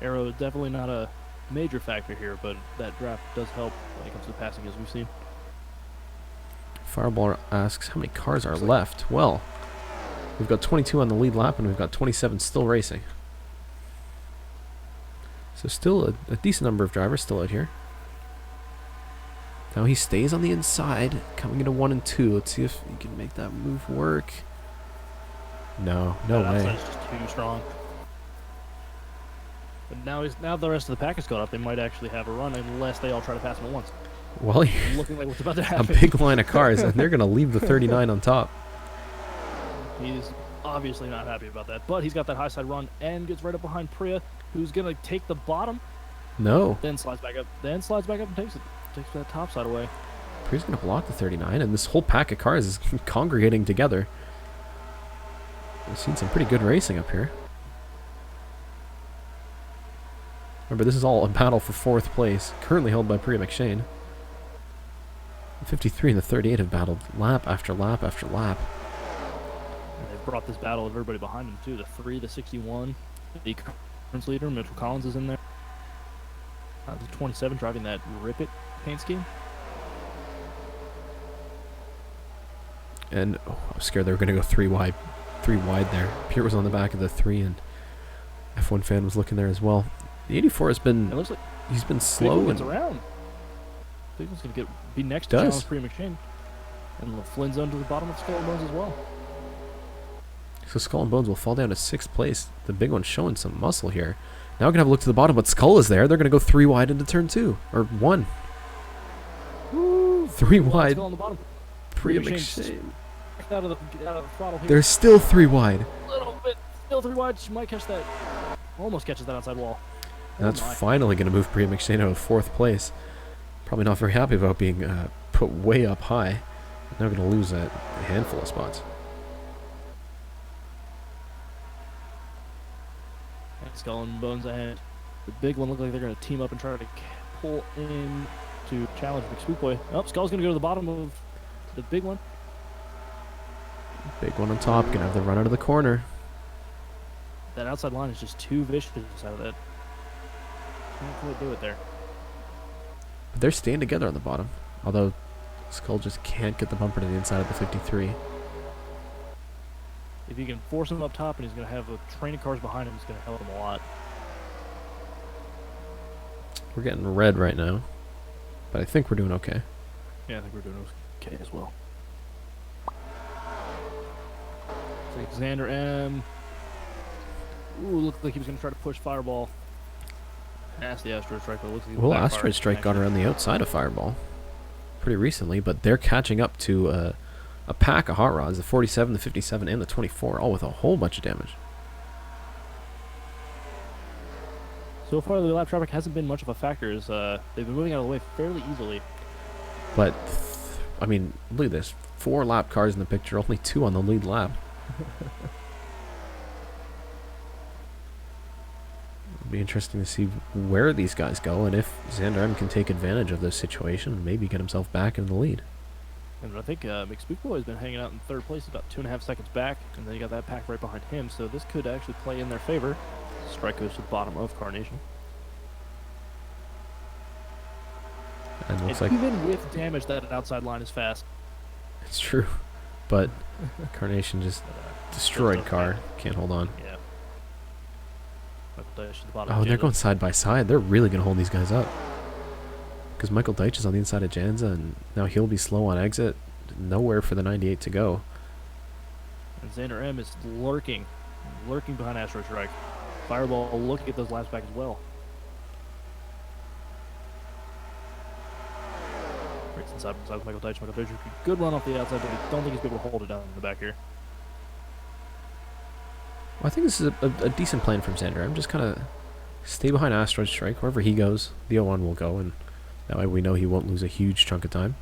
Arrow is definitely not a major factor here, but that draft does help when it comes to passing, as we've seen. Fireball asks how many cars are left. Well, we've got 22 on the lead lap and we've got 27 still racing. So still a decent number of drivers still out here. Now he stays on the inside, coming into 1 and 2. Let's see if he can make that move work. No way. That's just too strong. But now the rest of the pack has caught up. They might actually have a run unless they all try to pass him at once. Well, looking like what's about to a happen. big line of cars, and they're going to leave the 39 on top. He's obviously not happy about that, but he's got that high side run and gets right up behind Priya, who's going to take the bottom. No. Then slides back up. And takes that top side away. Priya's going to block the 39, and this whole pack of cars is congregating together. We've seen some pretty good racing up here. Remember, this is all a battle for 4th place, currently held by Priya McShane. The 53 and the 38 have battled lap after lap after lap. And they've brought this battle of everybody behind them, too. The 3, the 61, the conference leader, Mitchell Collins is in there. The 27 driving that Rip It paint scheme. And I was scared they were going to go 3 wide there. Pierre was on the back of the 3, and F1 fan was looking there as well. The 84 has been, it looks like he's been slow and around. Big one's going to be next to challenge Priya McShane. And Flynn's under the bottom of Skull and Bones as well. So Skull and Bones will fall down to 6th place. The big one's showing some muscle here. Now we're going to have a look to the bottom, but Skull is there. They're going to go 3 wide into turn 2. Or 1. Woo! 3 wide. Skull on the bottom. Priya McShane. Out of the throttle here. They're still 3 wide. A little bit. Still 3 wide. She might catch that. Almost catches that outside wall. And that's finally going to move Priya McShane out of 4th place. Probably not very happy about being put way up high. Now going to lose a handful of spots. Skull and Bones ahead. The big one looks like they're going to team up and try to pull in to challenge McSpeedway. Oh, Skull's going to go to the bottom of the big one. Big one on top. Going to have the run out of the corner. That outside line is just too vicious out of that. Can't quite do it there. But they're staying together on the bottom. Although Skull just can't get the bumper to the inside of the 53. If you can force him up top and he's going to have a train of cars behind him, it's going to help him a lot. We're getting red right now. But I think we're doing okay. Yeah, I think we're doing okay as well. Xander M. Ooh, looked like he was going to try to push Fireball past the Asteroid Strike. But it looks like well, Asteroid Strike got around the outside of Fireball pretty recently, but they're catching up to a pack of hot rods, the 47, the 57, and the 24, all with a whole bunch of damage. So far, the lap traffic hasn't been much of a factor. As they've been moving out of the way fairly easily. But, I mean, look at this. 4 lap cars in the picture, only 2 on the lead lap. It'll be interesting to see where these guys go and if Xander M can take advantage of this situation and maybe get himself back in the lead. And I think McSpookboy has been hanging out in 3rd place, about 2.5 seconds back, and then you got that pack right behind him, so this could actually play in their favor. Strike goes to the bottom of Carnation. And looks And like even with damage, that outside line is fast. it's true, but Carnation just destroyed car. Can't hold on. Yeah. Michael Deitch to the bottom Oh, of they're Janza. going side by side. They're really going to hold these guys up. Because Michael Deitch is on the inside of Janza, and now he'll be slow on exit. Nowhere for the 98 to go. And Xander M is lurking behind Astro Strike. Fireball looking at those laps back as well. Race inside with Michael Deitch. Michael Deitch, good run off the outside, but I don't think he's going to be able to hold it down in the back here. Well, I think this is a decent plan from Xander. I'm just kind of stay behind Asteroid Strike. Wherever he goes, the 01 will go, and that way we know he won't lose a huge chunk of time.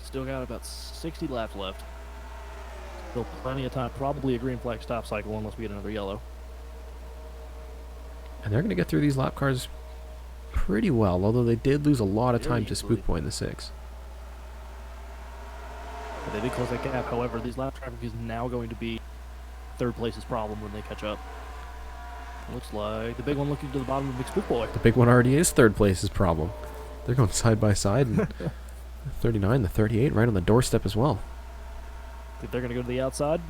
Still got about 60 laps left. Still plenty of time. Probably a green flag stop cycle unless we get another yellow. And they're going to get through these lap cars pretty well, although they did lose a lot of Very time to easily. Spook Boy in the 6. But they did close that gap. However, these lap traffic is now going to be 3rd place's problem when they catch up. Looks like the big one looking to the bottom of Big Spook Boy. The big one already is 3rd place's problem. They're going side by side, and 39, the 38 right on the doorstep as well. Think they're going to go to the outside,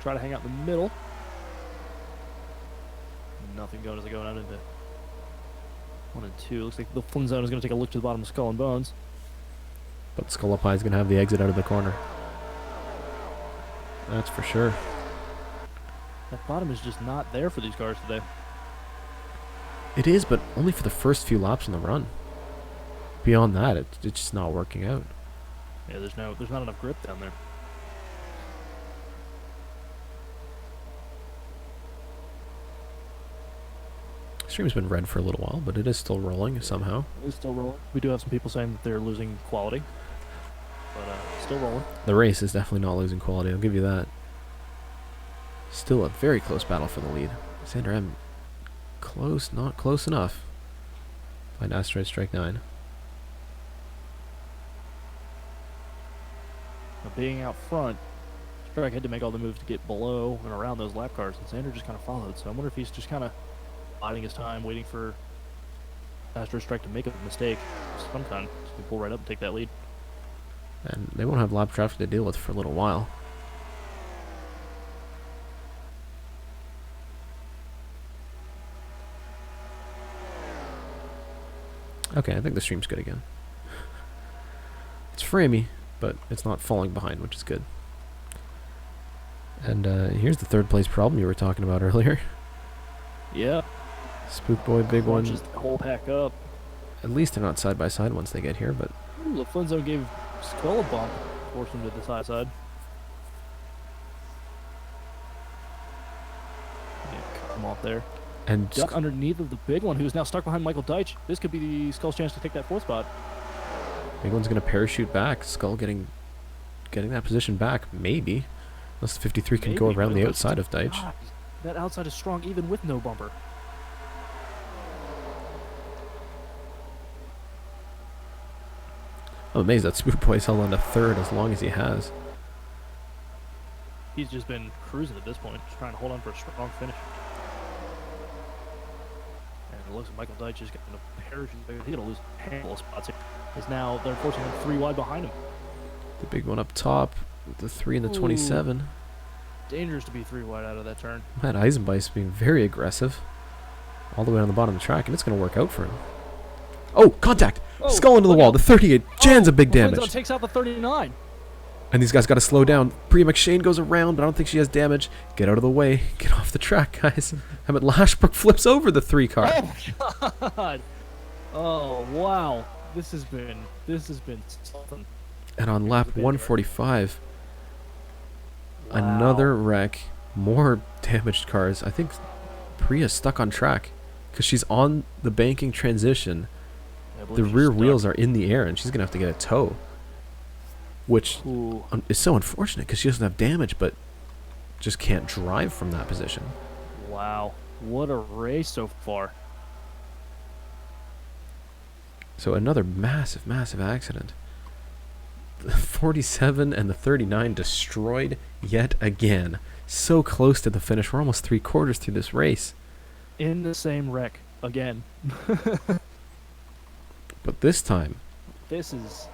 try to hang out in the middle. Nothing going as they go out into 1 and 2. Looks like the Flynn Zone is going to take a look to the bottom of Skull and Bones. But Skull Up High is going to have the exit out of the corner. That's for sure. That bottom is just not there for these cars today. It is, but only for the first few laps in the run. Beyond that, it's just not working out. Yeah, there's not enough grip down there. Stream's been red for a little while, but it is still rolling somehow. It's still rolling. We do have some people saying that they're losing quality, but still rolling. The race is definitely not losing quality, I'll give you that. Still a very close battle for the lead. Xander M. Close, not close enough. Find Asteroid Strike 9. Now, being out front, Strike had to make all the moves to get below and around those lap cars, and Xander just kind of followed. So I wonder if he's just kind of biding his time, waiting for Astro Strike to make a mistake of some kind, so he pull right up and take that lead. And they won't have lap traffic to deal with for a little while. Okay, I think the stream's good again. It's framey, but it's not falling behind, which is good. And here's the 3rd place problem you were talking about earlier. Yeah, Spook Boy, big one. just the whole pack up. At least they're not side by side once they get here, but Ooh, the Flynn Zone gave Skull a bump, forced him to the side side. Yeah, cut him off there. and Duck underneath of the big one, who's now stuck behind Michael Deitch. This could be the Skull's chance to take that 4th spot. big one's gonna parachute back. Skull getting that position back, maybe. Unless the 53 can go Maybe, around but the it outside of Deitch. God, that outside is strong even with no bumper. I'm amazed that Spook Boy's held on to 3rd as long as he has. He's just been cruising at this point, just trying to hold on for a strong finish. And it looks like Michael Deitch is going to parachute. He's going to lose a handful of spots here. Is now they're forcing him 3 wide behind him. The big one up top, with the 3 and the 27. Dangerous to be 3 wide out of that turn. Matt Eisenbeis being very aggressive. All the way on the bottom of the track, and it's going to work out for him. Oh, contact! Oh, Skull into the look wall. out. The 38. Jan's a big Flynn Zone damage. takes out the 39. And these guys got to slow down. Priya McShane goes around, but I don't think she has damage. Get out of the way. Get off the track, guys. Hammett Lashbrook flips over the 3 car. Oh God! Oh wow! This has been something. And on lap Been there. 145, Wow. another wreck. More damaged cars. I think Priya's stuck on track. because she's on the banking transition. I believe The she's rear stuck. wheels are in the air, and she's gonna have to get a tow, which Ooh. is so unfortunate because she doesn't have damage, but just can't drive from that position. Wow. What a race so far. So another massive, massive accident. The 47 and the 39 destroyed yet again. So close to the finish. We're almost 3/4 through this race. In the same wreck again. But this time, This is.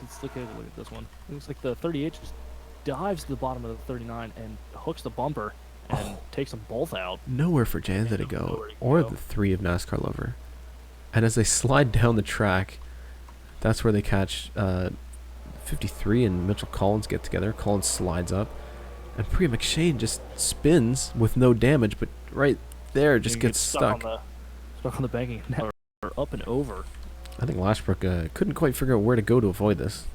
Let's look at this one. It looks like the 38 just dives to the bottom of the 39 and hooks the bumper and takes them both out. nowhere for Janza to go, Nowhere to or go. the 3 of NASCAR Lover. And as they slide down the track, that's where they catch 53 and Mitchell Collins get together. Collins slides up, and Priya McShane just spins with no damage, but right there just You gets stuck. Stuck on the banking. Now we're up and over. I think Lashbrook couldn't quite figure out where to go to avoid this.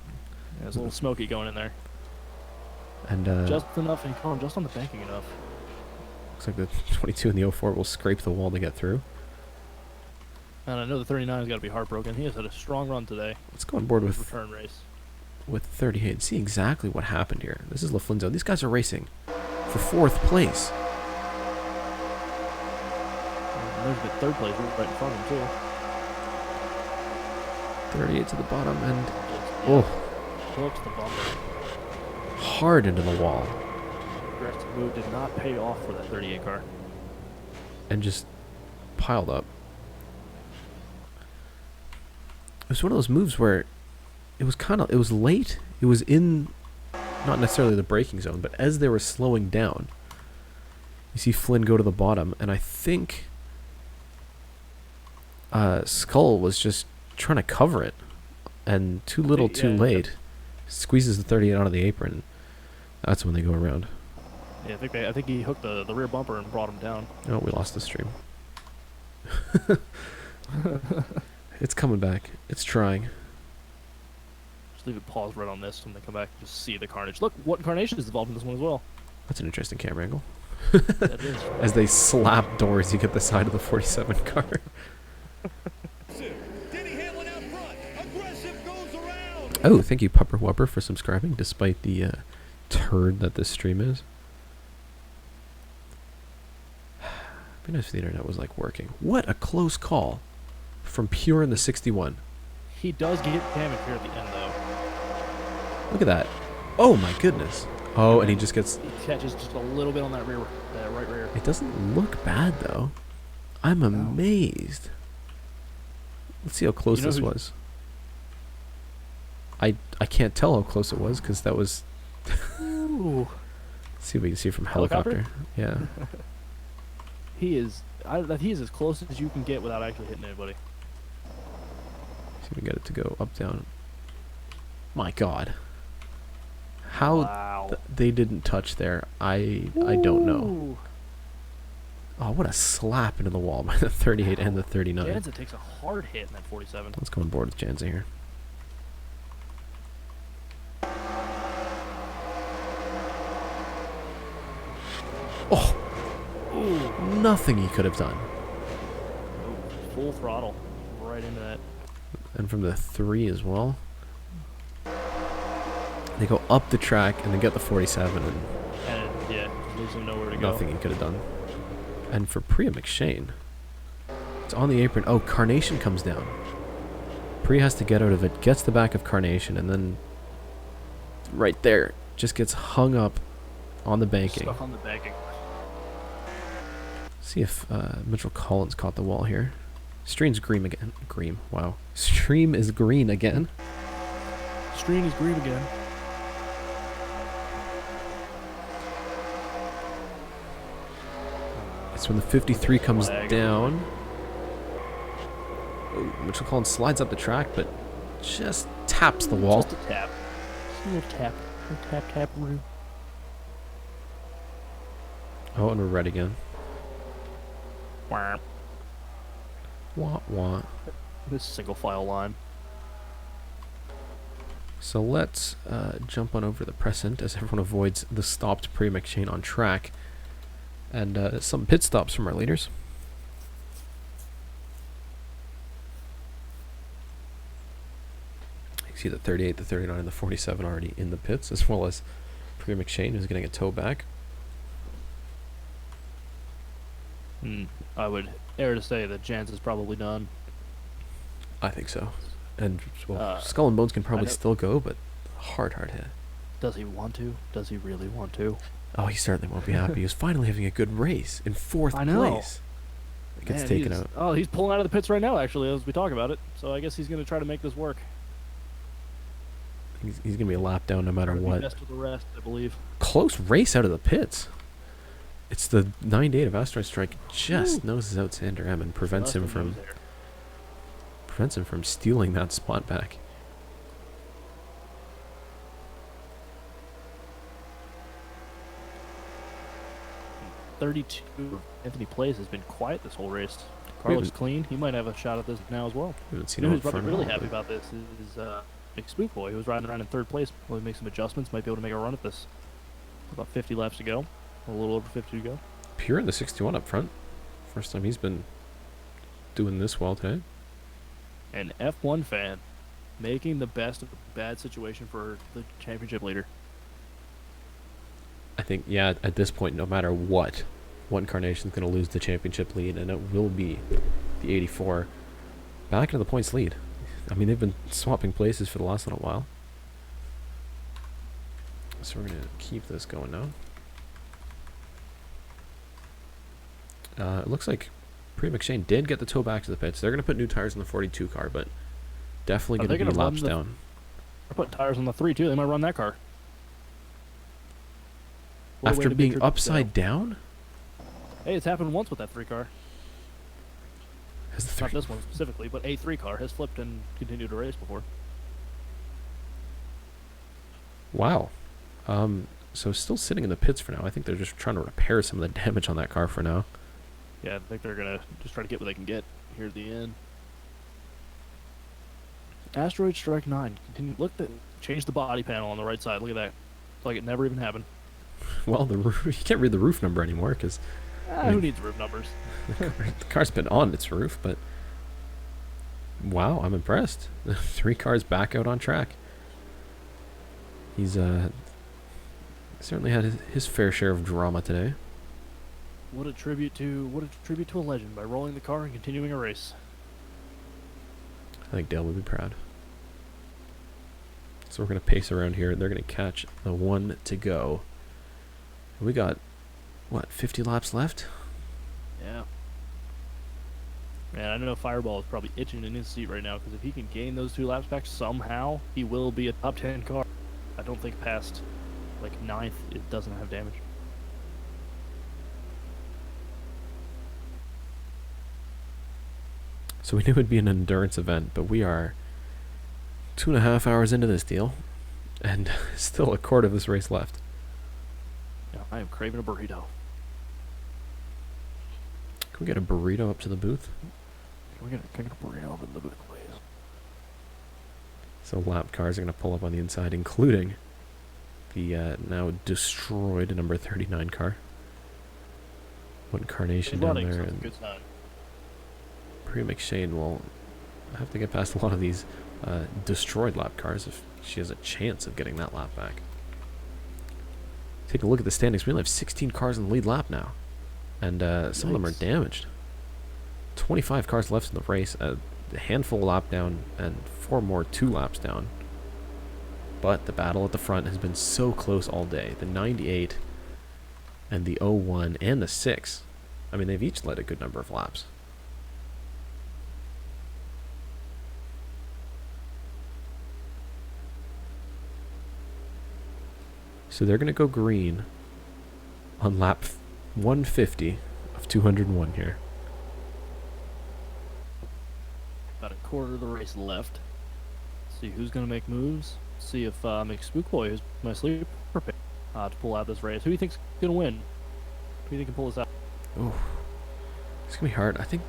Yeah, there's a little smoky going in there. And Just enough, and Colin just on the banking enough. looks like the 22 and the 04 will scrape the wall to get through. And I know the 39's got to be heartbroken. He has had a strong run today. Let's go on board with Return race. 38 and see exactly what happened here. This is LaFlinzo. These guys are racing for 4th place. And there's the third place right in front of him too. 38 to the bottom and Yeah, oh, hooks the bumper. hard into the wall Aggressive move did not pay off for that 38 car. and just piled up. It was one of those moves where it was late. It was in not necessarily the braking zone, but as they were slowing down, you see Flynn go to the bottom, and I think Skull was just trying to cover it, and too little, too Yeah. late. Squeezes the 38 out of the apron. That's when they go around. Yeah, I think he hooked the rear bumper and brought him down. Oh, we lost the stream. It's coming back. It's trying. Just leave it paused right on this when they come back. Just see the carnage. Look, what carnation is involved in this one as well. That's an interesting camera angle. That is. As they slap doors, you get the side of the 47 car. Oh, thank you, Pupper Wupper, for subscribing, despite the turd that this stream is. It'd be nice if the internet was, like, working. What a close call from Pure in the 61. He does get damage here at the end, though. Look at that. Oh, my goodness. Oh, and he just gets... He catches just a little bit on that right rear. It doesn't look bad, though. I'm amazed. Let's see how close You know this who- was. I can't tell how close it was because that was... Ooh. Let's see if we can see from Helicopter? helicopter. Yeah. He is as close as you can get without actually hitting anybody. See if we can get it to go up, down. My God. How Wow. they didn't touch there, I don't know. Ooh. Oh, what a slap into the wall by the 38 and the 39. Janza takes a hard hit in that 47. Let's go on board with Janza here. Oh, Ooh. nothing he could have done. Ooh. Full throttle. Right into that. And from the 3 as well. They go up the track and they get the 47 and And yeah, just leaves him nowhere to go. nothing he could have done. And for Priya McShane, it's on the apron. Oh, Carnation comes down. Priya has to get out of it, gets the back of Carnation, and then right there, just gets hung up on the banking. Stuck on the banking. See if Mitchell Collins caught the wall here. Stream's green again. Green, wow. Stream is green again. Screen is green again. It's when the 53 comes Flag. down. Oh, Mitchell Collins slides up the track, but just taps the wall. Just a tap. Just a little tap. A little tap, tap, roo. Oh, and we're red again. Wah. Wah, wah. This single file line. So let's jump on over the present as everyone avoids the stopped Priya McShane on track. And some pit stops from our leaders. See the 38, the 39, and the 47 already in the pits, as well as Priya McShane, who's getting a tow back. I would err to say that Jans is probably done. I think so. And, well, Skull and Bones can probably still go, but hard hit. Does he want to? Does he really want to? Oh, he certainly won't be happy. He was finally having a good race in 4th place. It gets taken out. Oh, he's pulling out of the pits right now, actually, as we talk about it. So I guess he's going to try to make this work. He's going to be a lap down no matter what. Best of the rest, I believe. Close race out of the pits. It's the 98 of Asteroid Strike just noses out Sander M and prevents him from stealing that spot back. Anthony Plays has been quiet this whole race. Car looks clean. He might have a shot at this now as well. We haven't seen who's probably really happy about this is Big Spook Boy, who was riding around in 3rd place. Will he make some adjustments? Might be able to make a run at this. About 50 laps to go. A little over 50 to go. Pure in the 61 up front. First time he's been doing this well today. An F1 fan making the best of a bad situation for the championship leader. I think, yeah, at this point, no matter what, one Carnation's going to lose the championship lead, and it will be the 84. Back into the points lead. I mean, they've been swapping places for the last little while. So we're going to keep this going now. It looks like Priya McShane did get the tow back to the pits. They're going to put new tires in the 42 car, but definitely going to be laps down. They're putting tires on the 3 too. They might run that car. After being upside down? Hey, it's happened once with that 3 car. Has the Not this one specifically, but a 3 car has flipped and continued to race before. Wow. So still sitting in the pits for now. I think they're just trying to repair some of the damage on that car for now. Yeah, I think they're going to just try to get what they can get here at the end. Asteroid Strike 9. Continue. Change the body panel on the right side. Look at that. It's like it never even happened. Well, the roof, you can't read the roof number anymore because who needs roof numbers? the car's been on its roof, but wow, I'm impressed. 3 cars back out on track. He's certainly had his fair share of drama today. What a tribute to a legend by rolling the car and continuing a race. I think Dale would be proud. So we're going to pace around here. They're going to catch the 1 to go. We got, what, 50 laps left? Yeah. Man, I know Fireball is probably itching in his seat right now, because if he can gain those 2 laps back somehow, he will be a top 10 car. I don't think past, like, 9th, it doesn't have damage. So we knew it would be an endurance event, but we are 2.5 hours into this deal, and still a quarter of this race left. Yeah, I am craving a burrito. Can we get a burrito up to the booth? Can we get a burrito up in the booth, please? So lap cars are going to pull up on the inside, including the now destroyed number 39 car. One Carnation down there. And good sign. Priya McShane will have to get past a lot of these destroyed lap cars if she has a chance of getting that lap back. Take a look at the standings. We only have 16 cars in the lead lap now. And some of them are damaged. 25 cars left in the race. A handful lap down and 4 more 2 laps down. But the battle at the front has been so close all day. The 98 and the 01 and the 6. I mean, they've each led a good number of laps. So they're going to go green on lap 150 of 201 here. About a quarter of the race left. See who's going to make moves. See if McSpookboy, who's my sleeper pick, to pull out this race. Who do you think's going to win? Who do you think can pull this out? Oh, it's going to be hard. I think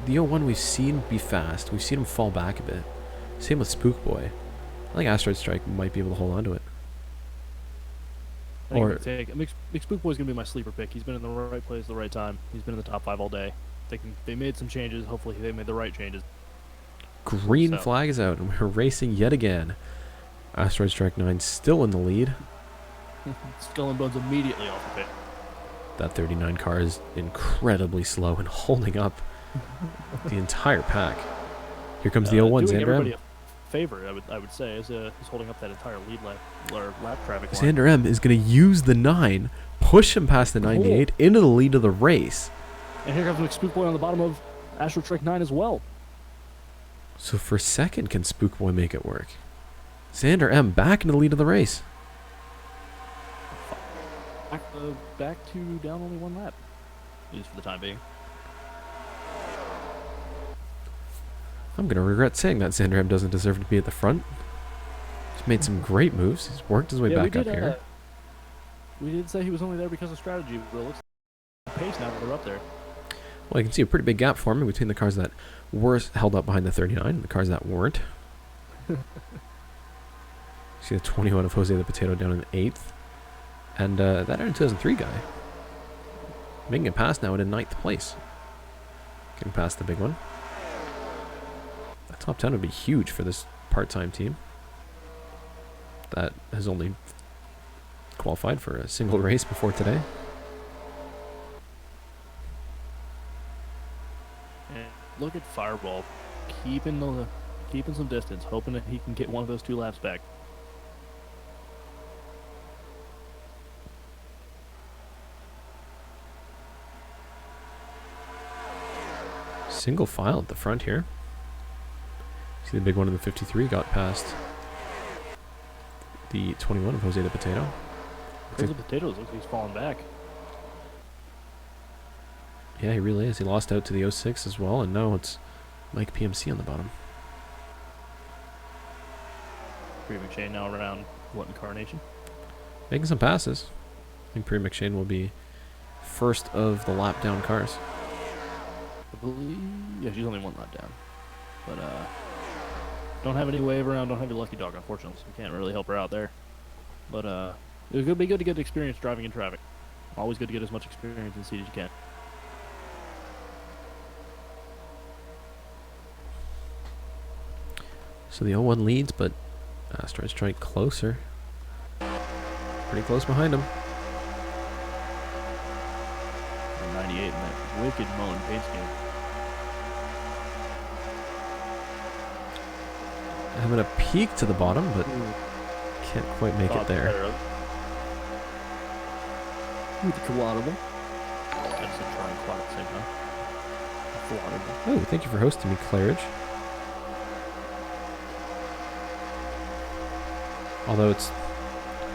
the 01 we've seen be fast. We've seen him fall back a bit. Same with Spookboy. I think Asteroid Strike might be able to hold on to it. McSpookboy's going to be my sleeper pick. He's been in the right place at the right time. He's been in the top 5 all day. They made some changes. Hopefully they made the right changes. green So- flag is out, and we're racing yet again. Asteroid Strike 9 still in the lead. Skull and Bones immediately off the pit. That 39 car is incredibly slow and holding up the entire pack. Here comes the 01 Doing Xander everybody M. a favor, I would say, is holding up that entire lead lap or lap traffic line. Xander M is going to use the 9, push him past the 98 into the lead of the race. And here comes McSpookboy on the bottom of Astro Trek 9 as well. So for second, can Spookboy make it work? Xander M back into the lead of the race. Back to down only one lap, at least for the time being. I'm going to regret saying that Xander M doesn't deserve to be at the front. He's made some great moves. He's worked his way back up here. We did say he was only there because of strategy, but it looks like pace now that they're up there. Well, you can see a pretty big gap forming between the cars that were held up behind the 39 and the cars that weren't. See the 21 of Jose the Potato down in 8th. And that Iron 2003 guy making it past now in 9th place. Getting past the big one. That top 10 would be huge for this part-time team that has only qualified for a single race before today. And look at Fireball keeping some distance, hoping that he can get one of those 2 laps back. Single file at the front here. See the big one in the 53 got past the 21 of Jose the Potato. Because the potatoes looks like he's falling back. Yeah, he really is. He lost out to the 06 as well, and now it's Mike PMC on the bottom. Free McShane now around what incarnation? Making some passes. I think Pri McShane will be first of the lap down cars. I believe, yeah, she's only 1 lap down. But don't have any wave around, don't have any lucky dog, unfortunately, so we can't really help her out there. But it would be good to get experience driving in traffic. Always good to get as much experience in seat as you can. So the 01 leads, but Asteroid Strike closer. Pretty close behind him. 98 in that wicked Mullen paint scheme. Having a peek to the bottom, but can't quite make it there. With the Coatable. I just said try and quad at the same time. Coatable. Oh, thank you for hosting me, Claridge. Although it's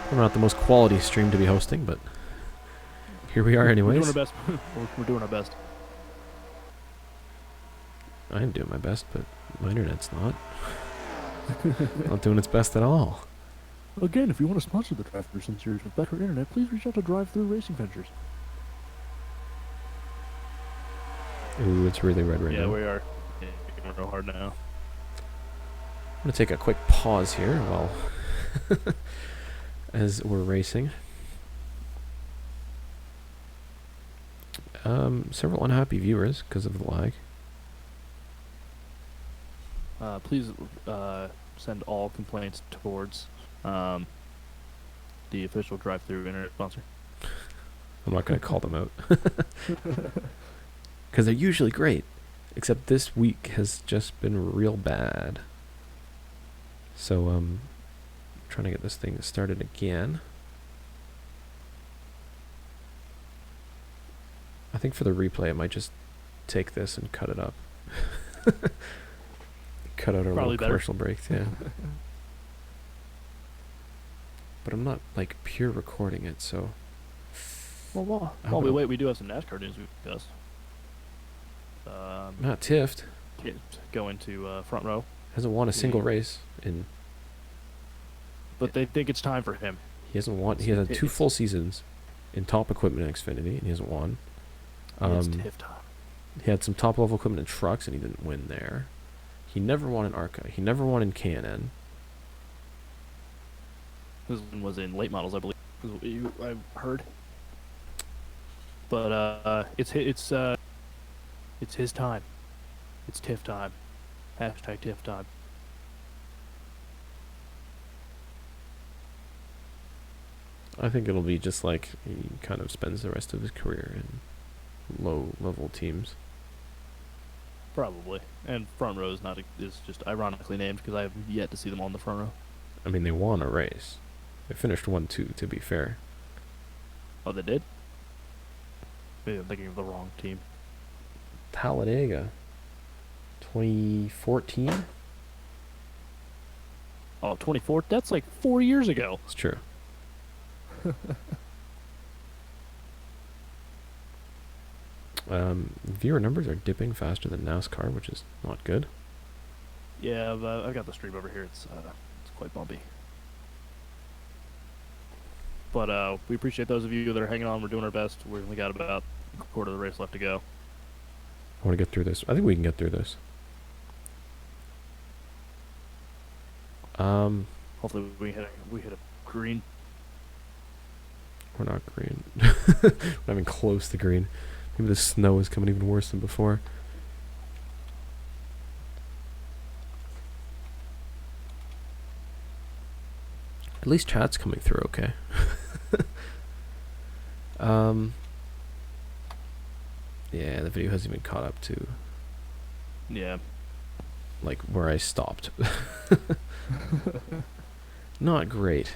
probably not the most quality stream to be hosting, but here we are anyways. We're doing our best. We're doing our best. I am doing my best, but my internet's not. Not doing its best at all. Again, if you want to sponsor the DriveThrough series with better internet, please reach out to DriveThrough Racing Ventures. Ooh, it's really red right Yeah, now. we are. Yeah, we're real hard now. I'm going to take a quick pause here while as we're racing. Several unhappy viewers because of the lag. Please send all complaints towards the official DriveThrough internet sponsor. I'm not going to call them out. Because they're usually great. Except this week has just been real bad. So, trying to get this thing started again. I think for the replay, I might just take this and cut it up. Cut out our Probably little better. commercial breaks, yeah. But I'm not, like, pure recording it, so... While I hope we it- wait, we do have some NASCAR news we discuss. Not Tift. Go into front row. Hasn't won a single race in... But they think it's time for him. He hasn't won. He has had 2 full seasons in top equipment in Xfinity, and he hasn't won. It's TIF time. He had some top level equipment in trucks, and he didn't win there. He never won in ARCA. He never won in K&N. This one was in late models, I believe. I heard. But it's his time. It's TIF time. Hashtag TIFF time. I think it'll be just like he kind of spends the rest of his career in low-level teams. Probably. And front row is not is just ironically named because I have yet to see them on the front row. I mean, they won a race. They finished 1-2, to be fair. Oh, they did? Maybe I'm thinking of the wrong team. Talladega. 2014? Oh, 24? That's like 4 years ago. It's true. Viewer numbers are dipping faster than NASCAR, which is not good. Yeah, I've got the stream over here. It's quite bumpy. But we appreciate those of you that are hanging on. We're doing our best. We only got about a quarter of the race left to go. I want to get through this. I think we can get through this. Hopefully we hit a green. We're not green. We're not even close to green. Maybe the snow is coming even worse than before. At least chat's coming through okay. Yeah, the video hasn't even caught up to Yeah. like where I stopped. Not great.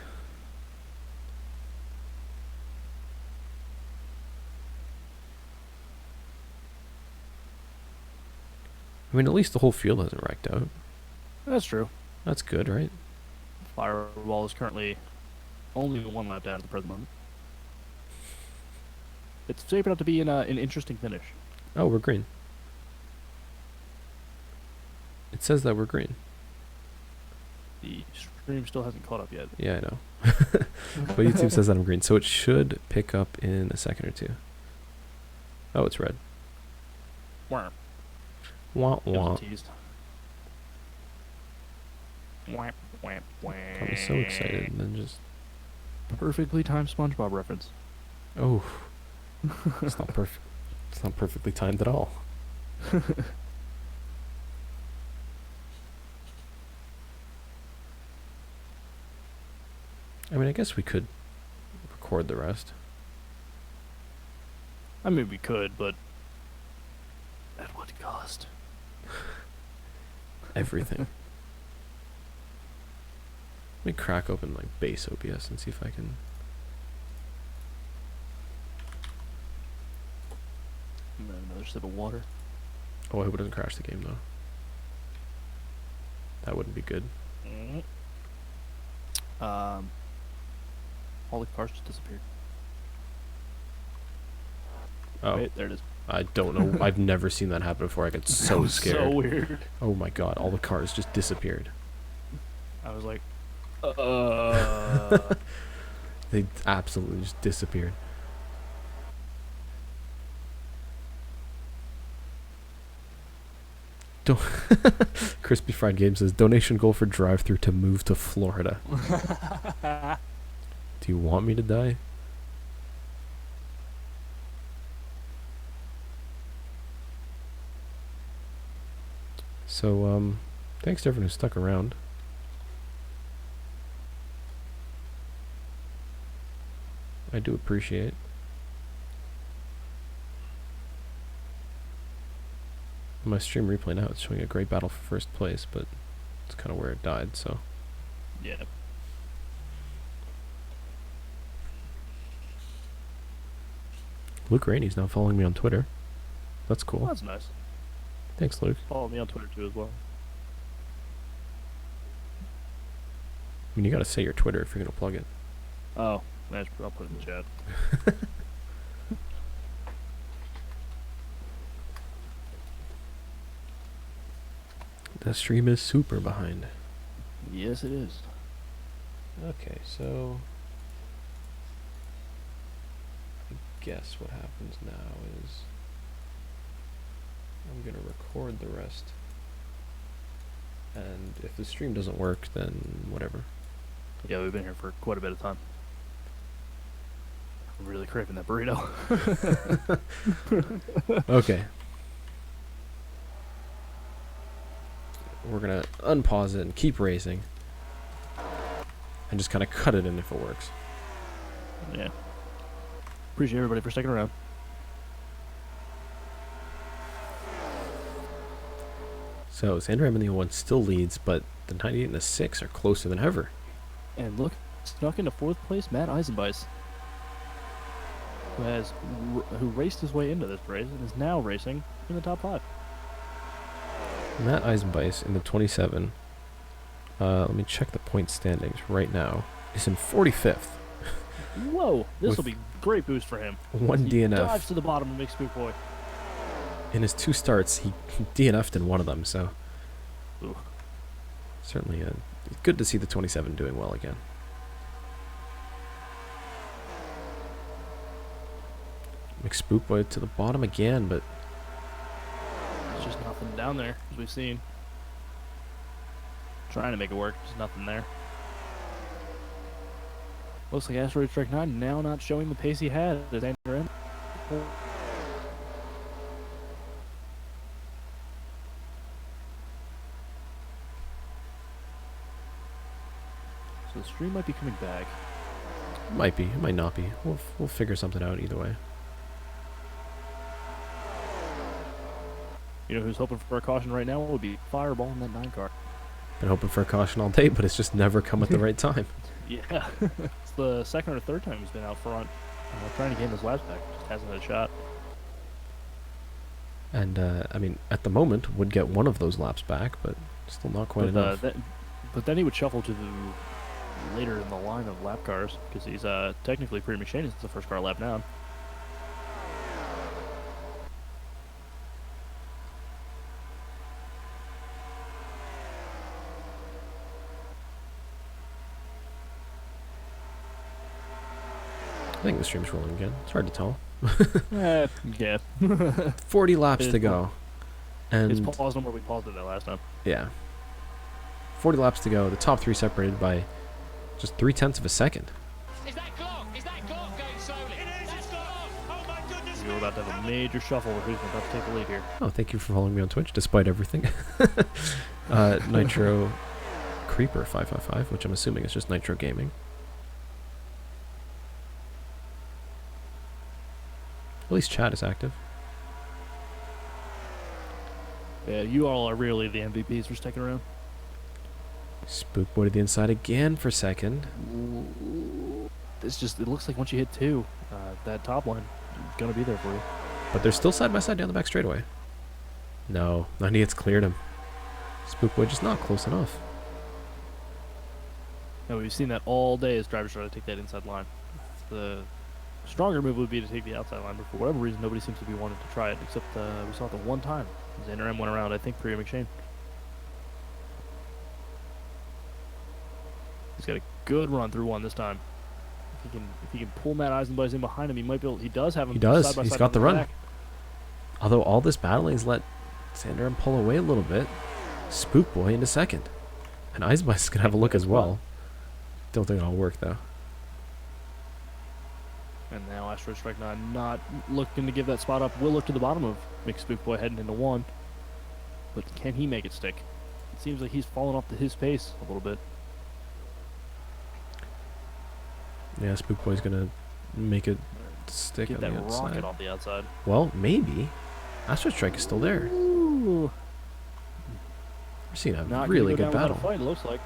I mean, at least the whole field hasn't wrecked out. That's true. That's good, right? Firewall is currently only 1 lap down at the present moment. It's shaping up to be an interesting finish. Oh, we're green. It says that we're green. The stream still hasn't caught up yet. Yeah, I know. But YouTube says that I'm green, so it should pick up in a second or two. Oh, it's red. Wah. Wah It wah. was teased. Wah, wah, wah. I was so excited, and then just Perfectly timed SpongeBob reference. oh, it's not perfect. It's not perfectly timed at all. I mean, I guess we could record the rest. I mean, we could, but at what cost? Everything. Let me crack open like base OBS and see if I can. And then another sip of water. Oh, I hope it doesn't crash the game though. That wouldn't be good. All the cars just disappeared. Oh, Wait, there it is. I don't know. I've never seen that happen before. I get so That was scared. So weird. Oh my god, all the cars just disappeared. I was like, They absolutely just disappeared. Don't Crispy Fried Game says donation goal for DriveThrough to move to Florida. Do you want me to die? So thanks to everyone who stuck around. I do appreciate. My stream replay now, it's showing a great battle for first place, but it's kind of where it died, so. yeah. Luke Rainey's now following me on Twitter. That's cool. Well, that's nice. Thanks, Luke. Follow me on Twitter too as well. I mean, you gotta say your Twitter if you're gonna plug it. Oh, I'll put it in the chat. The stream is super behind. Yes, it is. Okay, so I guess what happens now is I'm gonna record the rest, and if the stream doesn't work, then whatever. Yeah, we've been here for quite a bit of time. I'm really craving that burrito. Okay. we're going to unpause it and keep racing. And just kind of cut it in if it works. Yeah. Appreciate everybody for sticking around. So Xander M in the 01 still leads, but the 98 and the 6 are closer than ever. And look, snuck into 4th place, Matt Eisenbeis, who raced his way into this race and is now racing in the top 5. Matt Eisenbeis in the 27. Let me check the point standings right now. He's in 45th. Whoa, this will be great boost for him. One he DNF. Dives to the bottom and makes Spook Boy. In his 2 starts, he DNF'd in one of them, so Ooh. certainly good to see the 27 doing well again. McSpookboy to the bottom again, but There's just nothing down there, as we've seen. Trying to make it work, just nothing there. Looks like Asteroid Strike 9 now not showing the pace he had as Andrew M. So the stream might be coming back. might be, it might not be. We'll figure something out either way. You know who's hoping for a caution right now? It would be Fireball in that 9 car. Been hoping for a caution all day, but it's just never come at the right time. Yeah. It's the 2nd or 3rd time he's been out front. Trying to gain his laps back. Just hasn't had a shot. And, I mean, at the moment, would get one of those laps back, but still not quite enough. But then he would shuffle to the later in the line of lap cars, because he's technically pre-McShane is the first car lap down. I think the stream's rolling again. It's hard to tell. Yeah. 40 laps to go. And It's paused on where we paused it that last time. yeah. 40 laps to go. The top 3 separated by just 0.3 of a second. Is that clock? Is that clock going slowly? It is. It's clock. Oh my goodness. We're about to have a major shuffle where who's about to take the lead here. Oh, thank you for following me on Twitch, despite everything. Nitro Creeper 555, which I'm assuming is just Nitro Gaming. At least chat is active. Yeah, you all are really the MVPs for sticking around. Spookboy to the inside again for second. It looks like once you hit 2, that top line is going to be there for you. But they're still side by side down the back straightaway. No, 98's cleared him. Spookboy just not close enough. No, we've seen that all day as drivers try to take that inside line. The stronger move would be to take the outside line, but for whatever reason, nobody seems to be wanting to try it, except we saw it the one time. Xander M went around, I think, Priya McShane. He's got a good run through one this time. If he can pull Matt Eisenbeis in behind him, he might be able. He does have him. He does. Side by He's side got on the run. back. Although all this battling has let Xander M pull away a little bit. Spookboy into second. And Eisenbeis is going to have a look as well. Don't think it'll work, though. And now Astro Strike 9 not looking to give that spot up. Will look to the bottom of McSpookboy heading into 1. But can he make it stick? It seems like he's fallen off to his pace a little bit. Yeah, Spookboy's going to make it stick Get on that the outside. rocket off the outside. Well, maybe. Astro Strike is still there. Ooh. We're seeing a Not really gonna good go down battle. without a fight, it looks like.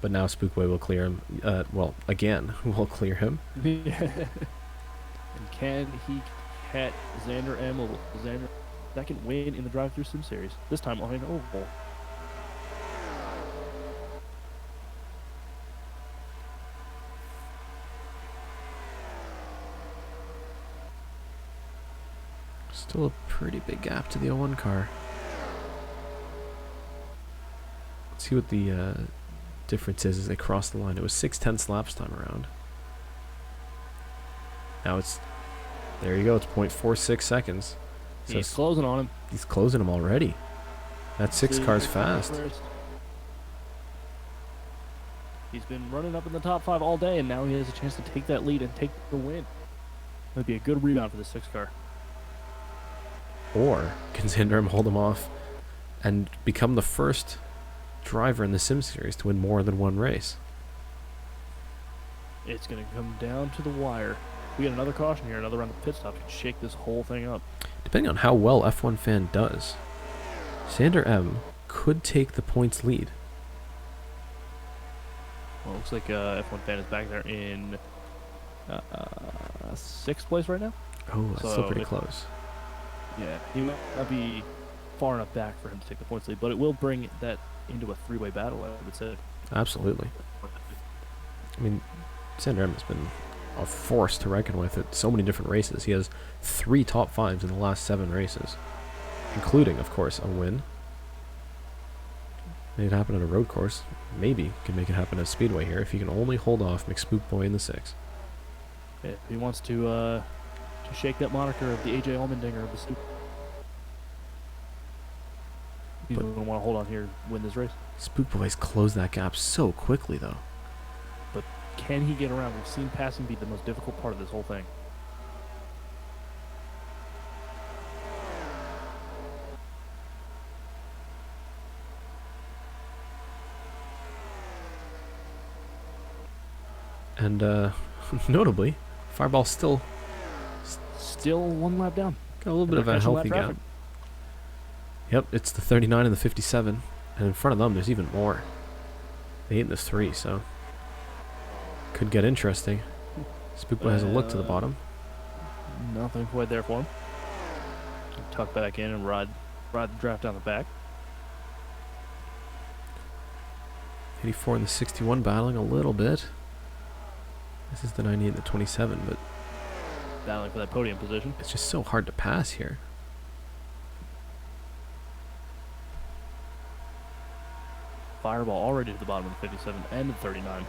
But now Spookboy will clear him. Well, again, will clear him. And can he catch Xander M? Xander second win in the drive-through sim series. This time on an oval. Still a pretty big gap to the 01 car. Let's see what the difference is as they cross the line. It was 6/10 laps time around. Now it's, there you go, it's 0.46 seconds. So He's closing on him. he's closing him already. That 6 car's fast. He's been running up in the top 5 all day, and now he has a chance to take that lead and take the win. That'd be a good rebound for the 6 car. Or can Xanderem hold him off and become the first driver in the Sim Series to win more than one race? It's going to come down to the wire. We get another caution here, another round of pit stop to shake this whole thing up. Depending on how well F1 Fan does, Sander M could take the points lead. Well, it looks like F1 Fan is back there in 6th place right now. Oh, that's So still pretty close. Yeah, he might not be far enough back for him to take the points lead, but it will bring that into a three-way battle, I would say. Absolutely. I mean, Sander M has been a force to reckon with at so many different races. He has 3 top 5s in the last 7 races, including, of course, a win. Made it happen on a road course. Maybe can make it happen at Speedway here if he can only hold off McSpookboy in the 6. Yeah, he wants to shake that moniker of the AJ Allmendinger of the Spook. He's going to want to hold on here, win this race. Spookboy's closed that gap so quickly, though. But can he get around? We've seen passing be the most difficult part of this whole thing. And notably, Fireball's still one lap down. got a little bit of a healthy gap. Yep, it's the 39 and the 57, and in front of them there's even more. The 8 and the 3, so could get interesting. Spookboy has a look to the bottom. Nothing quite there for him. Tuck back in and ride the draft down the back. 84 and the 61 battling a little bit. This is the 98 and the 27, but Battling for that podium position. it's just so hard to pass here. Fireball already to the bottom of the 57 and the 39.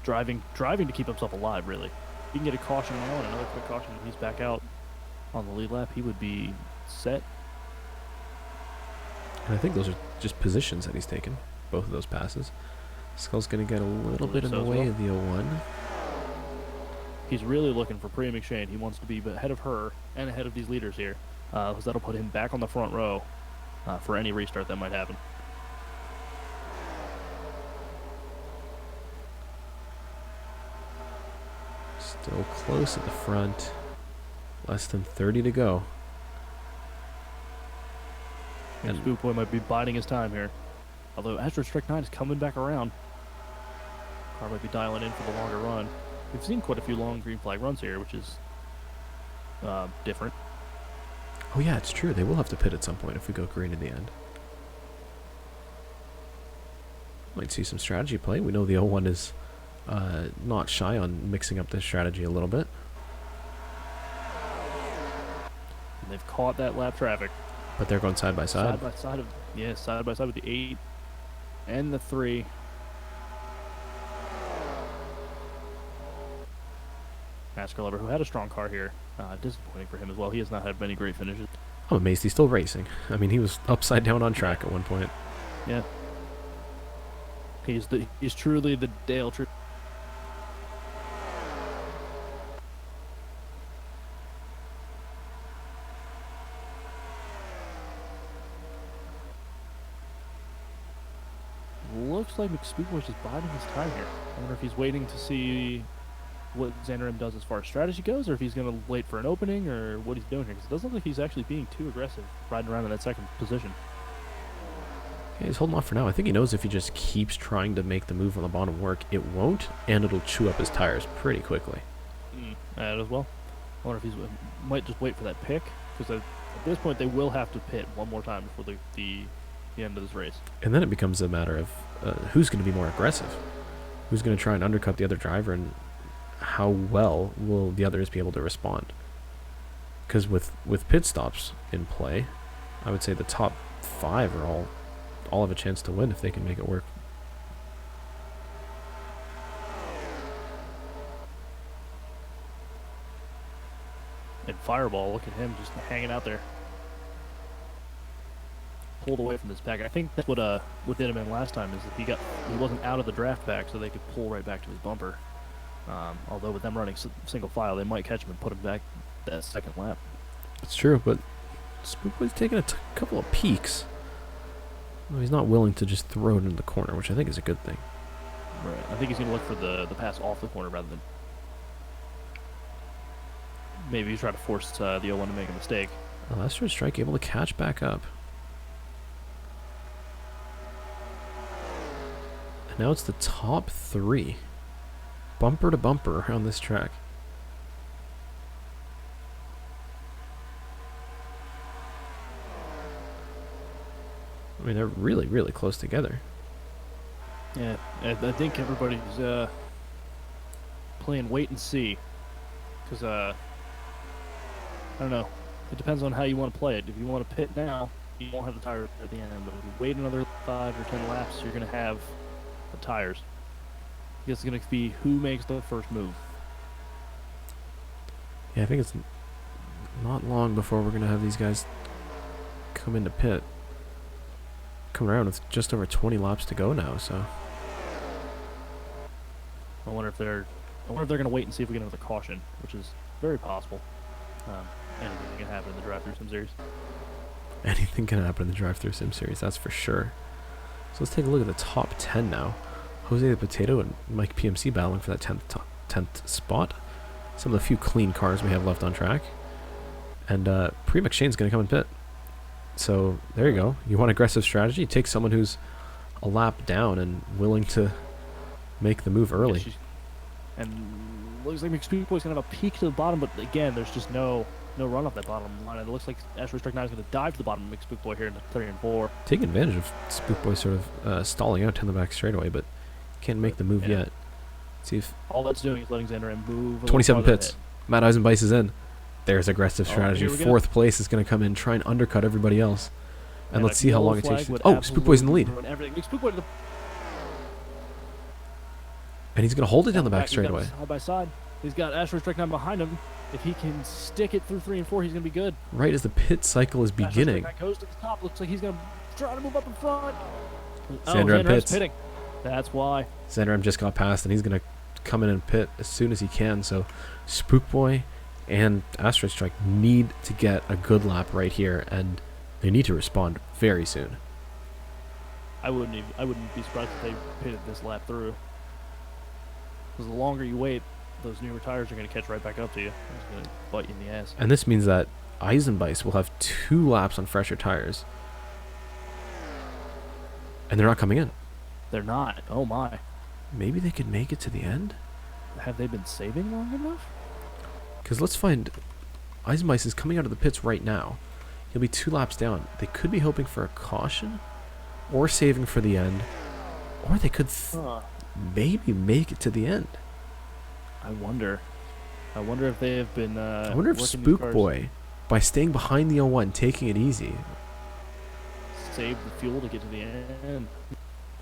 Driving to keep himself alive, really. If he can get a caution now and another quick caution and he's back out on the lead lap, he would be set. And I think those are just positions that he's taken, both of those passes. Skull's going to get a little bit in the way of the 01. He's really looking for Priya McShane. He wants to be ahead of her and ahead of these leaders here, because that'll put him back on the front row for any restart that might happen. Still close at the front. Less than 30 to go. And Spookboy might be biding his time here. Although Astro Strike 9 is coming back around. Car might be dialing in for the longer run. We've seen quite a few long green flag runs here, which is different. Oh yeah, it's true. They will have to pit at some point if we go green in the end. Might see some strategy play. We know the 01 is not shy on mixing up this strategy a little bit. And they've caught that lap traffic. But they're going side by side. Side by side with the 8 and the 3. NASCAR lover who had a strong car here. Disappointing for him as well. He has not had many great finishes. I'm amazed he's still racing. I mean, he was upside down on track at one point. Yeah. He's truly the Dale True. Looks like McSpookboy's just biding his time here. I wonder if he's waiting to see what Xanderem does as far as strategy goes, or if he's going to wait for an opening, or what he's doing here. Because it doesn't look like he's actually being too aggressive riding around in that second position. Yeah, he's holding off for now. I think he knows if he just keeps trying to make the move on the bottom work, it won't, and it'll chew up his tires pretty quickly. That as well. I wonder if he might just wait for that pick, because at this point they will have to pit one more time before the end of this race. And then it becomes a matter of who's going to be more aggressive, who's going to try and undercut the other driver, and how well will the others be able to respond. Because with pit stops in play, I would say the top 5 are all have a chance to win if they can make it work. And Fireball, look at him just hanging out there. Pulled away from this pack. I think that's what did him in last time, is that he wasn't out of the draft pack, so they could pull right back to his bumper. Although with them running single file, they might catch him and put him back that second lap. It's true, but Spookboy's taking a couple of peeks. Well, he's not willing to just throw it into the corner, which I think is a good thing. Right. I think he's going to look for the pass off the corner rather than maybe he's trying to force the 0-1 to make a mistake. Asteroid Strike able to catch back up. And now it's the top 3. Bumper to bumper around this track. I mean, they're really, really close together. Yeah, I think everybody's playing wait and see. Because, I don't know. It depends on how you want to play it. If you want to pit now, you won't have the tires at the end. But if you wait another 5 or 10 laps, you're going to have the tires. It's going to be who makes the first move. Yeah, I think it's not long before we're going to have these guys come into pit. Coming around with just over 20 laps to go now, so. I wonder if they're going to wait and see if we get another caution, which is very possible. Anything can happen in the DriveThrough Sim Series. Anything can happen in the DriveThrough Sim Series, that's for sure. So let's take a look at the top 10 now. Jose the Potato and Mike PMC battling for that 10th spot. Some of the few clean cars we have left on track. And Pre McShane's going to come in pit. So there you go. You want aggressive strategy? Take someone who's a lap down and willing to make the move early. And looks like McSpeedboy's going to have a peak to the bottom, but again, there's just no run off that bottom line. And it looks like Asteroid Strike 9 is going to dive to the bottom of McSpeedboy here in 3 and 4. Taking advantage of Spookboy sort of stalling out 10 the back straightaway, but can't make the move yet. Let's see if all that's doing is letting Xander M move. 27 pits. Matt Eisenbeiss is in. There's aggressive strategy. 4th place is going to come in, try and undercut everybody else. And let's see how long it takes. Oh, Spookboy's in the lead. And he's going to hold it down the back straightaway. Side by side. He's got Asteroid Strike 9 behind him. If he can stick it through 3 and 4, he's going to be good. Right as the pit cycle is beginning. Goes to the top. Looks like he's going to try to move up in front. Xander M pits. Pitting. That's why. Xander M just got past, and he's going to come in and pit as soon as he can. So Spookboy and Asteroid Strike need to get a good lap right here, and they need to respond very soon. I wouldn't be surprised if they pitted this lap through. Because the longer you wait, those newer tires are going to catch right back up to you. It's going to bite you in the ass. And this means that Eisenbeiss will have 2 laps on fresher tires. And they're not coming in. They're not. Oh my. Maybe they could make it to the end? Have they been saving long enough? Because let's find... Eisenbeiss is coming out of the pits right now. He'll be 2 laps down. They could be hoping for a caution, or saving for the end, or they could maybe make it to the end. I wonder if they have been. I wonder if Spookboy, by staying behind the 01, taking it easy, save the fuel to get to the end.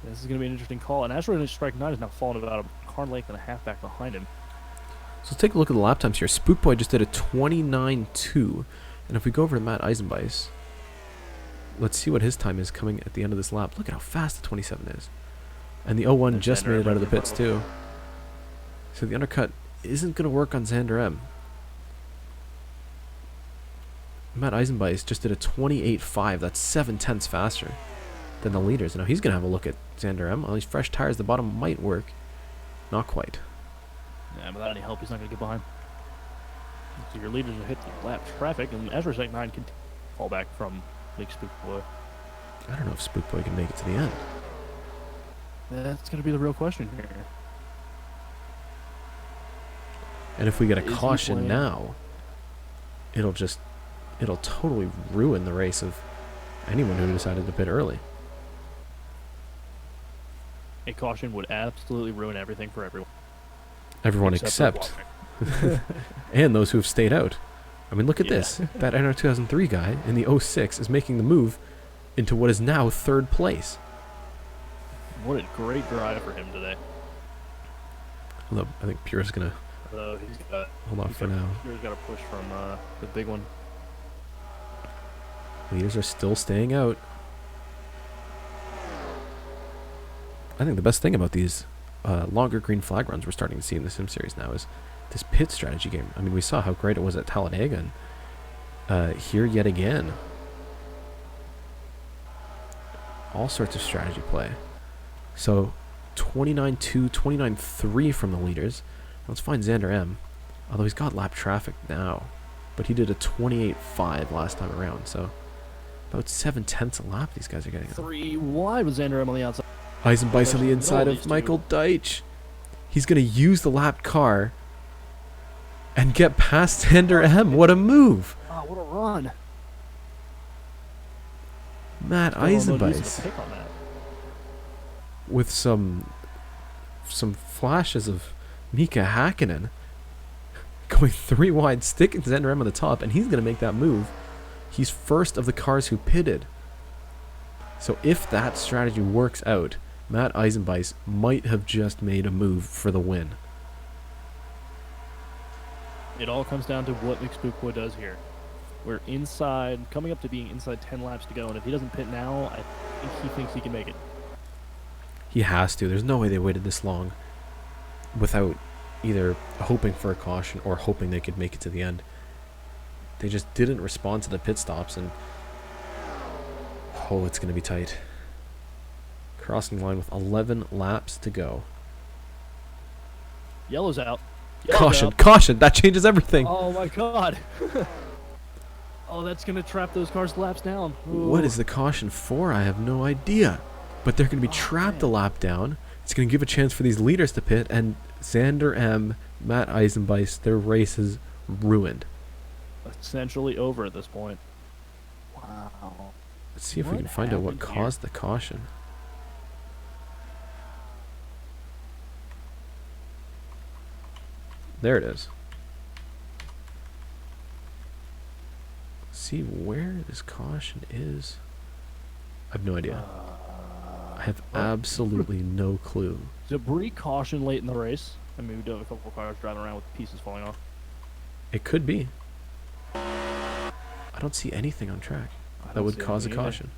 This is going to be an interesting call. And Asteroid Strike 9 is now falling about a car length and a half back behind him. So let's take a look at the lap times here. Spookboy just did a 29.2. And if we go over to Matt Eisenbeiss, let's see what his time is coming at the end of this lap. Look at how fast the 27 is. And the 01 just made it out of the pits too. So the undercut isn't going to work on Xander M. Matt Eisenbeiss just did a 28.5. That's 7/10 faster than the leaders. Now he's going to have a look at Xander M. On these fresh tires, the bottom might work. Not quite. Yeah, without any help, he's not going to get behind. So your leaders will hit the lap traffic, and Asteroid Strike 9 can fall back from Big Spookboy. I don't know if Spookboy can make it to the end. That's going to be the real question here. And if we get a caution now, it'll totally ruin the race of anyone who decided to pit early. A caution would absolutely ruin everything for everyone. Everyone except and those who have stayed out. I mean, look at this. That NR 2003 guy in the 06 is making the move into what is now 3rd place. What a great drive for him today. Although I think Pure's going to hold off for now. Pure's got a push from the big one. Leaders are still staying out. I think the best thing about these longer green flag runs we're starting to see in the Sim Series now is this pit strategy game. I mean, we saw how great it was at Talladega, and here yet again. All sorts of strategy play. So 29-2, 29-3 from the leaders. Let's find Xander M. Although he's got lap traffic now. But he did a 28.5 last time around. So about 7/10 a lap these guys are getting. 3 wide with Xander M on the outside. Eisenbeiss on the inside of Michael Deitch. He's going to use the lapped car and get past Xander M. What a move. Oh, what a run. Matt Eisenbeiss with some flashes of Mika Hakkinen going 3 wide, sticking Xander M on the top, and he's going to make that move. He's first of the cars who pitted. So if that strategy works out, Matt Eisenbeiss might have just made a move for the win. It all comes down to what McSpookboy does here. We're inside, coming up to being inside 10 laps to go, and if he doesn't pit now, I think he thinks he can make it. He has to. There's no way they waited this long without either hoping for a caution or hoping they could make it to the end. They just didn't respond to the pit stops, and oh, it's going to be tight. Crossing the line with 11 laps to go. Yellow's out. Caution, caution, that changes everything. Oh my god. Oh, that's going to trap those cars laps down. Ooh. What is the caution for? I have no idea. But they're going to be trapped a lap down. It's going to give a chance for these leaders to pit, and Xander M., Matt Eisenbeiss, their race is ruined. Essentially over at this point. Wow. Let's see if we can find out what caused the caution. There it is. See where this caution is. I have no idea. I have absolutely no clue. Debris caution late in the race. I mean, we do have a couple of cars driving around with pieces falling off. It could be. I don't see anything on track that would cause a caution.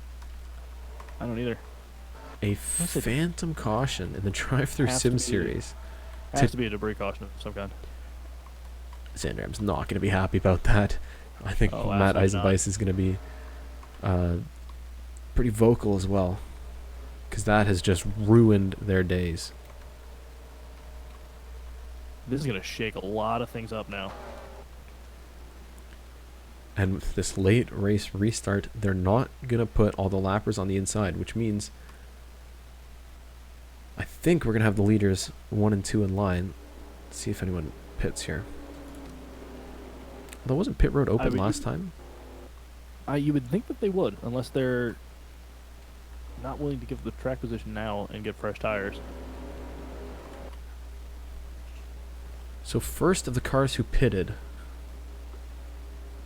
I don't either. A phantom caution in the DriveThrough Sim Series. Has to be a debris caution of some kind. Xander M's not going to be happy about that. I think Matt Eisenbeiss is going to be pretty vocal as well, because that has just ruined their days. This is going to shake a lot of things up now. And with this late race restart, they're not going to put all the lappers on the inside, which means I think we're going to have the leaders 1 and 2 in line. Let's see if anyone pits here. Although wasn't pit road open last time? You would think that they would, unless they're not willing to give the track position now and get fresh tires. So first of the cars who pitted,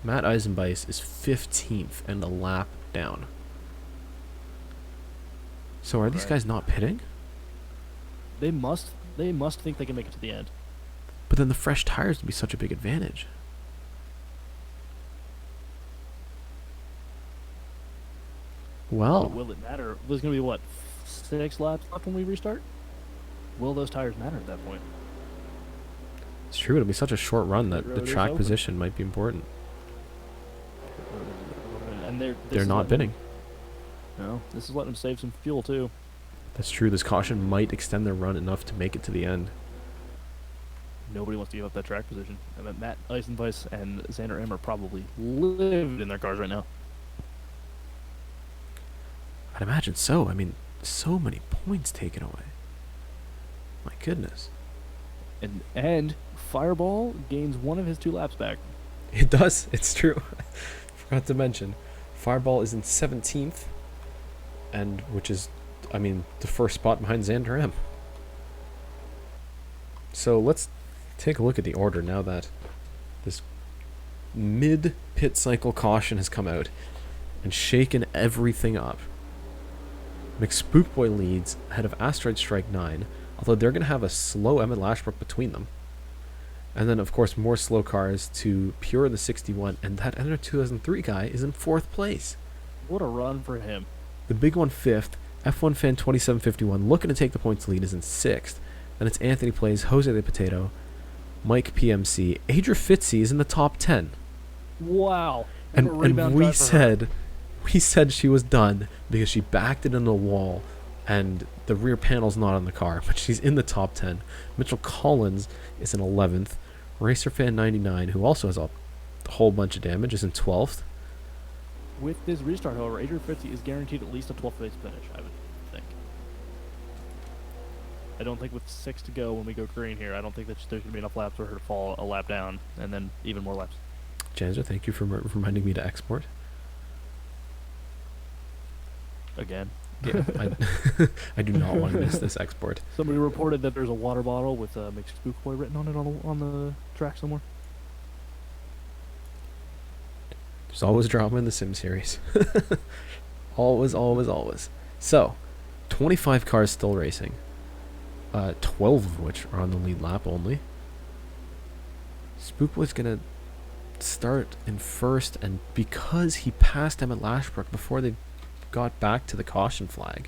Matt Eisenbeiss is 15th and a lap down. So are these guys not pitting? They must think they can make it to the end. But then the fresh tires would be such a big advantage. Well, will it matter? There's going to be, what, 6 laps left when we restart? Will those tires matter at that point? It's true. It'll be such a short run that the track position might be important. And they're not bidding. No, this is letting them save some fuel, too. That's true. This caution might extend their run enough to make it to the end. Nobody wants to give up that track position. I mean, Matt Eisenbeiss and Xander M are probably livid in their cars right now. I'd imagine so. I mean, so many points taken away. My goodness. And Fireball gains 1 of his 2 laps back. It does. It's true. Forgot to mention. Fireball is in 17th, and which is, I mean, the first spot behind Xander M. So let's take a look at the order now that this mid-pit cycle caution has come out and shaken everything up. McSpookboy leads ahead of Asteroid Strike 9, although they're going to have a slow Emmett Lashbrook between them. And then, of course, more slow cars to Pure the 61, and that Ender 2003 guy is in 4th place. What a run for him. The big one 5th, F1 Fan 2751, looking to take the points lead, is in 6th. Then it's Anthony Plays, Jose the Potato, Mike PMC, Adria Fitzy is in the top 10. Wow. And Rebound we drive for her. said she was done because she backed it into the wall and the rear panel's not on the car, but she's in the top 10. Mitchell Collins is in 11th. RacerFan99, who also has a whole bunch of damage, is in 12th. With this restart, however, 850 is guaranteed at least a 12th place finish, I would think. I don't think with 6 to go when we go green here, I don't think that there's going to be enough laps for her to fall a lap down, and then even more laps. Janzer, thank you for reminding me to export. Again. Yeah, I do not want to miss this export. Somebody reported that there's a water bottle with McSpookboy written on it on the track somewhere. There's always drama in the Sim series. Always, always, always. So, 25 cars still racing. 12 of which are on the lead lap only. Spookboy's going to start in first, and because he passed Emmett Lashbrook before they got back to the caution flag,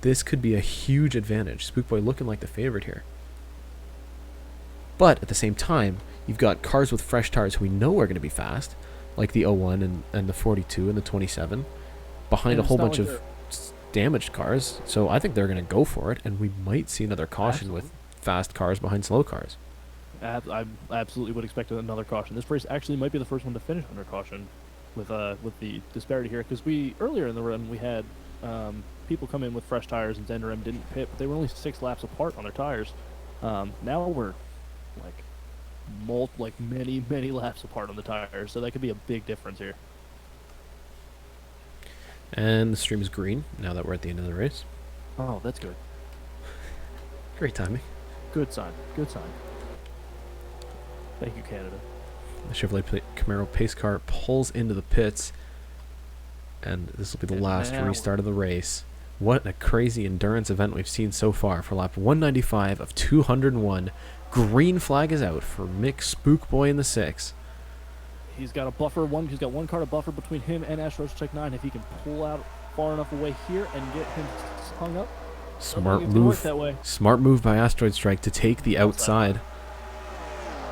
this could be a huge advantage. Spookboy looking like the favorite here. But at the same time, you've got cars with fresh tires who we know are going to be fast, like the 01 and the 42 and the 27, behind a whole bunch of damaged cars. So I think they're going to go for it, and we might see another caution with fast cars behind slow cars. I absolutely would expect another caution. This race actually might be the first one to finish under caution with the disparity here, because earlier in the run we had people come in with fresh tires and Zender M didn't pit, but they were only 6 laps apart on their tires. Now we're many laps apart on the tires, so that could be a big difference here. And the stream is green now that we're at the end of the race. Oh, that's good. Great timing. Good sign. Good sign. Thank you, Canada. The Chevrolet Camaro pace car pulls into the pits, and this will be the last restart of the race. What a crazy endurance event we've seen so far for lap 195 of 201. Green flag is out for Mick Spookboy in the 6. He's got a buffer. He's got one car to buffer between him and Astros Check 9. If he can pull out far enough away here and get him hung up, smart move. That way. Smart move by Asteroid Strike to take the outside.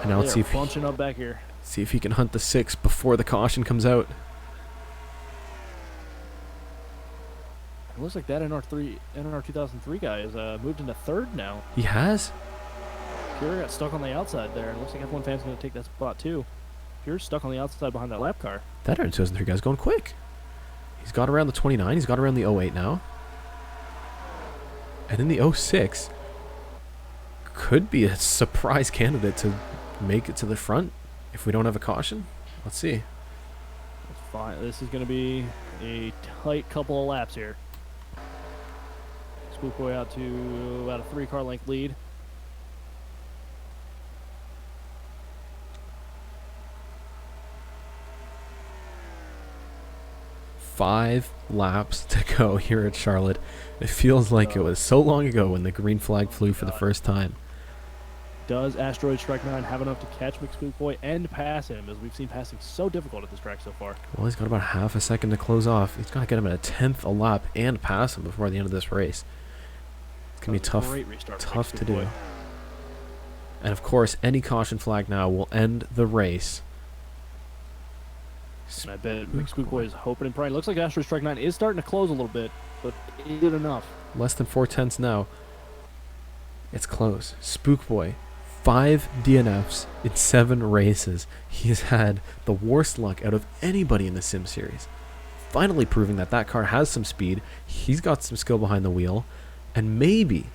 And now let's see if bunching up back here. See if he can hunt the 6 before the caution comes out. It looks like that NR 2003 guy is moved into 3rd now. He has? Pure got stuck on the outside there, and looks like F1 fan's going to take that spot too. Pure's stuck on the outside behind that lap car. That NR 2003 guy's going quick. He's got around the 29. He's got around the 08 now. And in the 06, could be a surprise candidate to make it to the front if we don't have a caution. Let's see. That's fine. This is going to be a tight couple of laps here. Spookboy out to about a 3-car length lead. Five laps to go here at Charlotte. It feels like it was so long ago when the green flag flew for the first time. Does Asteroid Strike 9 have enough to catch McSpookboy and pass him, as we've seen passing so difficult at this track so far? Well, he's got about half a second to close off. He's got to get him at a 10th a lap and pass him before the end of this race. It's going to be tough to do. And of course, any caution flag now will end the race. And I bet McSpookboy is hoping and praying. Looks like Asteroid Strike 9 is starting to close a little bit, but is it enough? Less than 4/10 now. It's close. Spookboy, 5 DNFs in 7 races. He has had the worst luck out of anybody in the Sim series. Finally proving that that car has some speed. He's got some skill behind the wheel. And maybe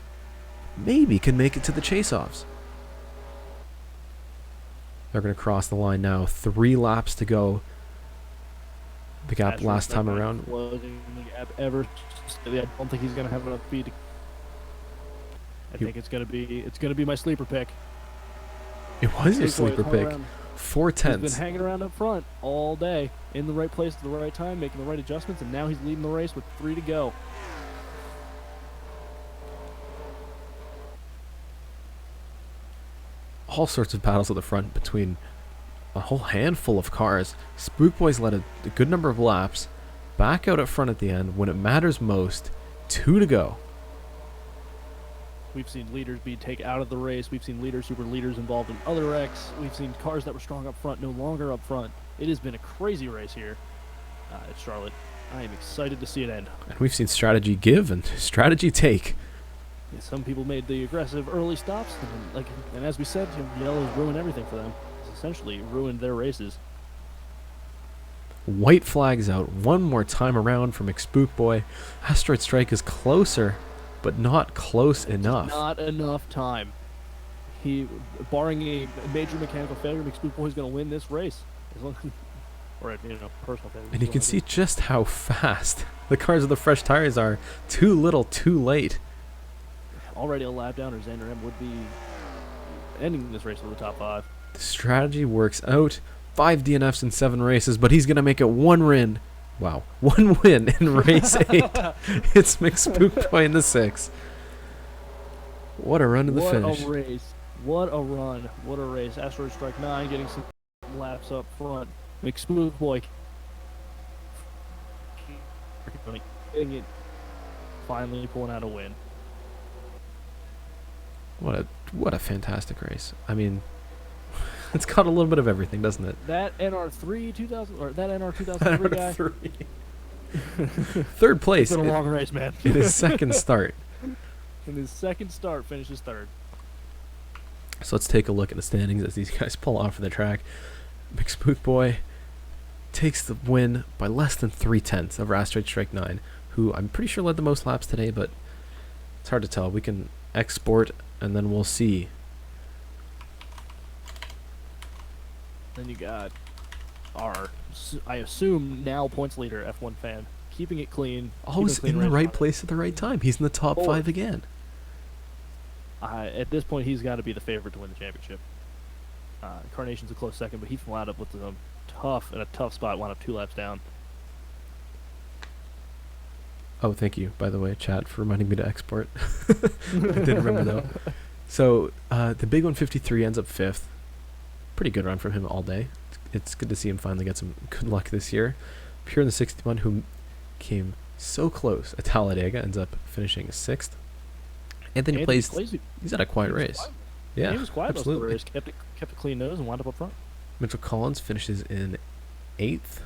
can make it to the chase-offs. They're going to cross the line now. 3 laps to go. The gap last time around. Closing the gap ever. I don't think he's going to have enough speed. I think it's going to be my sleeper pick. It was your sleeper pick. 4/10. He's been hanging around up front all day, in the right place at the right time, making the right adjustments, and now he's leading the race with 3 to go. All sorts of battles at the front between a whole handful of cars. Spookboy's led a good number of laps, back out at front at the end when it matters most. 2 to go. We've seen leaders be taken out of the race. We've seen leaders, super leaders involved in other wrecks. We've seen cars that were strong up front no longer up front. It has been a crazy race here at Charlotte. I am excited to see it end. And we've seen strategy give and strategy take. Yeah, some people made the aggressive early stops, and as we said, yellows ruined everything for them. It's essentially ruined their races. White flags out one more time around from McSpookboy. Asteroid Strike is closer, but not close enough. Not enough time. Barring a major mechanical failure, McSpookboy is going to win this race. As long as, or personal failure. And you can see just how fast the cars with the fresh tires are. Too little, too late. Already a lap down, or Xander M would be ending this race with the top 5. The strategy works out. 5 DNFs in 7 races, but he's going to make it one win. Wow. One win in race 8. It's McSpookboy in the 6. What a run to the finish. What a race. What a run. What a race. Asteroid Strike 9 getting some laps up front. McSpookboy getting it. Finally pulling out a win. What a fantastic race. I mean, it's got a little bit of everything, doesn't it? That NR3 2000 or that NR 2003 guy. Third place. It's been a long race, man. In his second start. In his second start, finishes 3rd. So let's take a look at the standings as these guys pull off of the track. McSpookboy takes the win by less than 3/10 over Asteroid Strike 9, who I'm pretty sure led the most laps today, but it's hard to tell. We can export and then we'll see. Then you got our, I assume, now points leader, F1 fan, keeping it clean. Always in the right place at the right time. He's in the top 5 again. At this point, he's got to be the favorite to win the championship. Carnation's a close second, but he wound up with a tough spot, wound up 2 laps down. Oh, thank you, by the way, chat, for reminding me to export. I didn't remember, though. So, the Big 153 ends up 5th. Pretty good run from him all day. It's good to see him finally get some good luck this year. Pure in the 61, who came so close at Talladega, ends up finishing 6th. Anthony plays. He's had a quiet race. Yeah, he was quiet absolutely. most of the race. Kept a clean nose and wound up front. Mitchell Collins finishes in 8th.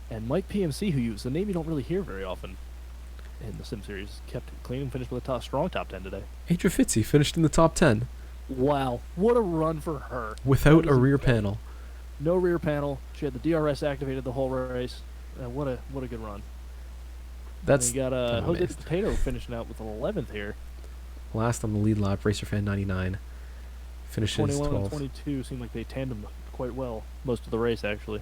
And Mike PMC, who used the name you don't really hear very often in the Sim Series, kept it clean and finished with a strong top 10 today. Adria Fitzy finished in the top 10. Wow, what a run for her. Without a rear panel. No rear panel. She had the DRS activated the whole race. What a good run. That's. You got Jose Potato finishing out with an 11th here. Last on the lead lap, RacerFan99 finishes 21 12th. and 22 seemed like they tandemed quite well most of the race, actually.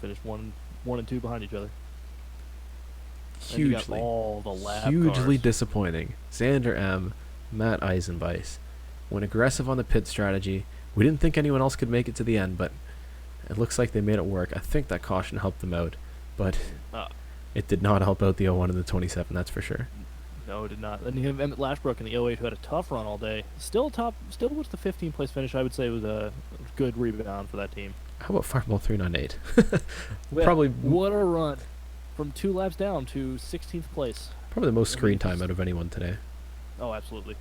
Finished 1 and 2 behind each other. Hugely disappointing. Xander M, Matt Eisenbeis went aggressive on the pit strategy. We didn't think anyone else could make it to the end, but it looks like they made it work. I think that caution helped them out, but it did not help out the 01 and the 27, that's for sure. No, it did not. Then you have Emmett Lashbrook in the 08, who had a tough run all day. Still with the 15th place finish. I would say it was a good rebound for that team. How about Fireball 398? Probably. What a run. From 2 laps down to 16th place. Probably the most screen time out of anyone today. Oh, absolutely.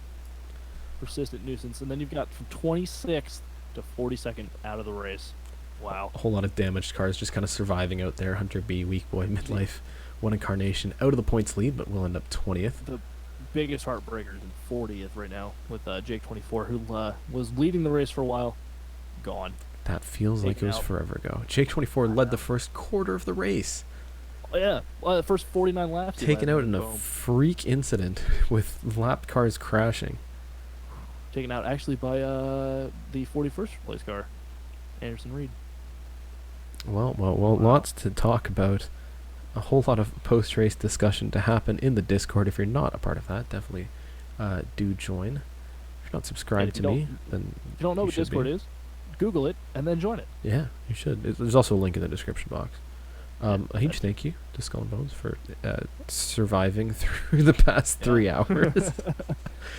Persistent nuisance. And then you've got from 26th to 42nd out of the race. Wow. A whole lot of damaged cars just kind of surviving out there. Hunter B, Weak Boy, Midlife, One Incarnation out of the points lead, but will end up 20th. The biggest heartbreakers in 40th right now with Jake 24, who was leading the race for a while. Gone. That feels like it was forever ago. Jake 24 led the first quarter of the race. Oh, yeah. Well, the first 49 laps. Taken out in a freak incident with lap cars crashing. Taken out actually by the 41st place car, Anderson Reed. Well, lots to talk about. A whole lot of post-race discussion to happen in the Discord. If you're not a part of that, definitely do join. If you're not subscribed to me, then if you don't know what Discord is, Google it and then join it. Yeah, you should. There's also a link in the description box. A huge thank you to Skull and Bones for surviving through the past 3 hours.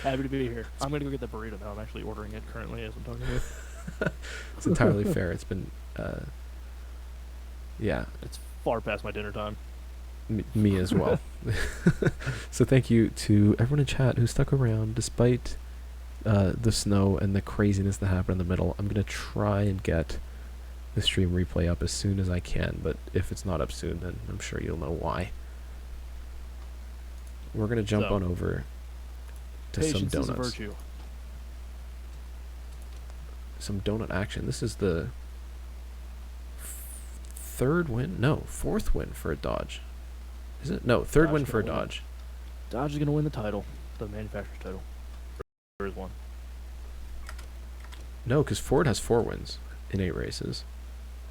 Happy to be here. I'm going to go get the burrito now. I'm actually ordering it currently as I'm talking to you. It's entirely fair. It's been, yeah. It's far past my dinner time. Me as well. So thank you to everyone in chat who stuck around despite the snow and the craziness that happened in the middle. I'm going to try and get the stream replay up as soon as I can, but if it's not up soon, then I'm sure you'll know why. We're going to jump So, on over to some Patience is a donuts. virtue. Some donut action. This is the third win? No, fourth win for a Dodge. Is it? No, third Dodge win for a gonna win. Dodge. Dodge is going to win the title, the manufacturer's title. There is one. No, because Ford has 4 wins in 8 races.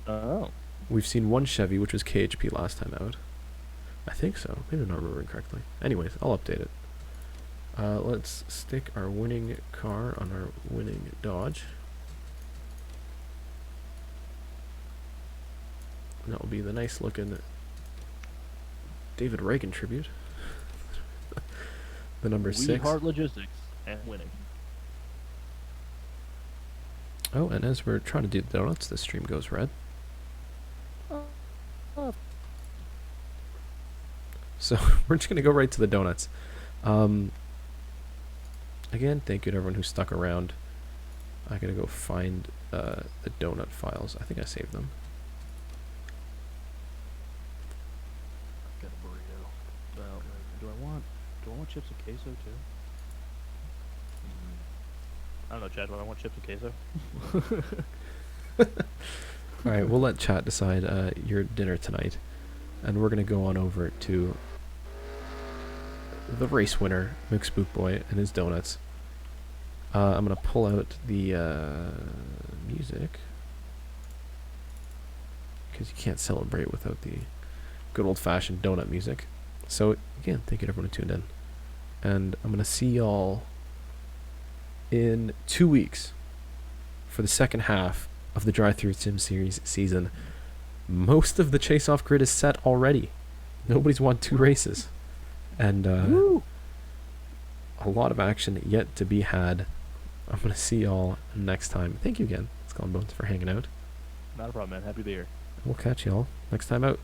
Oh. We've seen one Chevy, which was KHP last time out. I think so. Maybe I'm not remembering correctly. Anyways, I'll update it. Let's stick our winning car on our winning Dodge. And that will be the nice looking David Reagan tribute. The number 6. Hard logistics and winning. Oh, and as we're trying to do the donuts, the stream goes red. So we're just going to go right to the donuts. Again, thank you to everyone who stuck around. I got to go find the donut files. I think I saved them. Got a burrito. Well, do I want chips and queso too? I don't know, Chad. Do I want chips and queso? All right, we'll let chat decide your dinner tonight, and we're gonna go on over to the race winner, McSpookboy, and his donuts. I'm gonna pull out the music because you can't celebrate without the good old-fashioned donut music. So again, thank you to everyone who tuned in, and I'm gonna see y'all in 2 weeks for the second half of the DriveThrough Sim Series season. Most of the chase-off grid is set already. Nobody's won 2 races, and a lot of action yet to be had. I'm gonna see y'all next time. Thank you again, Skull and Bones, for hanging out. Not a problem, man. Happy to be here. We'll catch y'all next time out.